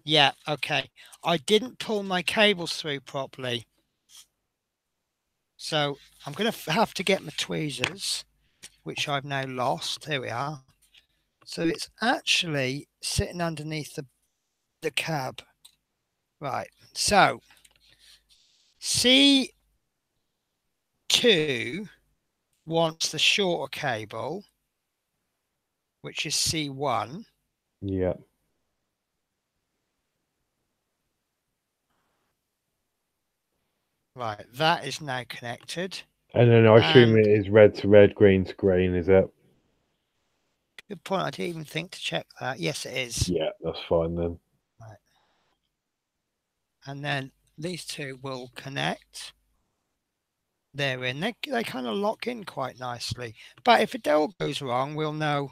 yeah, okay. I didn't pull my cables through properly. So I'm going to have to get my tweezers, which I've now lost. Here we are. So it's actually sitting underneath the cab. Right. So C2 wants the shorter cable, which is C1. Yeah. Right. That is now connected. And then I assume And it is red to red, green to green, is it? good point. I didn't even think to check that. Yes, it is. Yeah, that's fine then. Right. And then these two will connect. They're in. They kind of lock in quite nicely. But if it all goes wrong, we'll know.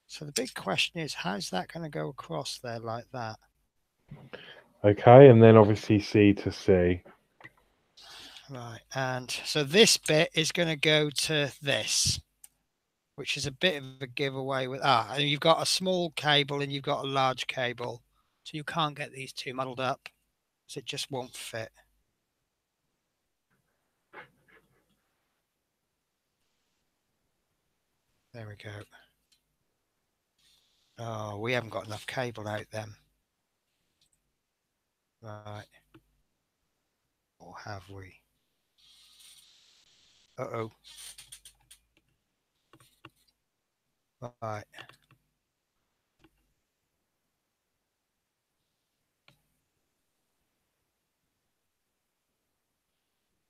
So the big question is, how's that going to go across there like that? Okay, and then obviously C to C. Right. And so this bit is going to go to this, which is a bit of a giveaway with, and you've got a small cable and you've got a large cable. So you can't get these two muddled up because it just won't fit. There we go. Oh, we haven't got enough cable out then. Right. Or have we? Uh-oh. Right.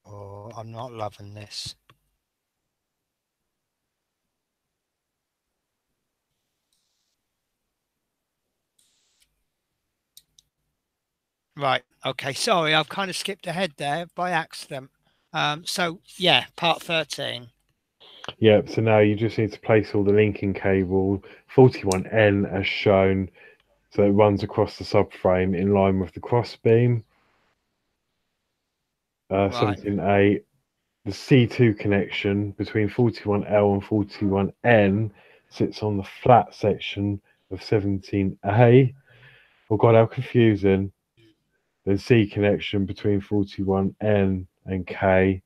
Oh, I'm not loving this. Right. Okay. Sorry, I've kind of skipped ahead there by accident. So yeah, part 13. Yep, so now you just need to place all the linking cable 41N as shown, so it runs across the subframe in line with the crossbeam. Right. 17A, the C2 connection between 41L and 41N sits on the flat section of 17A. Oh god, how confusing. The C connection between 41N and K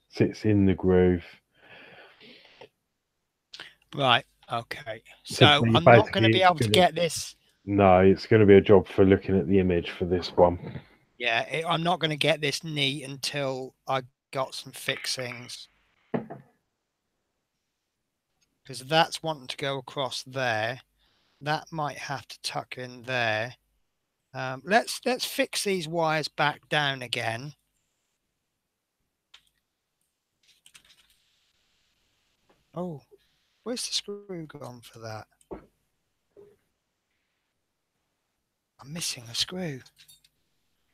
sits in the groove. Right. Okay. So So I'm not going to basically, be able to get this. no, it's going to be a job for looking at the image for this one. Yeah, I'm not going to get this neat until I got some fixings. Because that's wanting to go across there. That might have to tuck in there. Let's fix these wires back down again. Oh, where's the screw gone for that? I'm missing a screw.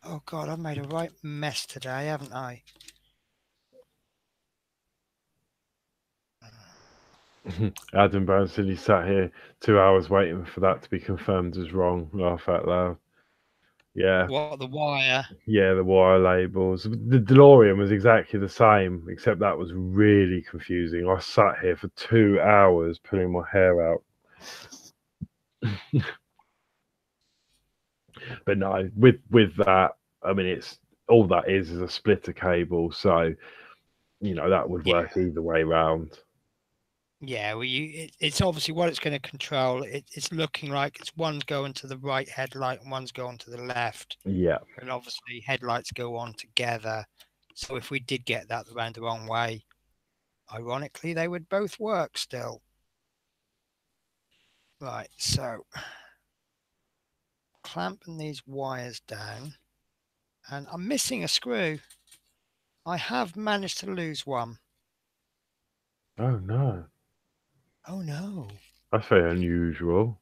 Oh God, I've made a right mess today, haven't I? Adam Brown said he sat here 2 hours waiting for that to be confirmed as wrong. Laugh out loud. Yeah. What, the wire? Yeah, the wire labels. The DeLorean was exactly the same, except that was really confusing. I sat here for 2 hours pulling my hair out. But no, with that, I mean, it's all that is a splitter cable, so that would Yeah. work either way round. Yeah, well, it's obviously what it's going to control. It's looking like it's one's going to the right headlight and one's going to the left. Yeah. And obviously headlights go on together. So if we did get that around the wrong way, ironically, they would both work still. Right, so clamping these wires down, and I'm missing a screw. I have managed to lose one. Oh no, Oh no. that's very unusual.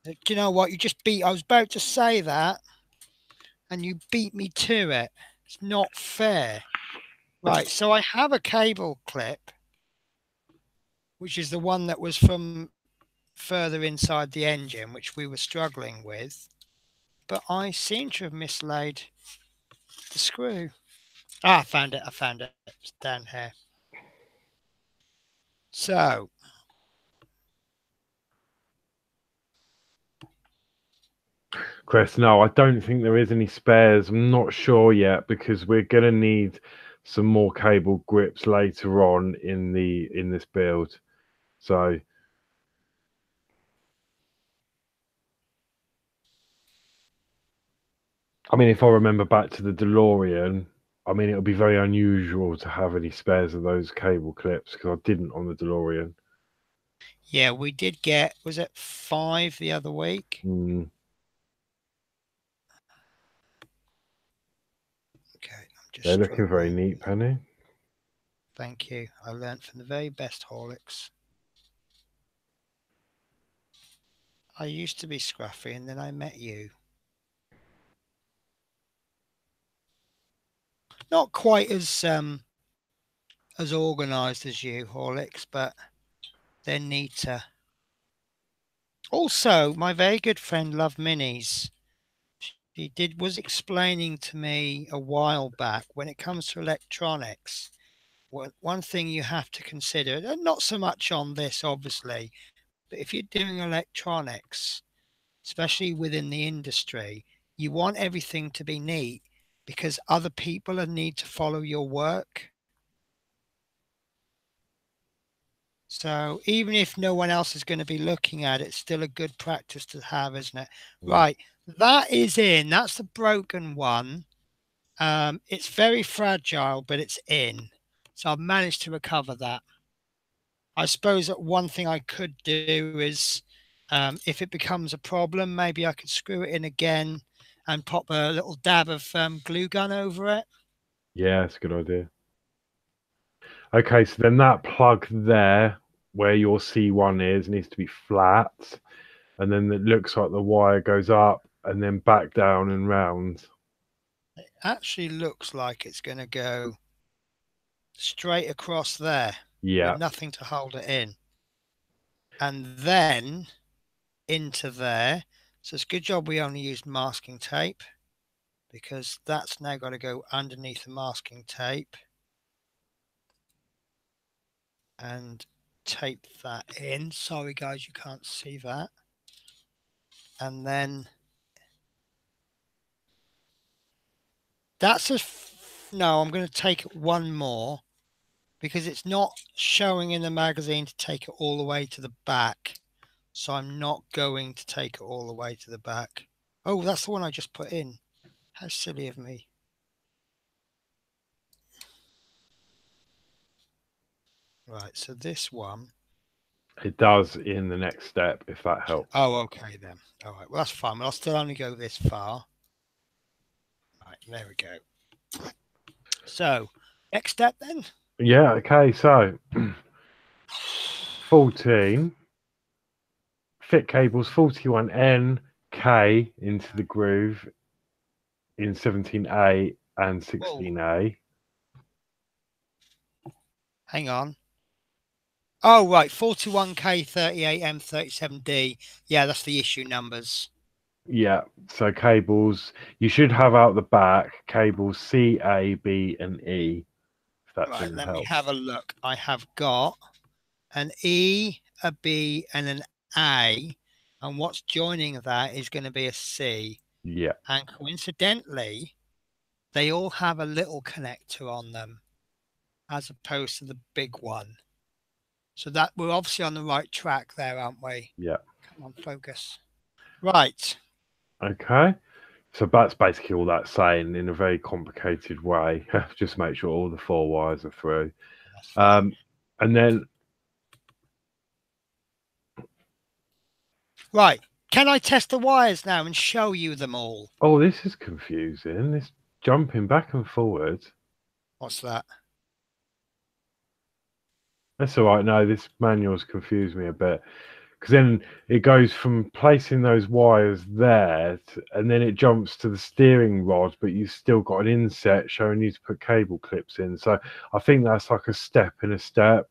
Do you know what? You just beat. I was about to say that, and you beat me to it. It's not fair. Right, so I have a cable clip, which is the one that was from further inside the engine, which we were struggling with. But I seem to have mislaid the screw. Ah, I found it. I found it. It's down here. So, Chris, no, I don't think there is any spares. I'm not sure yet because we're gonna need some more cable grips later on in this build. So I mean, if I remember back to the DeLorean, I mean, it would be very unusual to have any spares of those cable clips because I didn't on the DeLorean. yeah, we did get, was it 5 the other week? Mm. Okay, I'm just They're looking very struggling. neat, Penny. Thank you. I learnt from the very best Horlicks. I used to be scruffy and then I met you. Not quite as organised as you, Horlicks, but they're neater. Also, my very good friend Love Minis, she was explaining to me a while back when it comes to electronics, one thing you have to consider, and not so much on this obviously, but if you're doing electronics, especially within the industry, you want everything to be neat because other people need to follow your work. So even if no one else is going to be looking at it, it's still a good practice to have, isn't it? Mm. Right, that is in. That's the broken one. It's very fragile, but it's in. So I've managed to recover that. I suppose that one thing I could do is, if it becomes a problem, maybe I could screw it in again and pop a little dab of glue gun over it. Yeah, that's a good idea. Okay, so then that plug there where your C1 is needs to be flat, and then it looks like the wire goes up and then back down and round. It actually looks like it's going to go straight across there with Yeah, nothing to hold it in. And then into there. So it's a good job we only used masking tape because that's now got to go underneath the masking tape and tape that in. Sorry guys, you can't see that. And then that's no, I'm going to take it one more because it's not showing in the magazine to take it all the way to the back. So I'm not going to take it all the way to the back. Oh, that's the one I just put in. How silly of me. Right, so this one. It does in the next step, if that helps. Oh, okay then. All right. Well, that's fine. Well, I'll still only go this far. Right. There we go. So, next step then. Yeah, okay, so 14. Fit cables 41N K into the groove in 17A and Whoa. 16A. Hang on. Oh, right. 41K, 38M, 37D. Yeah, that's the issue numbers. Yeah, so cables, you should have out the back cables C, A, B, and E, if that's Right. any Let me help. have a look. I have got an E, a B, and an A. And what's joining that is going to be a C. Yeah, And coincidentally, they all have a little connector on them as opposed to the big one. So that we're obviously on the right track there, aren't we? yeah. Come on, focus. Right. Okay. So that's basically all that's saying in a very complicated way. Just make sure all the four wires are through. That's fine. And then, Right. Can I test the wires now and show you them all? oh, this is confusing. This jumping back and forward. What's that? That's all right. No, this manual's confused me a bit because then it goes from placing those wires there and then it jumps to the steering rod, but you've still got an inset showing you to put cable clips in. So I think that's like a step in a step.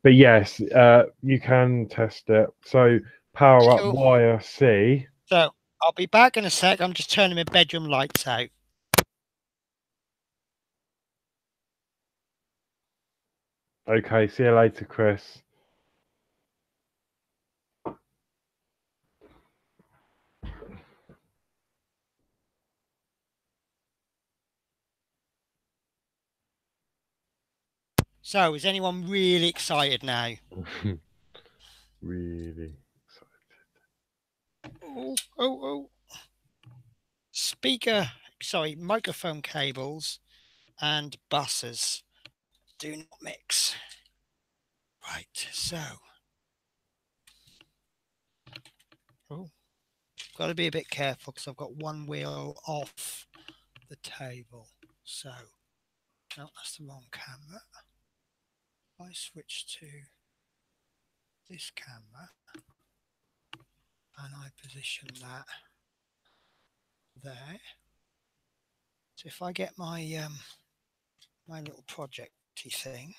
But yes, you can test it. So power up Cool. wire C. So I'll be back in a sec. I'm just turning my bedroom lights out. Okay, see you later, Chris. So is anyone really excited now? Really Oh, oh, oh. Speaker, sorry, microphone cables and buses do not mix. Right, so. Oh, got to be a bit careful because I've got one wheel off the table. So, no, that's the wrong camera. I switch to this camera and I position that there. So if I get my my little projecty thing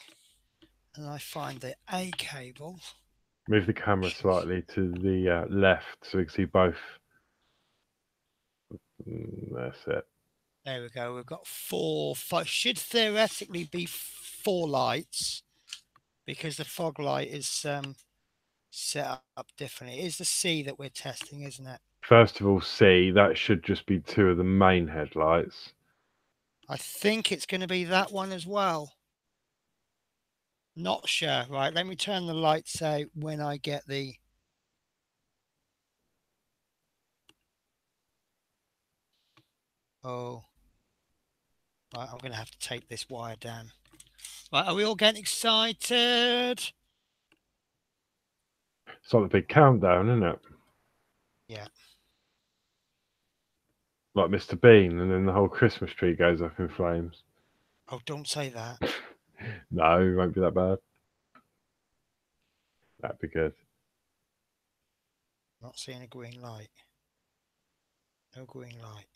and I find the A cable. Move the camera slightly to the left so we can see both. That's it. There we go. We've got five, should theoretically be four lights because the fog light is set up differently. It is the C that we're testing, isn't it? First of all, C, that should just be two of the main headlights. I think it's going to be that one as well. Not sure. Right, let me turn the lights out when I get the... Oh. Right, I'm going to have to take this wire down. Right, are we all getting excited? It's like the big countdown, isn't it? Yeah. Like Mr. Bean, and then the whole Christmas tree goes up in flames. Oh, don't say that. No, it won't be that bad. That'd be good. Not seeing a green light. No green light.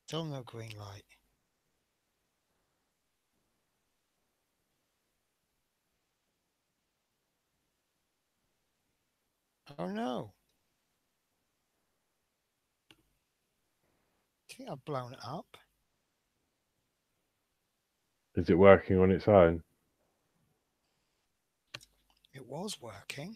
Still no green light. Oh no. I think I've blown it up. Is it working on its own? It was working.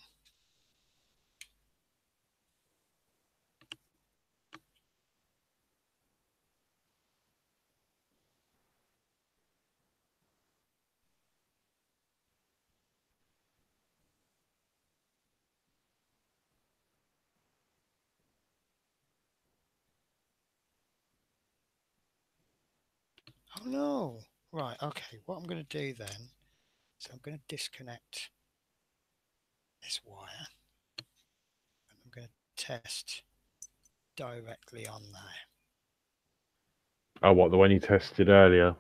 Oh no. Right, okay. What I'm going to do then is I'm going to disconnect this wire and I'm going to test directly on there. Oh, what, the one you tested earlier?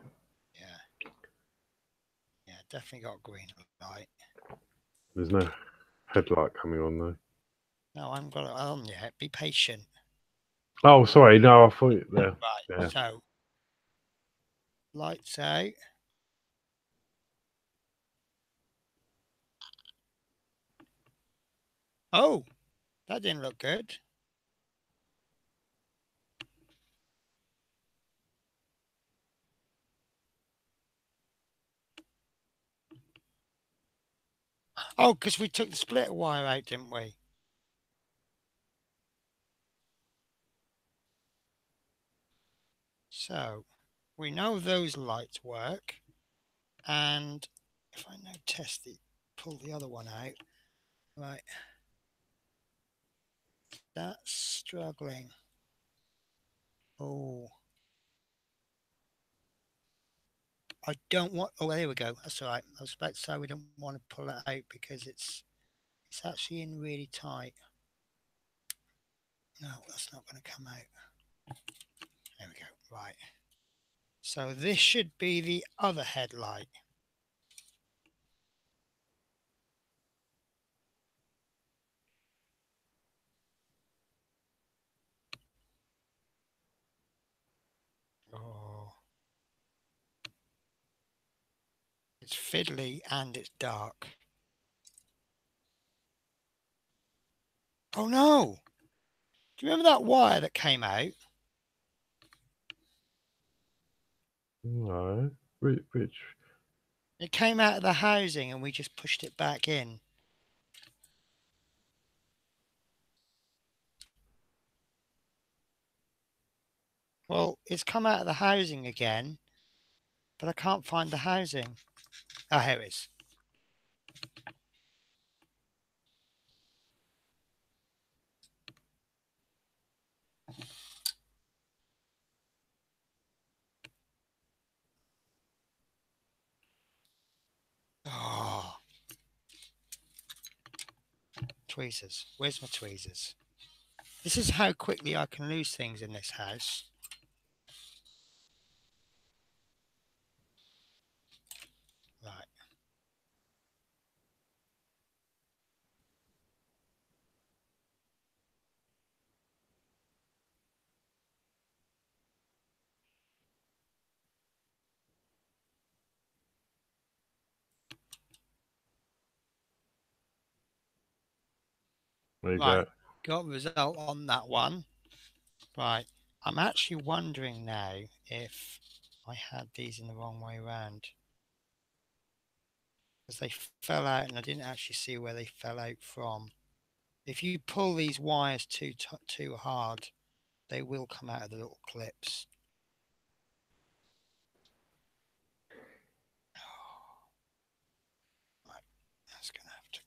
Yeah. Yeah, definitely got green light. There's no headlight coming on though. No, I haven't got it on yet. Be patient. Oh, sorry. No, I thought there. Right, Yeah. so lights out. Oh, that didn't look good. Oh, because we took the splitter wire out, didn't we? So we know those lights work. And if I now test the, pull the other one out, right, that's struggling. Oh, I don't want, oh, there we go. That's all right. I was about to say we don't want to pull it out because it's actually in really tight. No, that's not going to come out. There we go. Right. So this should be the other headlight. Oh, it's fiddly and it's dark. Oh no! Do you remember that wire that came out? No. Which? It came out of the housing and we just pushed it back in. Well, it's come out of the housing again, but I can't find the housing. Oh, here it is. Oh, tweezers. Where's my tweezers? This is how quickly I can lose things in this house. Right. There you Right. go. Got result on that one. Right. I'm actually wondering now if I had these in the wrong way around. Because they fell out and I didn't actually see where they fell out from. If you pull these wires too hard, they will come out of the little clips. Right. That's going to have to.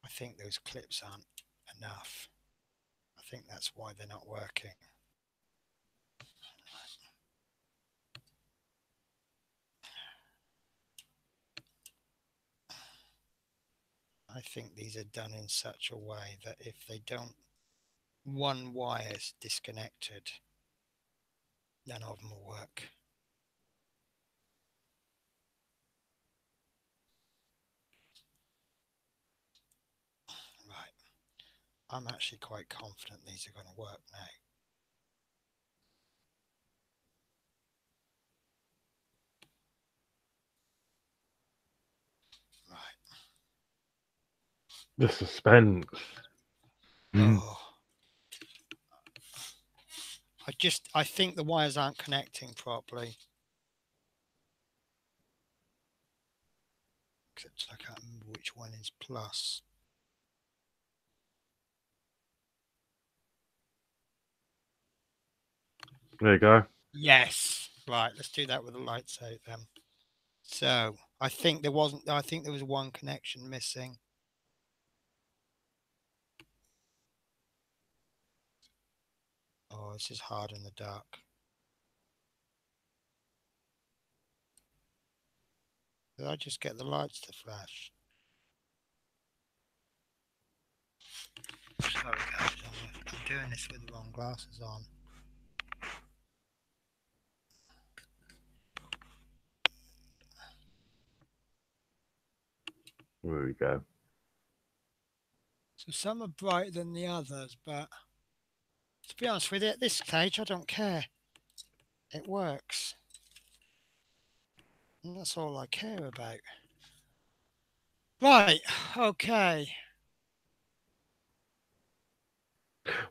I think those clips aren't enough. I think that's why they're not working. I think these are done in such a way that if they don't, one wire's disconnected, none of them will work. Right. I'm actually quite confident these are going to work now. Right. The suspense. Oh. I think the wires aren't connecting properly. Except I can't remember which one is plus. There you go. Yes. Right, let's do that with the lights out then. So I think there was one connection missing. Oh, this is hard in the dark. Did I just get the lights to flash? Sorry guys, I'm doing this with the wrong glasses on. There we go. So some are brighter than the others, but to be honest with you, at this stage, I don't care. It works. And that's all I care about. Right, okay.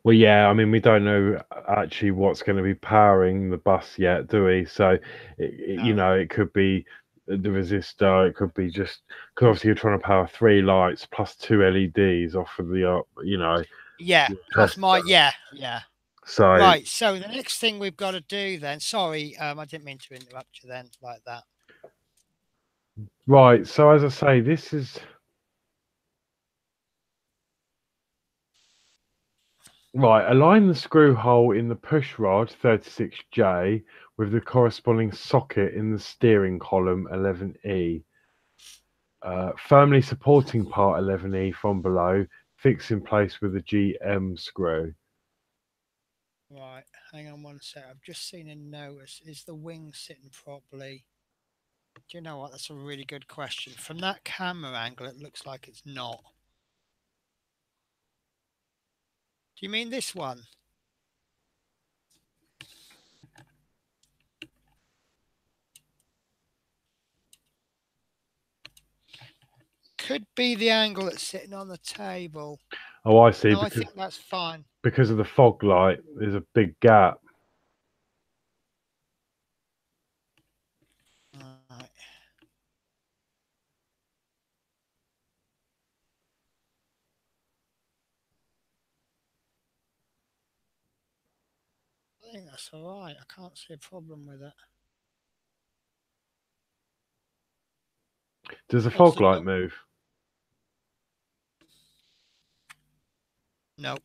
Well, yeah, I mean, we don't know actually what's going to be powering the bus yet, do we? So, you know, it could be the resistor, it could be just because obviously you're trying to power 3 lights plus 2 LEDs off of the, you know, Yeah, plus my, yeah. So, right, so the next thing we've got to do then, sorry, I didn't mean to interrupt you then like that. right, so as I say, this is right. Align the screw hole in the push rod 36J with the corresponding socket in the steering column 11E. Firmly supporting part 11E from below, fix in place with a GM screw. Right, hang on one sec. I've just seen a notice. Is the wing sitting properly? Do you know what? That's a really good question. From that camera angle, it looks like it's not. Do you mean this one? Could be the angle that's sitting on the table. Oh, I see. No, I think that's fine. Because of the fog light, there's a big gap. Right. I think that's all right. I can't see a problem with it. Does the fog light move? Nope.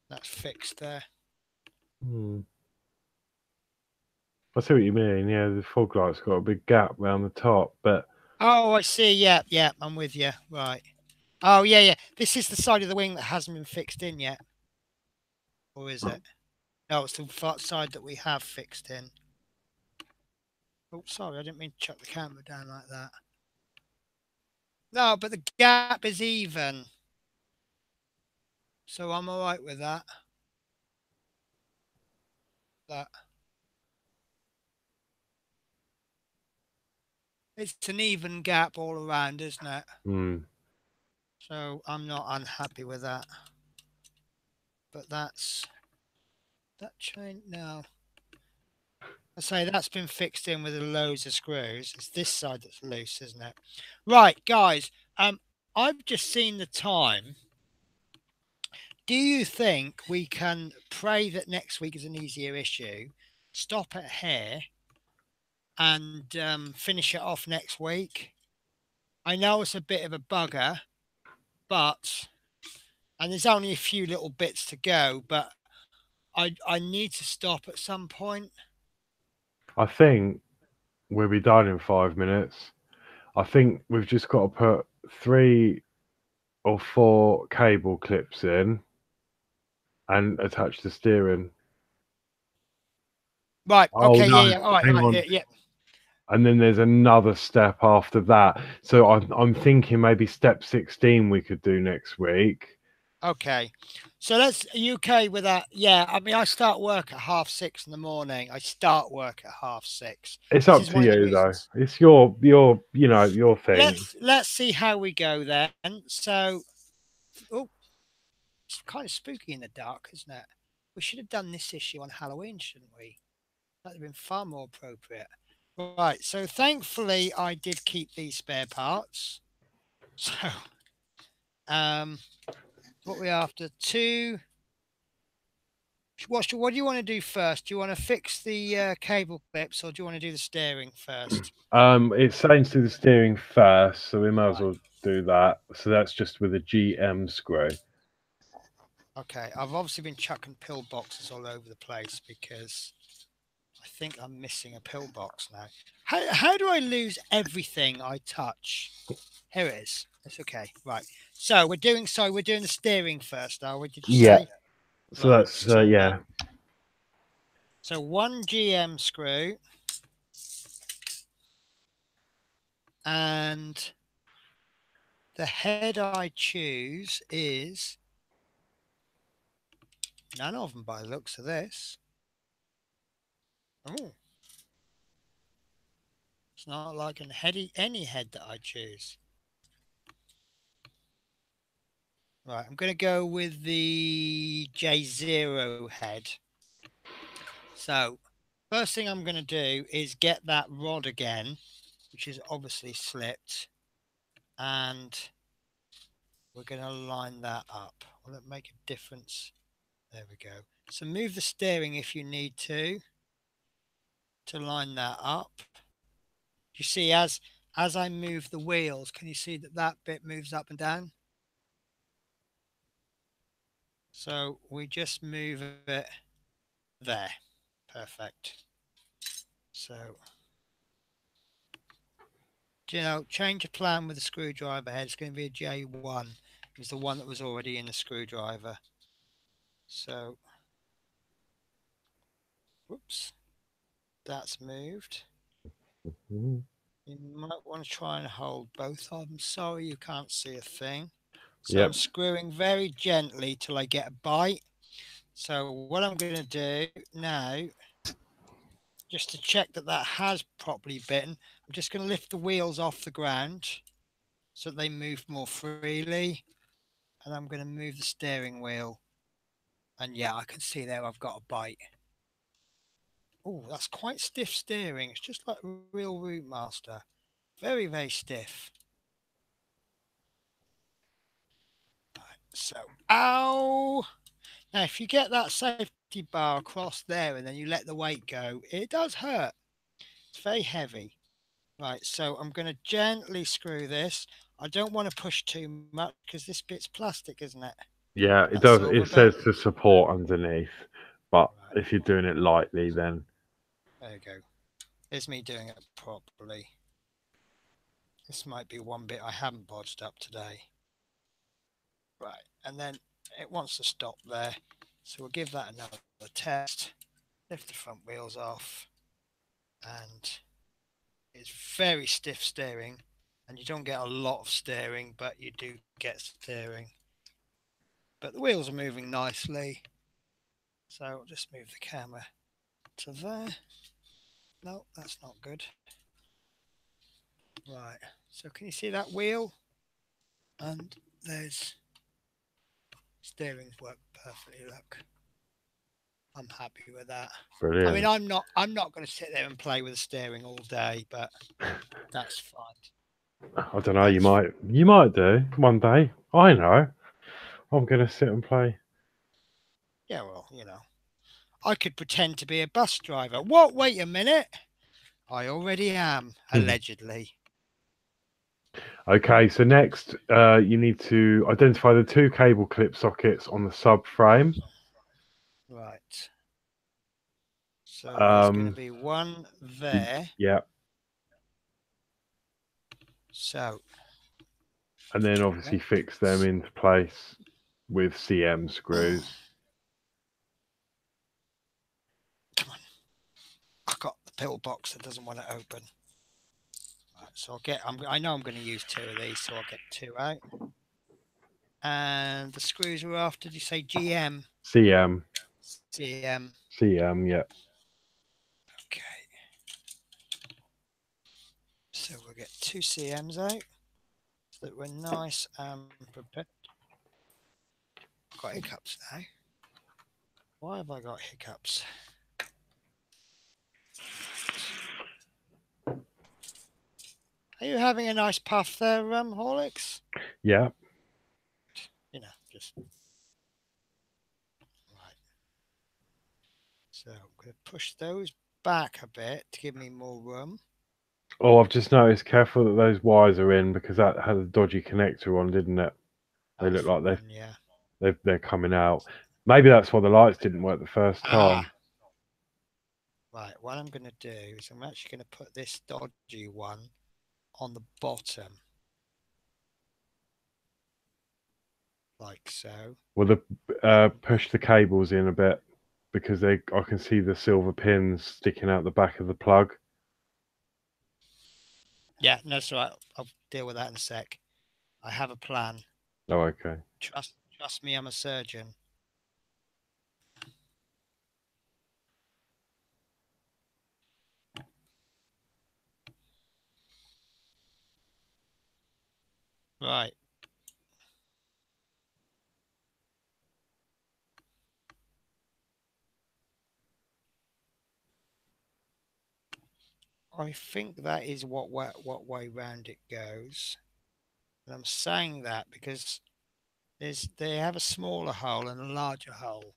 That's fixed there. I see what you mean. Yeah, the fog light's got a big gap around the top, but oh, I see. Yeah, I'm with you. Right. Oh, yeah. This is the side of the wing that hasn't been fixed in yet, or is it? No, it's the side that we have fixed in. Oh, sorry, I didn't mean to chuck the camera down like that. No, but the gap is even, so I'm all right with that. It's an even gap all around, isn't it? So I'm not unhappy with that. But that chain now. I say that's been fixed in with loads of screws. It's this side that's loose, isn't it? Right, guys. I've just seen the time. Do you think we can pray that next week is an easier issue, stop it here, and finish it off next week? I know it's a bit of a bugger, but and there's only a few little bits to go, but I need to stop at some point. I think we'll be done in 5 minutes. I think we've just got to put 3 or 4 cable clips in and attach the steering. Right. Oh, okay. no, Yeah. All right. hang Right, on. yeah. And then there's another step after that. So I'm thinking maybe step 16 we could do next week. Okay. So are you okay with that? Yeah. I mean, I start work at 6:30 in the morning. I start work at 6:30. It's up to you though. It's your thing. Let's see how we go then. So, oh, it's kind of spooky in the dark, isn't it? We should have done this issue on Halloween, shouldn't we? That'd have been far more appropriate. Right. So thankfully, I did keep these spare parts. So, what we after 2. What do you want to do first? Do you want to fix the cable clips, or do you want to do the steering first? It's saying to do the steering first, so we might as well do that. So that's just with a GM screw. Okay, I've obviously been chucking pillboxes all over the place because I think I'm missing a pillbox now. How do I lose everything I touch? Here it is. It's okay. Right. So we're doing the steering first, are we? Did you Yeah. say? So Right. that's So yeah. so one GM screw and the head I choose is none of them by the looks of this. Oh, it's not like any head that I choose. Right, I'm going to go with the J0 head. So, first thing I'm going to do is get that rod again, which is obviously slipped, and we're going to line that up. Will it make a difference? There we go. So move the steering if you need to line that up. You see, as I move the wheels, can you see that that bit moves up and down? So we just move it there. Perfect. So, you know, change of plan with the screwdriver head. It's going to be a J1. It was the one that was already in the screwdriver. So, whoops, that's moved. Mhm. You might want to try and hold both of them. Sorry, you can't see a thing. So I'm Yep. screwing very gently till I get a bite. So what I'm going to do now, just to check that that has properly bitten, I'm just going to lift the wheels off the ground so that they move more freely. And I'm going to move the steering wheel. And yeah, I can see there I've got a bite. Oh, that's quite stiff steering. It's just like real Routemasters. Very, very stiff. Right, so, ow! Now, if you get that safety bar across there and then you let the weight go, it does hurt. It's very heavy. Right, so I'm going to gently screw this. I don't want to push too much because this bit's plastic, isn't it? Yeah, it That does. silver It bit. says to support underneath, but Right, if you're doing it lightly, then there you go. There's me doing it properly. This might be one bit I haven't bodged up today. Right, and then it wants to stop there. So we'll give that another test. Lift the front wheels off. And it's very stiff steering. And you don't get a lot of steering, but you do get steering. But the wheels are moving nicely. So I'll just move the camera to there. No, that's not good. Right, so can you see that wheel? And there's steering's worked perfectly, look. I'm happy with that. I mean, brilliant. I'm not going to sit there and play with the steering all day, but that's fine. I don't know. That's You might do one day. I know. I'm gonna sit and play. yeah, well, you know, I could pretend to be a bus driver. What? Wait a minute. I already am, allegedly. Okay, so next, you need to identify the two cable clip sockets on the subframe. Right. So there's going to Um, be one there. yeah, So and then obviously fix them let's into place with CM screws. come on. I got the pillbox that doesn't want to open. Right, so I'll get. I know I'm going to use two of these, so I'll get two out. And the screws were off. Did you say GM? CM, CM. CM, yeah. Okay. So we'll get two CMs out so that we're nice and prepared. I've got hiccups now. Why have I got hiccups? Are you having a nice puff there, Horlicks? Yeah. You know, just right. So I'm going to push those back a bit to give me more room. Oh, I've just noticed. Careful that those wires are in because that had a dodgy connector on, didn't it? They That's look like fine, yeah. they're coming out. Maybe that's why the lights didn't work the first time. Right, what I'm going to do is I'm actually going to put this dodgy one on the bottom, like so. Well, push the cables in a bit because I can see the silver pins sticking out the back of the plug. Yeah, no, that's right. I'll deal with that in a sec. I have a plan. Oh, okay. Trust me, I'm a surgeon. Right. I think that is what way round it goes. And I'm saying that because they have a smaller hole and a larger hole.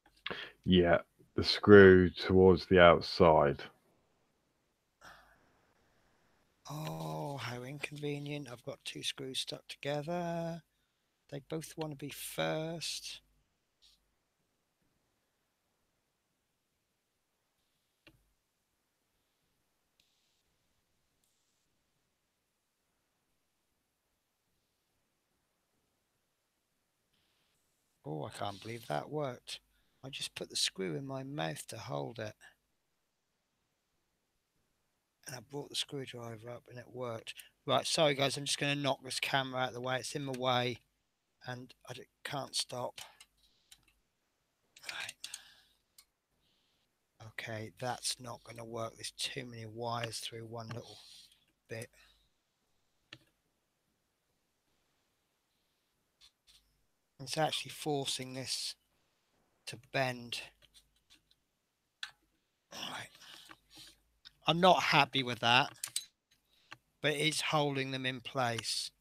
Yeah, the screw towards the outside. Oh, how inconvenient. I've got two screws stuck together. They both want to be first. Oh, I can't believe that worked. I just put the screw in my mouth to hold it. And I brought the screwdriver up and it worked. Right, sorry guys, I'm just going to knock this camera out of the way. It's in my way and I can't stop. Right. Okay, that's not going to work. There's too many wires through one little bit. It's actually forcing this to bend. Right. I'm not happy with that, but it's holding them in place.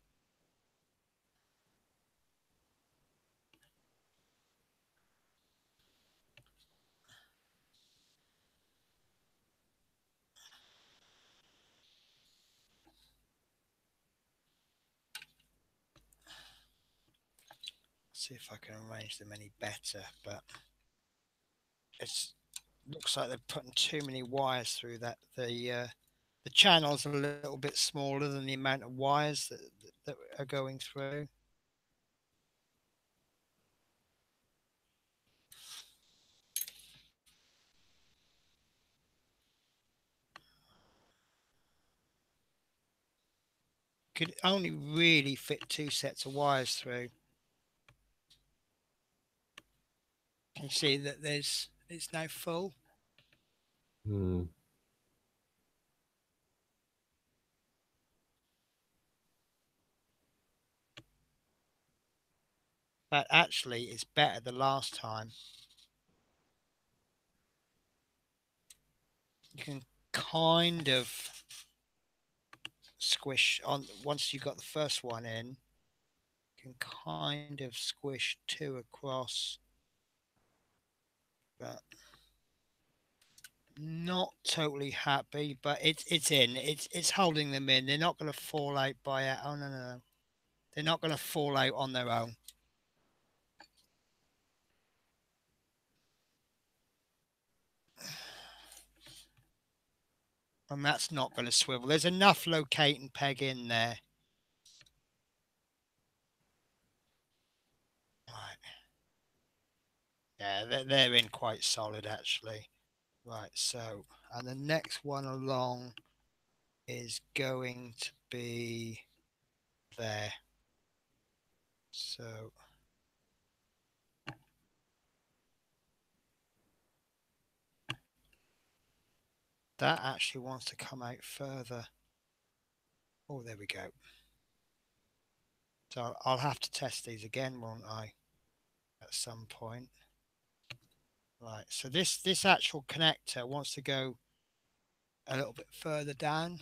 See if I can arrange them any better, but it looks like they're putting too many wires through that. The channel's a little bit smaller than the amount of wires that are going through. Could only really fit two sets of wires through. Can you see that it's now full? Hmm. But actually, it's better than last time. You can kind of squish on once you got the first one in. You can kind of squish two across, but not totally happy. But it's in. It's holding them in. They're not going to fall out by it. Oh no. They're not going to fall out on their own. And that's not going to swivel. There's enough locate and peg in there. Right. Yeah, they're in quite solid actually. Right, so, and the next one along is going to be there. So, that actually wants to come out further. Oh, there we go. So I'll have to test these again, won't I? At some point. Right, so this actual connector wants to go a little bit further down.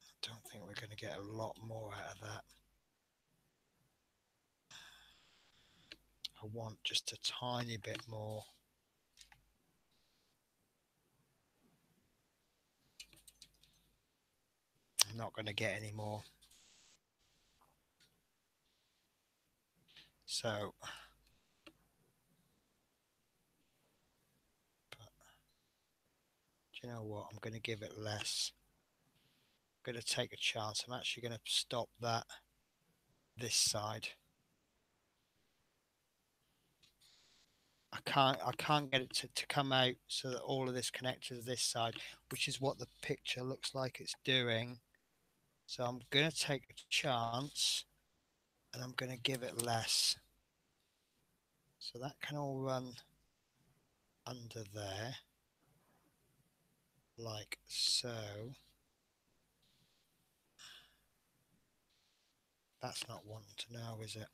I don't think we're going to get a lot more out of that. I want just a tiny bit more. not going to get any more. So, do you know what? I'm going to give it less. I'm going to take a chance. I'm actually going to stop that this side. I can't get it to come out so that all of this connects to this side, which is what the picture looks like it's doing. So I'm going to take a chance and I'm going to give it less. So that can all run under there, like so. That's not wanting to know, is it?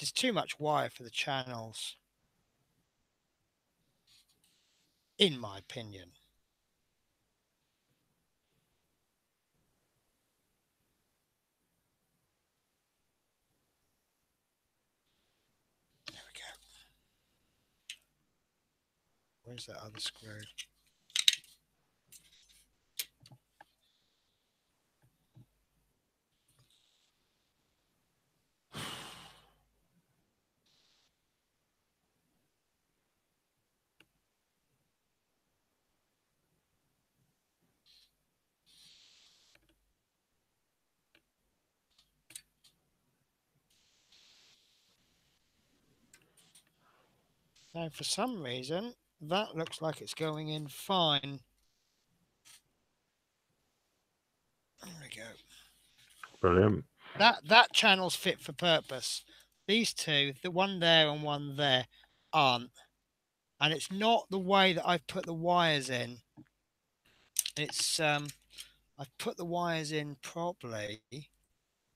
There's too much wire for the channels, in my opinion. There we go. Where's that other screw? Now, for some reason, that looks like it's going in fine. There we go. Brilliant. That channel's fit for purpose. These two, the one there and one there, aren't. And it's not the way that I've put the wires in. It's I've put the wires in properly.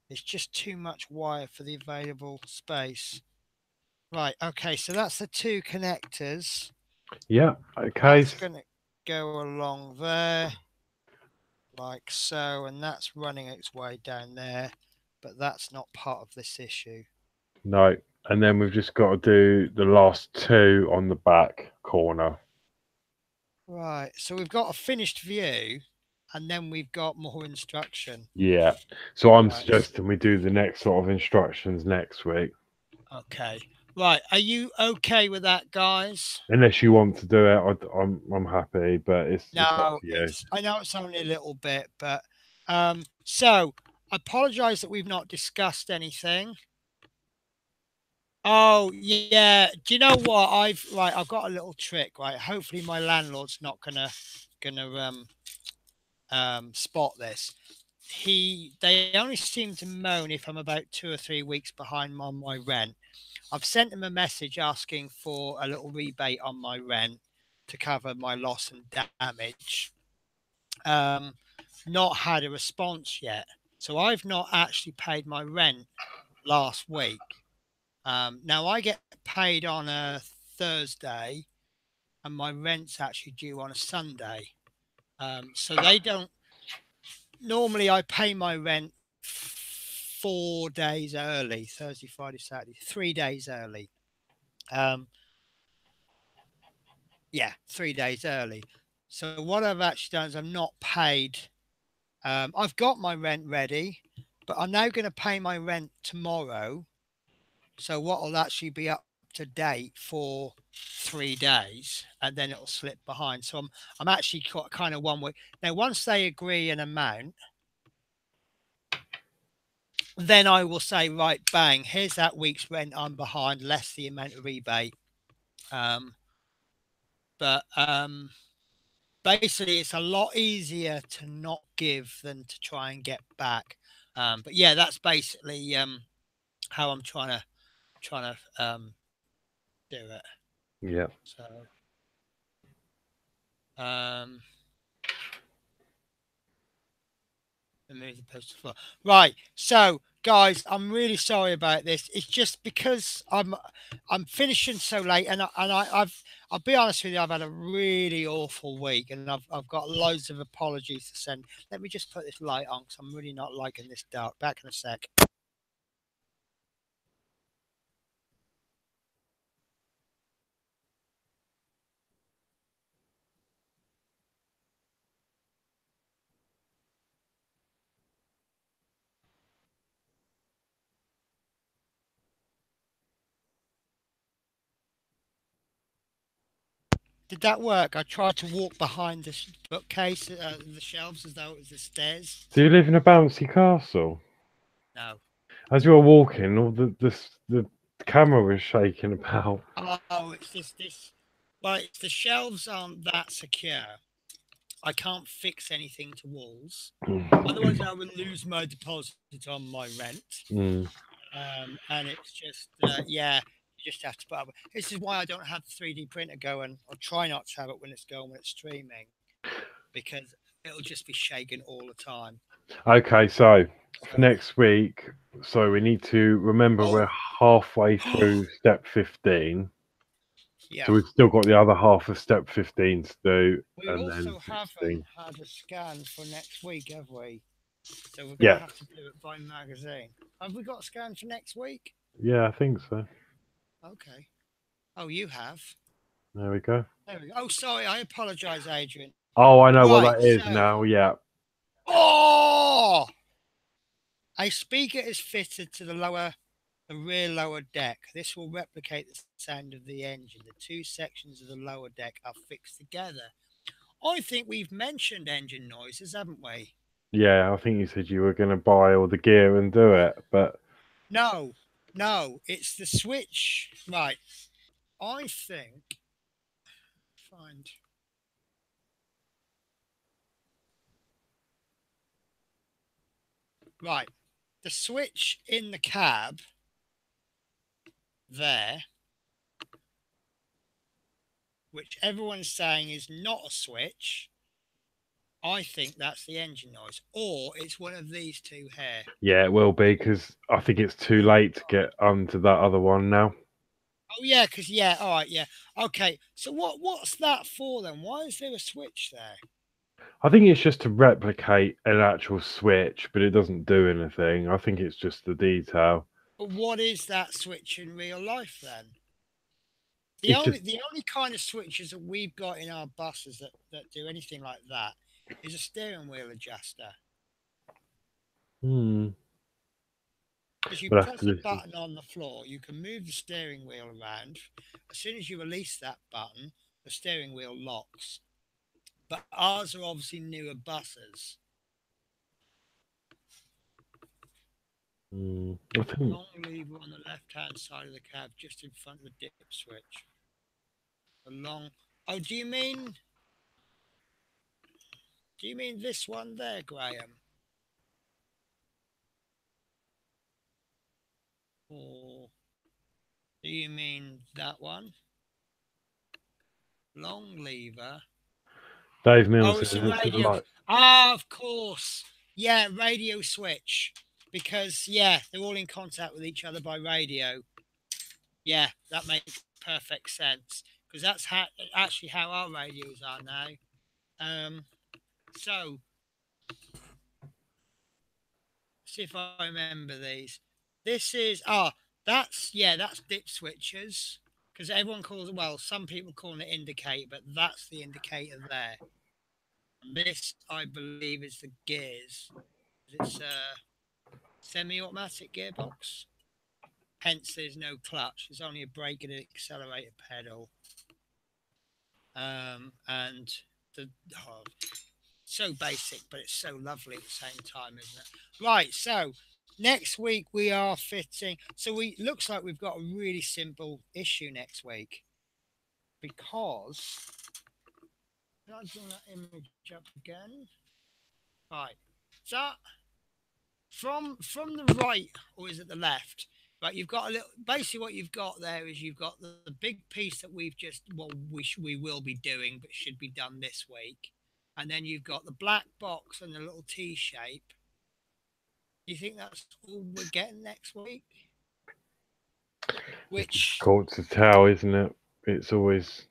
It's just too much wire for the available space. Right, okay, so that's the two connectors. Yeah, okay. That's going to go along there, like so, and that's running its way down there, but that's not part of this issue. No, and then we've just got to do the last two on the back corner. Right, so we've got a finished view, and then we've got more instruction. Yeah, so I'm Right. suggesting we do the next sort of instructions next week. Okay. Right, are you okay with that, guys? Unless you want to do it, I'm happy, but it's up No, to you. I know it's only a little bit, but so I apologize that we've not discussed anything. Oh yeah, do you know what? I've got a little trick, right? Hopefully my landlord's not gonna spot this. They only seem to moan if I'm about 2 or 3 weeks behind on my rent. I've sent him a message asking for a little rebate on my rent to cover my loss and damage. Not had a response yet. So I've not actually paid my rent last week. Now I get paid on a Thursday and my rent's actually due on a Sunday. So they don't, normally I pay my rent 4 days early, Thursday, Friday, Saturday, 3 days early. Yeah, 3 days early. So what I've actually done is I've not paid. I've got my rent ready, but I'm now going to pay my rent tomorrow. So what will actually be up to date for 3 days, and then it'll slip behind. So I'm actually kind of 1 week now. Once they agree an amount, then I will say, right, bang, here's that week's rent I'm behind, less the amount of rebate. But basically, it's a lot easier to not give than to try and get back. But yeah, that's basically how I'm trying to do it. Yeah. So um, remove the poster floor. Right. So guys, I'm really sorry about this. It's just because I'm finishing so late, and I'll be honest with you, I've had a really awful week, and I've got loads of apologies to send. Let me just put this light on because I'm really not liking this dark. Back in a sec. Did that work? I tried to walk behind the bookcase, the shelves, as though it was the stairs. Do you live in a bouncy castle? No. As you were walking, all the camera was shaking about. Oh, it's this. Well, it's the shelves aren't that secure. I can't fix anything to walls. Otherwise, I would lose my deposit on my rent. Mm. And it's just, yeah, you just have to put up. This is why I don't have the 3D printer going, or try not to have it when it's going, when it's streaming, because it'll just be shaking all the time. Okay, so for So, next week, so we need to remember we're oh, halfway through step 15. yeah. So we've still got the other half of step 15 to do, We and then also haven't 16. had a scan for next week, have we? So we're going to Yeah, have to do it by magazine. Have we got a scan for next week? yeah, I think so. Okay. Oh, you have. There we go. There we go. Oh, sorry. I apologise, Adrian. Oh, I know what Right. that is So, now. Yeah. oh, a speaker is fitted to the rear lower deck. This will replicate the sound of the engine. The two sections of the lower deck are fixed together. I think we've mentioned engine noises, haven't we? Yeah, I think you said you were going to buy all the gear and do it, but No, no, it's the switch. Right. I think. Find. Right. The switch in the cab there, which everyone's saying is not a switch, I think that's the engine noise. Or it's one of these two here. yeah, it will be because I think it's too late to get onto that other one now. Oh yeah, because yeah, all right, yeah. Okay. So what's that for then? Why is there a switch there? I think it's just to replicate an actual switch, but it doesn't do anything. I think it's just the detail. But what is that switch in real life then? The It's only just the only kind of switches that we've got in our buses that do anything like that is a steering wheel adjuster. hmm, Because you we'll have to press a listen. button on the floor, you can move the steering wheel around. As soon as you release that button, the steering wheel locks. But ours are obviously newer buses. I think Long lever on the left-hand side of the cab, just in front of the dip switch. A long. Oh, Do you mean this one there, Graham? Or do you mean that one? Long lever. Dave Mills Oh, says it's a it's radio. like, Ah, of course. Yeah, radio switch. Because yeah, they're all in contact with each other by radio. Yeah, that makes perfect sense. Because that's actually how our radios are now. So see if I remember these. This is that's dip switches because everyone calls it, well, some people call it indicator, but that's the indicator there. And this I believe is the gears. It's a semi-automatic gearbox. Hence, there's no clutch. There's only a brake and an accelerator pedal. And the oh, so basic, but it's so lovely at the same time, isn't it? Right, so next week we are fitting. So we looks like we've got a really simple issue next week because can I bring that image up again? Right, so from the right, or is it the left? Right, you've got a little. Basically, what you've got there is you've got the big piece that we've just we will be doing, but should be done this week, and then you've got the black box and the little T shape. Do you think that's all we're getting next week? it's Which difficult to tell, isn't it? It's always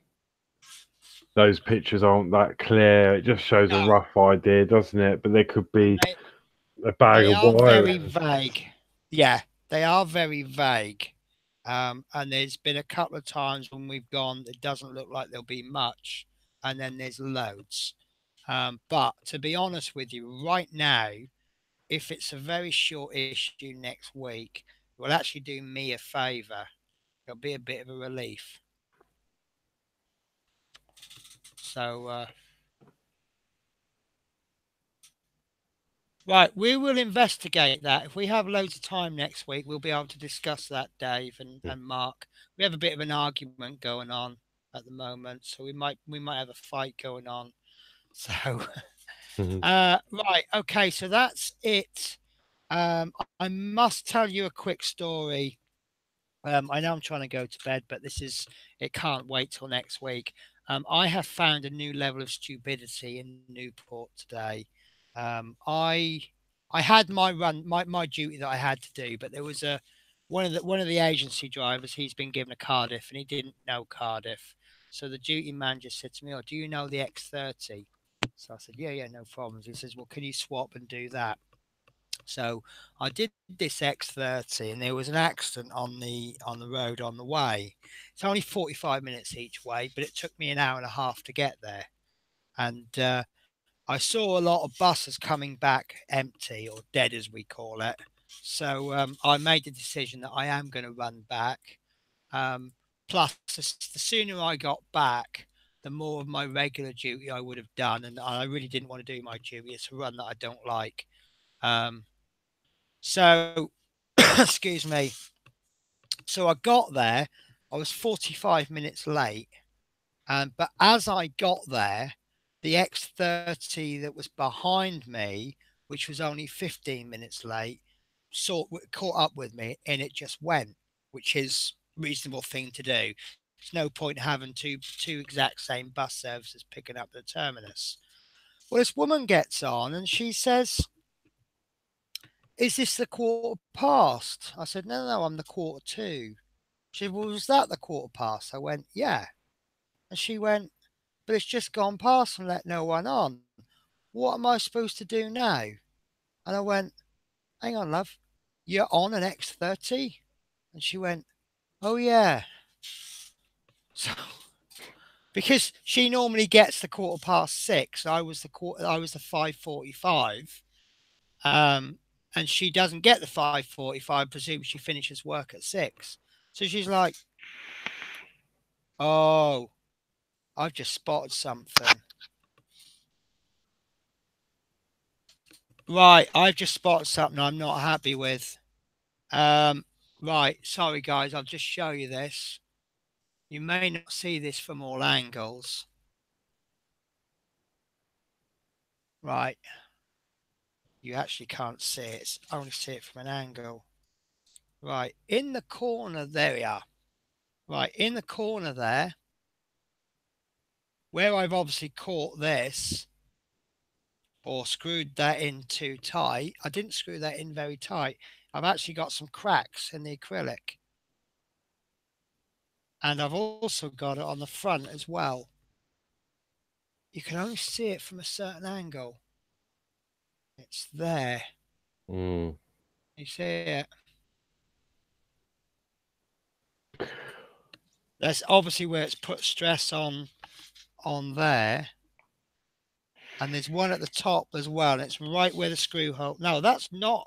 those pictures aren't that clear. It just shows a no, rough idea, doesn't it? But there could be they a bag they of are very wiring. vague. Yeah, they are very vague. And there's been a couple of times when we've gone, it doesn't look like there'll be much, and then there's loads. But to be honest with you, right now, if it's a very short issue next week, it will actually do me a favour. It'll be a bit of a relief. So right, we will investigate that. If we have loads of time next week, we'll be able to discuss that, Dave and Mark. We have a bit of an argument going on at the moment, so we might have a fight going on. So right, okay, so that's it. I must tell you a quick story. I know I'm trying to go to bed, but it can't wait till next week. I have found a new level of stupidity in Newport today. I had my duty that I had to do, but there was one of the agency drivers. He's been given a Cardiff, and he didn't know Cardiff. So the duty man just said to me, "Oh, do you know the X30?" So I said, "Yeah, yeah, no problems." He says, "Well, can you swap and do that?" So I did this X30, and there was an accident on the road on the way. It's only 45 minutes each way, but it took me an hour and a half to get there. And I saw a lot of buses coming back empty or dead, as we call it. So I made the decision that I am going to run back. Plus, the sooner I got back, the more of my regular duty I would have done. And I really didn't want to do my duty. It's a run that I don't like. So, excuse me. So I got there. I was 45 minutes late. But as I got there, the X30 that was behind me, which was only 15 minutes late, caught up with me, and it just went, which is a reasonable thing to do. There's no point having two exact same bus services picking up the terminus. Well, this woman gets on and she says, "Is this the quarter past?" I said, "No, no, I'm the quarter to." She said, "Well, was that the quarter past?" I went, "Yeah." And she went, "But it's just gone past and let no one on. What am I supposed to do now?" And I went, "Hang on, love. You're on an X30?" And she went, "Oh, yeah." So, because she normally gets the quarter past 6, I was the 5:45. And she doesn't get the 5:45. Presume she finishes work at 6. So she's like, "Oh, I've just spotted something." Right, I've just spotted something I'm not happy with. Right, sorry guys, I'll just show you this. You may not see this from all angles. Right, you actually can't see it. I only see it from an angle. Right, in the corner, there we are. Right, in the corner there, where I've obviously caught this, or screwed that in too tight. I didn't screw that in very tight. I've actually got some cracks in the acrylic. And I've also got it on the front as well. You can only see it from a certain angle. It's there. Mm. You see it? That's obviously where it's put stress on there. And there's one at the top as well. And it's right where the screw hole. No, that's not.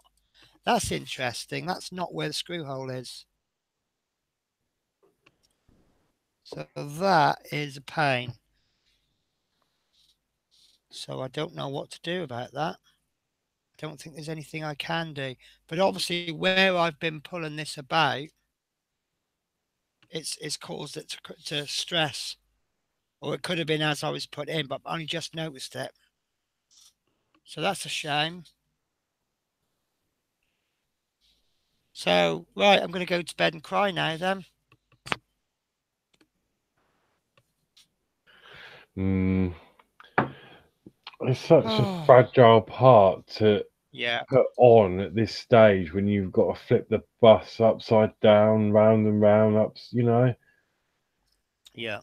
That's interesting. That's not where the screw hole is. So that is a pain. So I don't know what to do about that. I don't think there's anything I can do. But obviously, where I've been pulling this about, it's caused it to stress. Or it could have been as I was put in, but I only just noticed it. So that's a shame. So, right, I'm going to go to bed and cry now then. Mm. It's such a Oh, fragile part to yeah, put on at this stage when you've got to flip the bus upside down, round and round, yeah.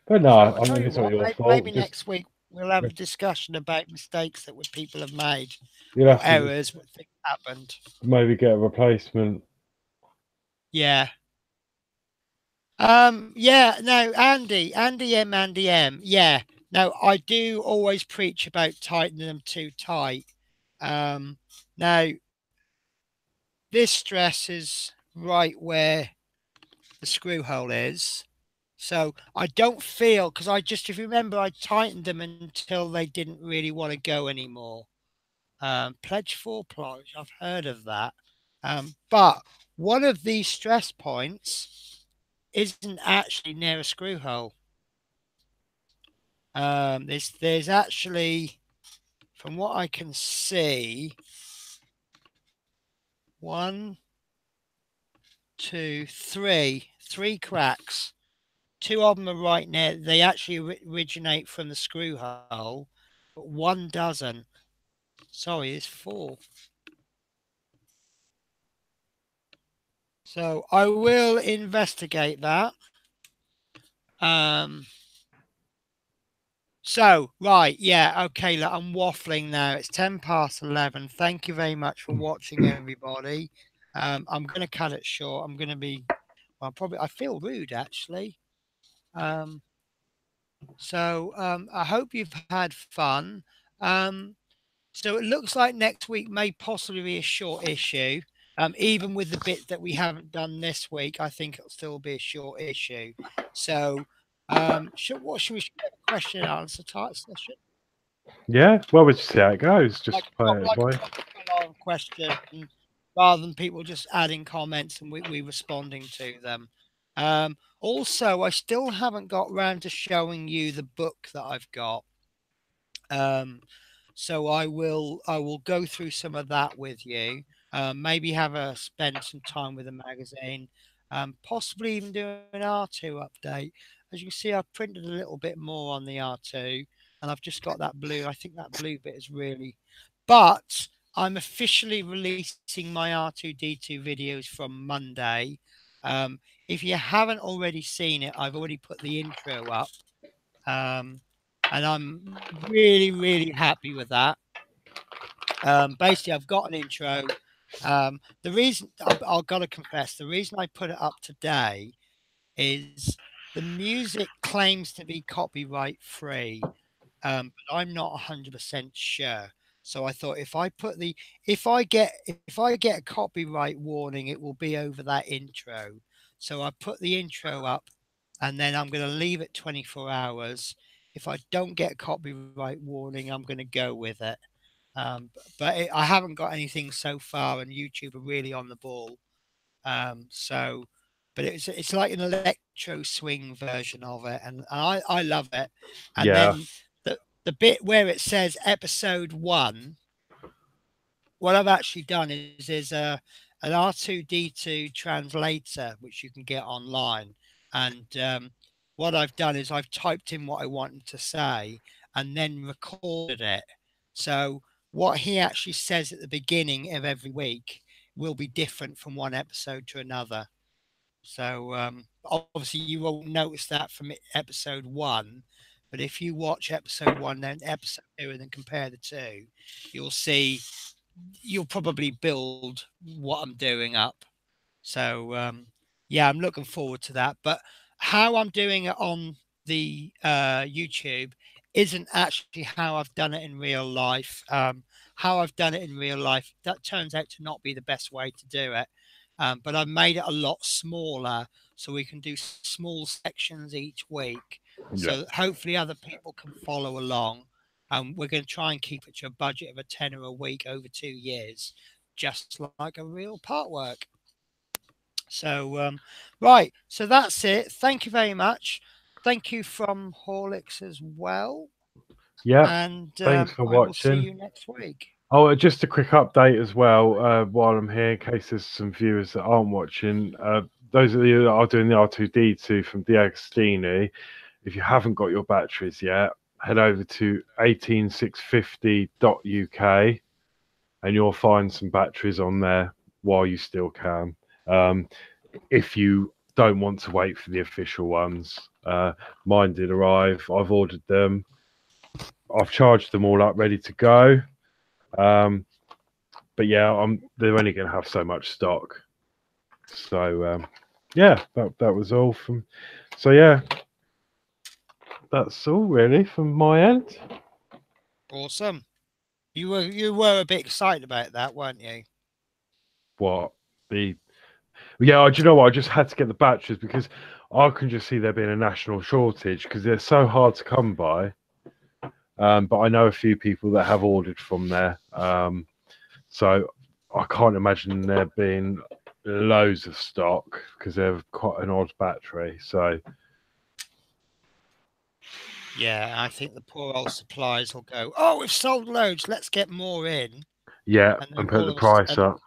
But no, So I I tell mean, you it's not what, your maybe fault. Just next week we'll have a discussion about mistakes that people have made you'll or have to just errors what things happened. maybe get a replacement. Yeah. Yeah, no, Andy M. Yeah. No, I do always preach about tightening them too tight. Now this stress is right where the screw hole is. So I don't feel, because if you remember, I tightened them until they didn't really want to go anymore. Pledge for plunge, I've heard of that. But one of these stress points isn't actually near a screw hole. There's actually, from what I can see, one, two, three cracks. Two of them are right near. They actually originate from the screw hole, but one doesn't. Sorry, it's four. So I will investigate that. Um, right, yeah, okay, look, I'm waffling now. It's 11:10. Thank you very much for watching, everybody. I'm going to cut it short. I'm going to be, well, probably, I feel rude, actually. I hope you've had fun. Um, so it looks like next week may possibly be a short issue. Even with the bit that we haven't done this week, I think it'll still be a short issue. So, should we have a question and answer type session? Yeah, well, we'll just see how it goes. Like Just play it like a by. proper full-on question, rather than people just adding comments and we responding to them. Also, I still haven't got round to showing you the book that I've got. So I will go through some of that with you. Maybe spend some time with the magazine. Possibly even do an R2 update. As you can see, I've printed a little bit more on the R2, and I've just got that blue. I think that blue bit is really. But I'm officially releasing my R2D2 videos from Monday. If you haven't already seen it, I've already put the intro up. And I'm really, really happy with that. Basically, I've got an intro. The reason I've got to confess, the reason I put it up today is the music claims to be copyright free, but I'm not 100% sure. So I thought if I get a copyright warning, it will be over that intro. So I put the intro up, and then I'm going to leave it 24 hours. If I don't get a copyright warning, I'm going to go with it. I haven't got anything so far, and YouTube are really on the ball. But it's like an electro swing version of it, and I love it. And Yeah, then the bit where it says episode 1, what I've actually done is there's an R2D2 translator which you can get online, and what I've done is I've typed in what I wanted to say and then recorded it. So what he actually says at the beginning of every week will be different from one episode to another. So obviously you won't notice that from episode 1, but if you watch episode 1, then episode 2, and then compare the two, you'll see you'll probably build what I'm doing up. So yeah, I'm looking forward to that. But how I'm doing it on the YouTube isn't actually how I've done it in real life. How I've done it in real life, that turns out to not be the best way to do it. But I've made it a lot smaller so we can do small sections each week. yeah, So that hopefully other people can follow along. We're going to try and keep it to a budget of a tenner a week over 2 years, just like a real part work. So, right. So that's it. Thank you very much. Thank you from Horlicks as well. yeah. And Thanks for I will see watching. you next week. Oh, just a quick update as well while I'm here, in case there's some viewers that aren't watching. Those of you that are doing the R2D2 from D'Agostini, if you haven't got your batteries yet, head over to 18650.uk and you'll find some batteries on there while you still can. If you don't want to wait for the official ones, mine did arrive. I've ordered them. I've charged them all up, ready to go. But yeah, they're only going to have so much stock. So yeah, that was all from. So yeah, that's all really from my end. Awesome. You were a bit excited about that, weren't you? What the? Yeah, do you know what? I just had to get the batteries because I can just see there being a national shortage because they're so hard to come by. But I know a few people that have ordered from there. So I can't imagine there being loads of stock because they're quite an odd battery. So yeah, I think the poor old suppliers will go, oh, we've sold loads, let's get more in. yeah, And then and put all the of price up.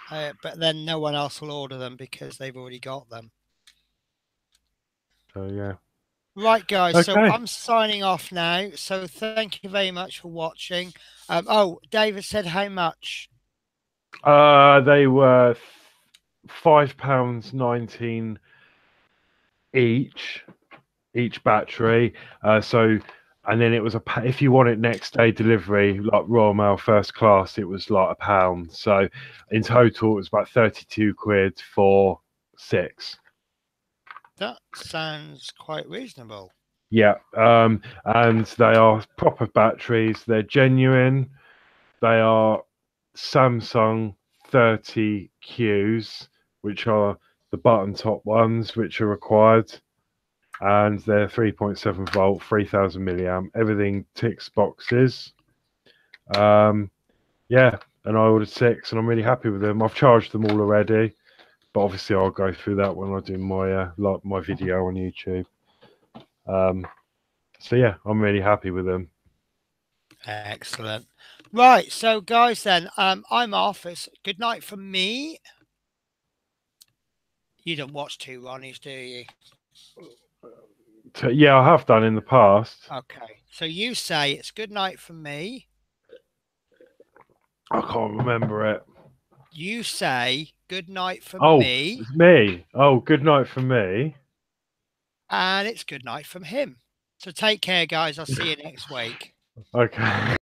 but then no one else will order them because they've already got them. So yeah. Right, guys. So Okay. I'm signing off now. So thank you very much for watching. Oh, David said how much? They were £5.19 each battery. So, and then it was if you want it next day delivery, like Royal Mail first class, it was like £1. So in total, it was about 32 quid for 6. That sounds quite reasonable. Yeah, and they are proper batteries. They're genuine. They are Samsung 30Qs, which are the button top ones, which are required. And they're 3.7 volt, 3000 milliamp. Everything ticks boxes. Yeah, and I ordered 6, and I'm really happy with them. I've charged them all already, but obviously I'll go through that when I do my my video on YouTube. So yeah, I'm really happy with them. Excellent. Right, so guys, then I'm off. It's good night from me. You don't watch two Ronnies, do you? So, yeah, I have done in the past. Okay, so you say it's good night from me. I can't remember it. You say good night from me. It's me. Oh, good night from me. And it's good night from him. So take care, guys. I'll see you next week. Okay.